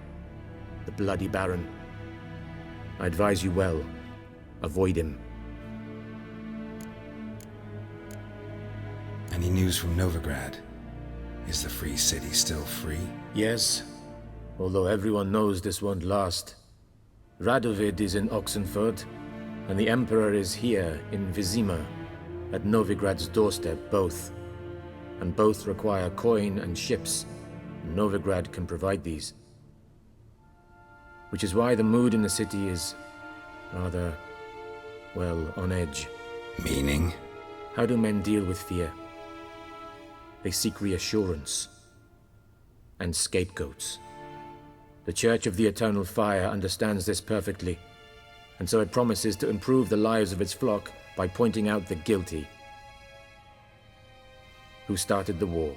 the Bloody Baron. I advise you well. Avoid him. Any news from Novigrad? Is the free city still free? Yes, although everyone knows this won't last. Radovid is in Oxenford, and the Emperor is here in Vizima, at Novigrad's doorstep, both. And both require coin and ships. Novigrad can provide these. Which is why the mood in the city is rather, well, on edge. Meaning? How do men deal with fear? They seek reassurance. And scapegoats. The Church of the Eternal Fire understands this perfectly, and so it promises to improve the lives of its flock by pointing out the guilty. Who started the war?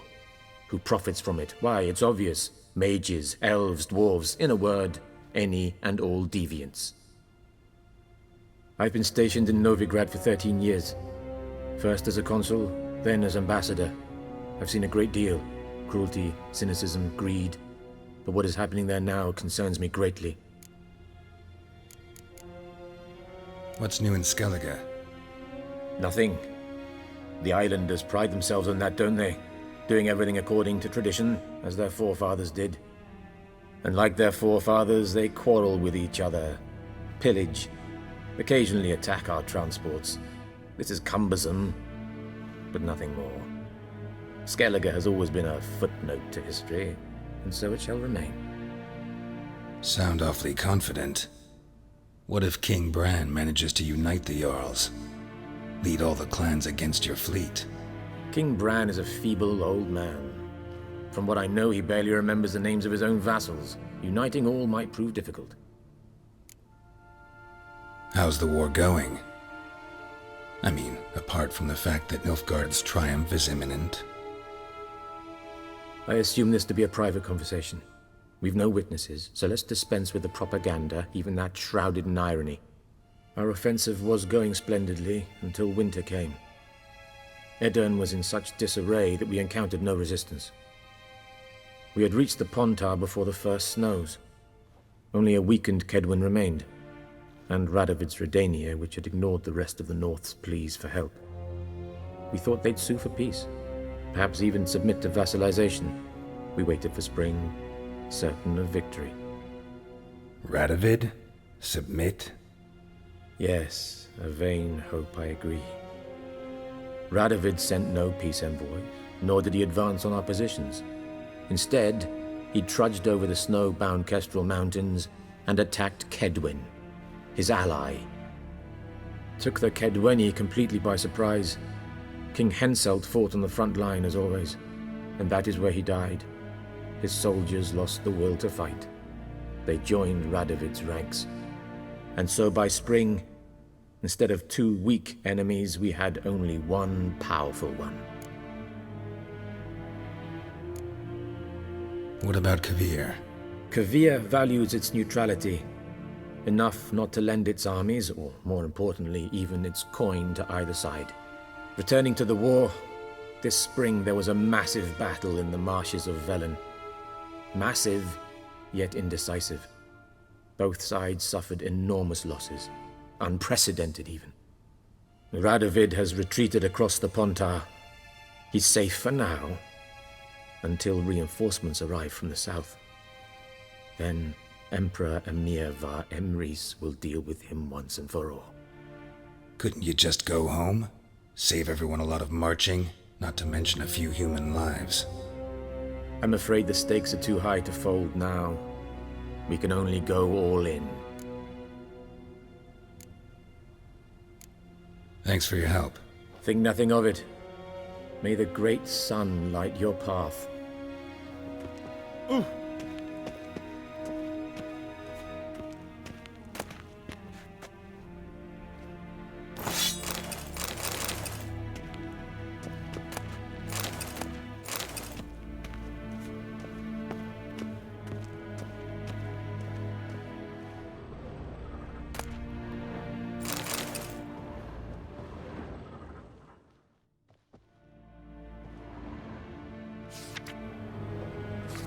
Who profits from it? Why, it's obvious. Mages, elves, dwarves, in a word, any and all deviants. I've been stationed in Novigrad for 13 years. First as a consul, then as ambassador. I've seen a great deal. Cruelty, cynicism, greed. But what is happening there now concerns me greatly. What's new in Skellige? Nothing. The islanders pride themselves on that, don't they? Doing everything according to tradition, as their forefathers did. And like their forefathers, they quarrel with each other, pillage, occasionally attack our transports. This is cumbersome, but nothing more. Skellige has always been a footnote to history, and so it shall remain. Sound awfully confident. What if King Bran manages to unite the Jarls? Lead all the clans against your fleet? King Bran is a feeble old man. From what I know, he barely remembers the names of his own vassals. Uniting all might prove difficult. How's the war going? I mean, apart from the fact that Nilfgaard's triumph is imminent. I assume this to be a private conversation. We've no witnesses, so let's dispense with the propaganda, even that shrouded in irony. Our offensive was going splendidly until winter came. Edirn was in such disarray that we encountered no resistance. We had reached the Pontar before the first snows. Only a weakened Kedwin remained, and Radovid's Redania, which had ignored the rest of the North's pleas for help. We thought they'd sue for peace, perhaps even submit to vassalization. We waited for spring, certain of victory. Radovid? Submit? Yes, a vain hope, I agree. Radovid sent no peace envoys, nor did he advance on our positions. Instead, he trudged over the snow-bound Kestrel Mountains and attacked Kedwin, his ally. Took the Kedweni completely by surprise. King Henselt fought on the front line as always, and that is where he died. His soldiers lost the will to fight. They joined Radovid's ranks. And so by spring, instead of 2 weak enemies, we had only one powerful one. What about Kavir? Kavir values its neutrality, enough not to lend its armies, or more importantly, even its coin to either side. Returning to the war, this spring there was a massive battle in the marshes of Velen. Massive, yet indecisive. Both sides suffered enormous losses, unprecedented even. Radovid has retreated across the Pontar. He's safe for now, until reinforcements arrive from the south. Then Emperor Emir var Emrys will deal with him once and for all. Couldn't you just go home? Save everyone a lot of marching, not to mention a few human lives. I'm afraid the stakes are too high to fold now. We can only go all in. Thanks for your help. Think nothing of it. May the great sun light your path.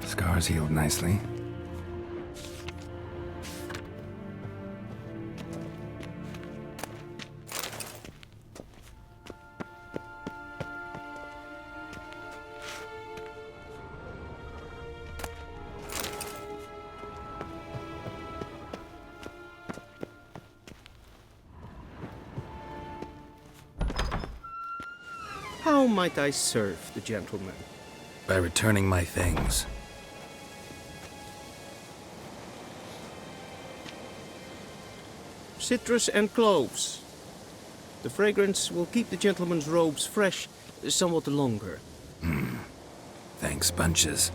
Scars healed nicely. How might I serve the gentleman? By returning my things. Citrus and cloves. The fragrance will keep the gentleman's robes fresh somewhat longer. Thanks, bunches.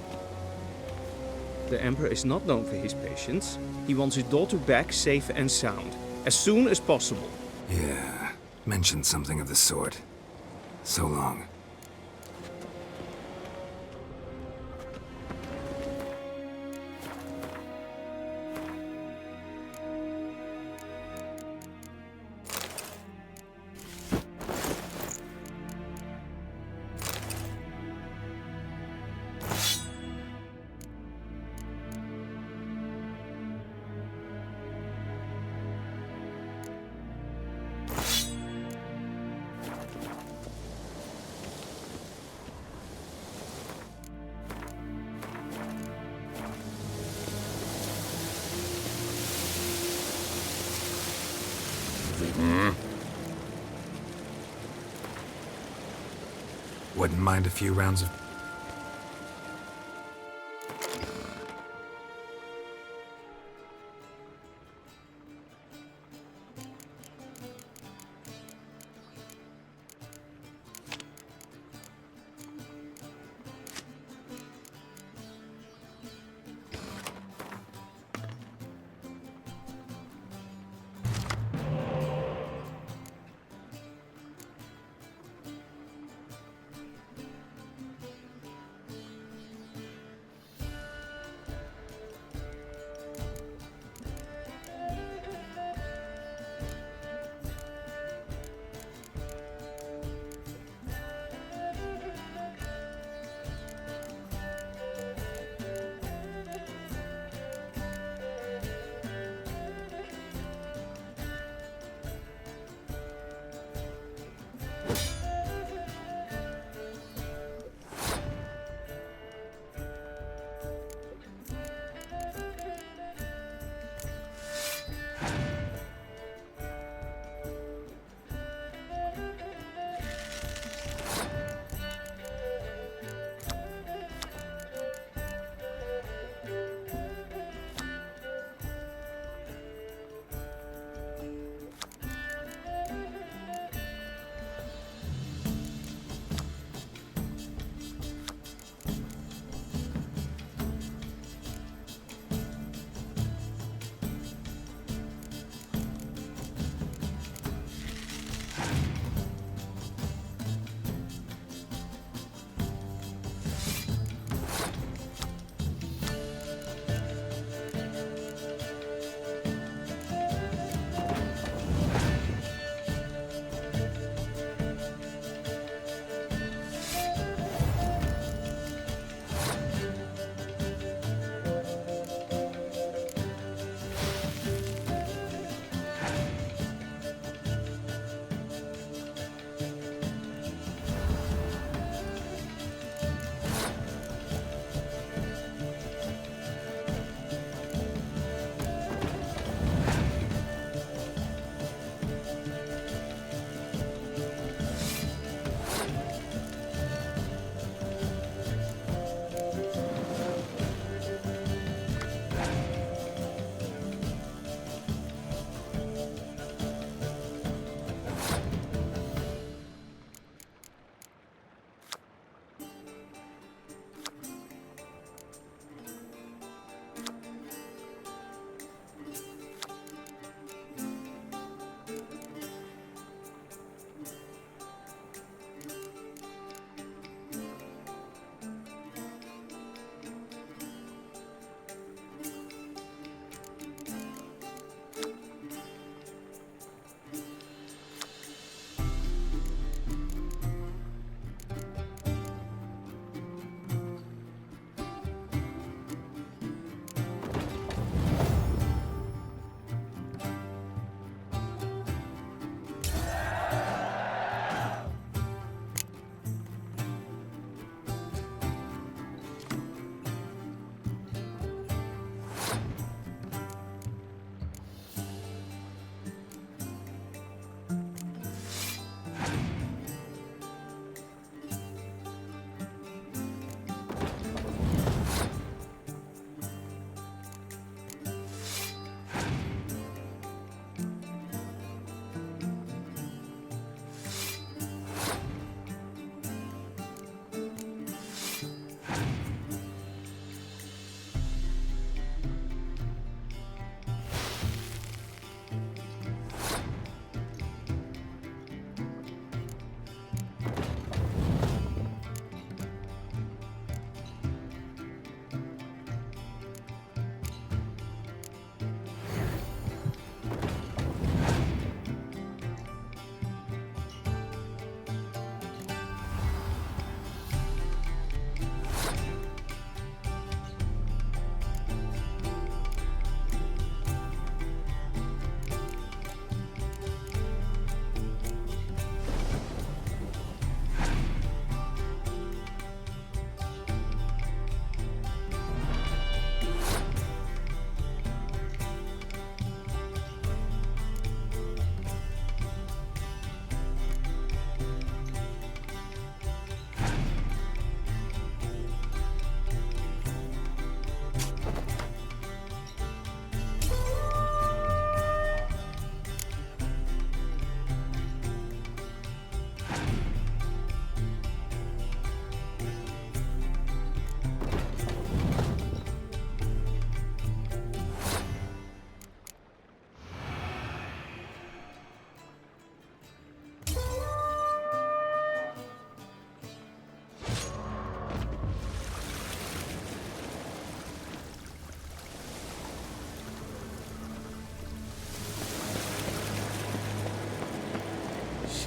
The Emperor is not known for his patience. He wants his daughter back safe and sound, as soon as possible. Yeah, mentioned something of the sort. So long. Wouldn't mind a few rounds of...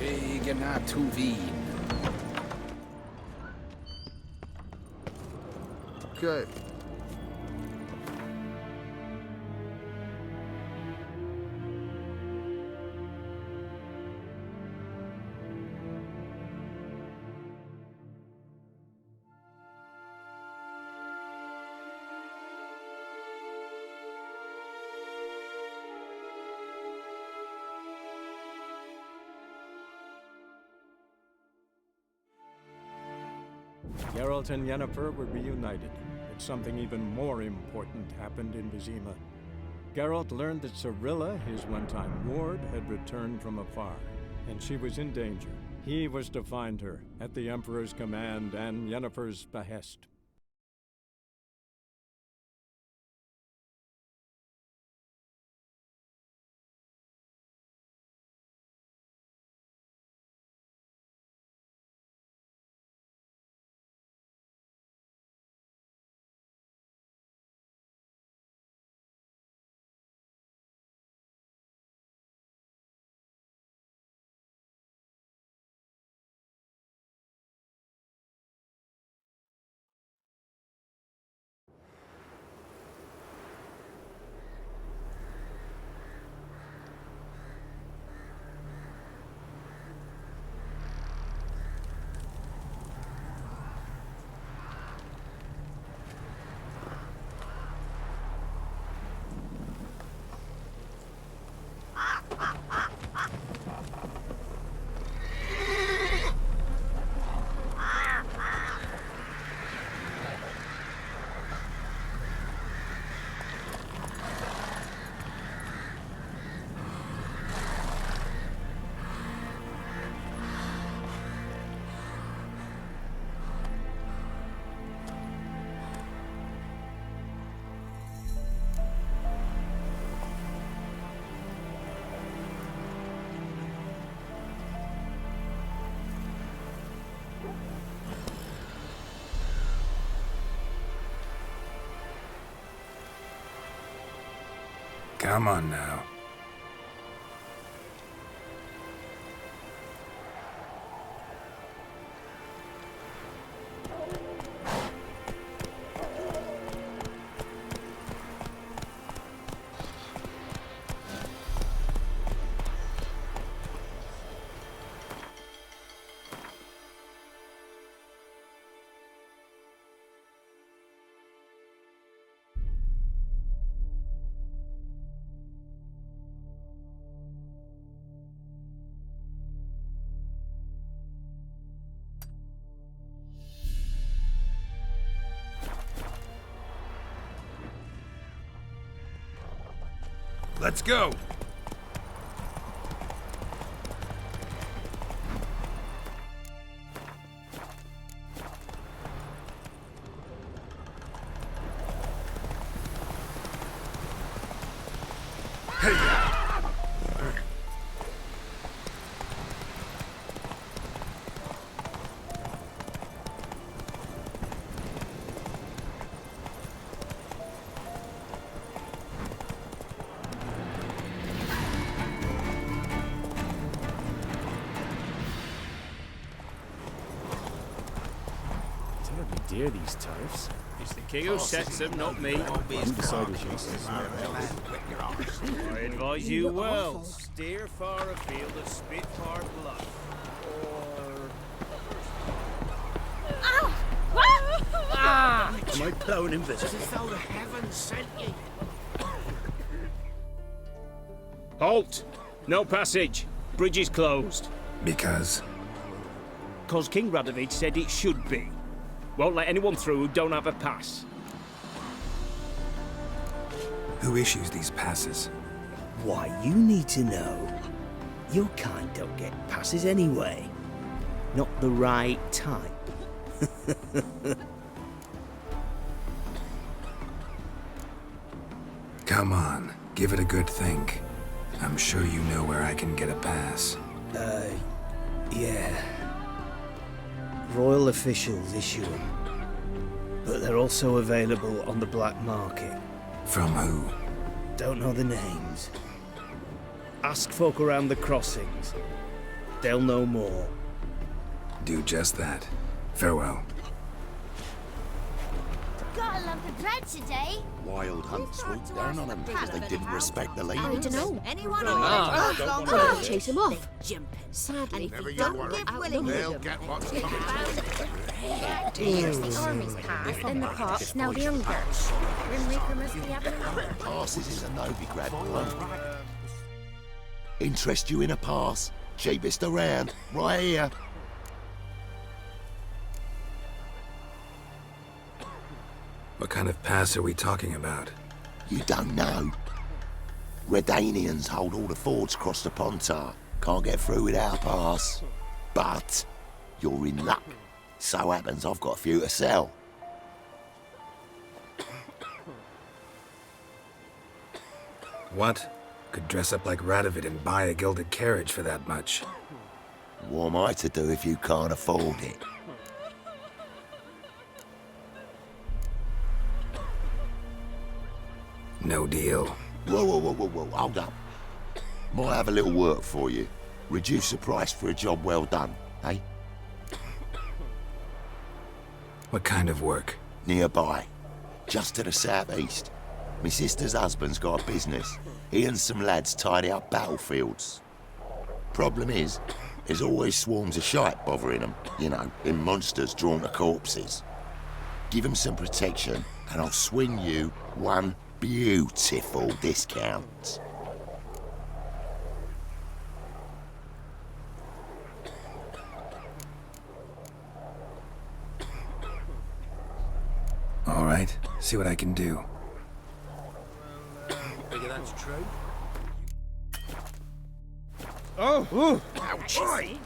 Fegena tu vin. Okay. Geralt and Yennefer were reunited, but something even more important happened in Vizima. Geralt learned that Cirilla, his one-time ward, had returned from afar, and she was in danger. He was to find her, at the Emperor's command and Yennefer's behest. Come on now. Let's go! Dear these tariffs. It's the king who sets them, not me. You decided I advise you well. Steer far afield of Spitfire Bluff. Am I blowing invisible? As though the heavens sent ye. Halt! No passage. Bridge is closed. Because? 'Cause King Radovid said it should be. Won't let anyone through who don't have a pass. Who issues these passes? Why, you need to know. Your kind don't get passes anyway. Not the right type. Come on, give it a good think. I'm sure you know where I can get a pass. Yeah. Royal officials issue them. But they're also available on the black market. From who? Don't know the names. Ask folk around the crossings. they'll know more. Do just that. Farewell. Got a lump of bread today. Wild hunt swooped down on them because they didn't respect the lady. I don't know. Anyone Ah, chase him off. Sadly, if you don't give willingly, they'll get what's coming. Here's the army's pass, then the park's now the younger. Grim Reaper must be having a Passes is a Novigrad one. Interest you in a pass? Cheapest around, right here. What kind of pass are we talking about? You don't know. Redanians hold all the fords across the Pontar. Can't get through without a pass. But you're in luck. So happens I've got a few to sell. What? Could dress up like Radovid and buy a gilded carriage for that much. What am I to do if you can't afford it? No deal. Whoa, hold up. Might have a little work for you. Reduce the price for a job well done, eh? What kind of work? Nearby. Just to the southeast. My sister's husband's got a business. He and some lads tidy up battlefields. Problem is, there's always swarms of shite bothering them. You know, them monsters drawn to corpses. Give them some protection, and I'll swing you one beautiful discount. All right, see what I can do. Figure that's true. Oh! Ouch! Oi!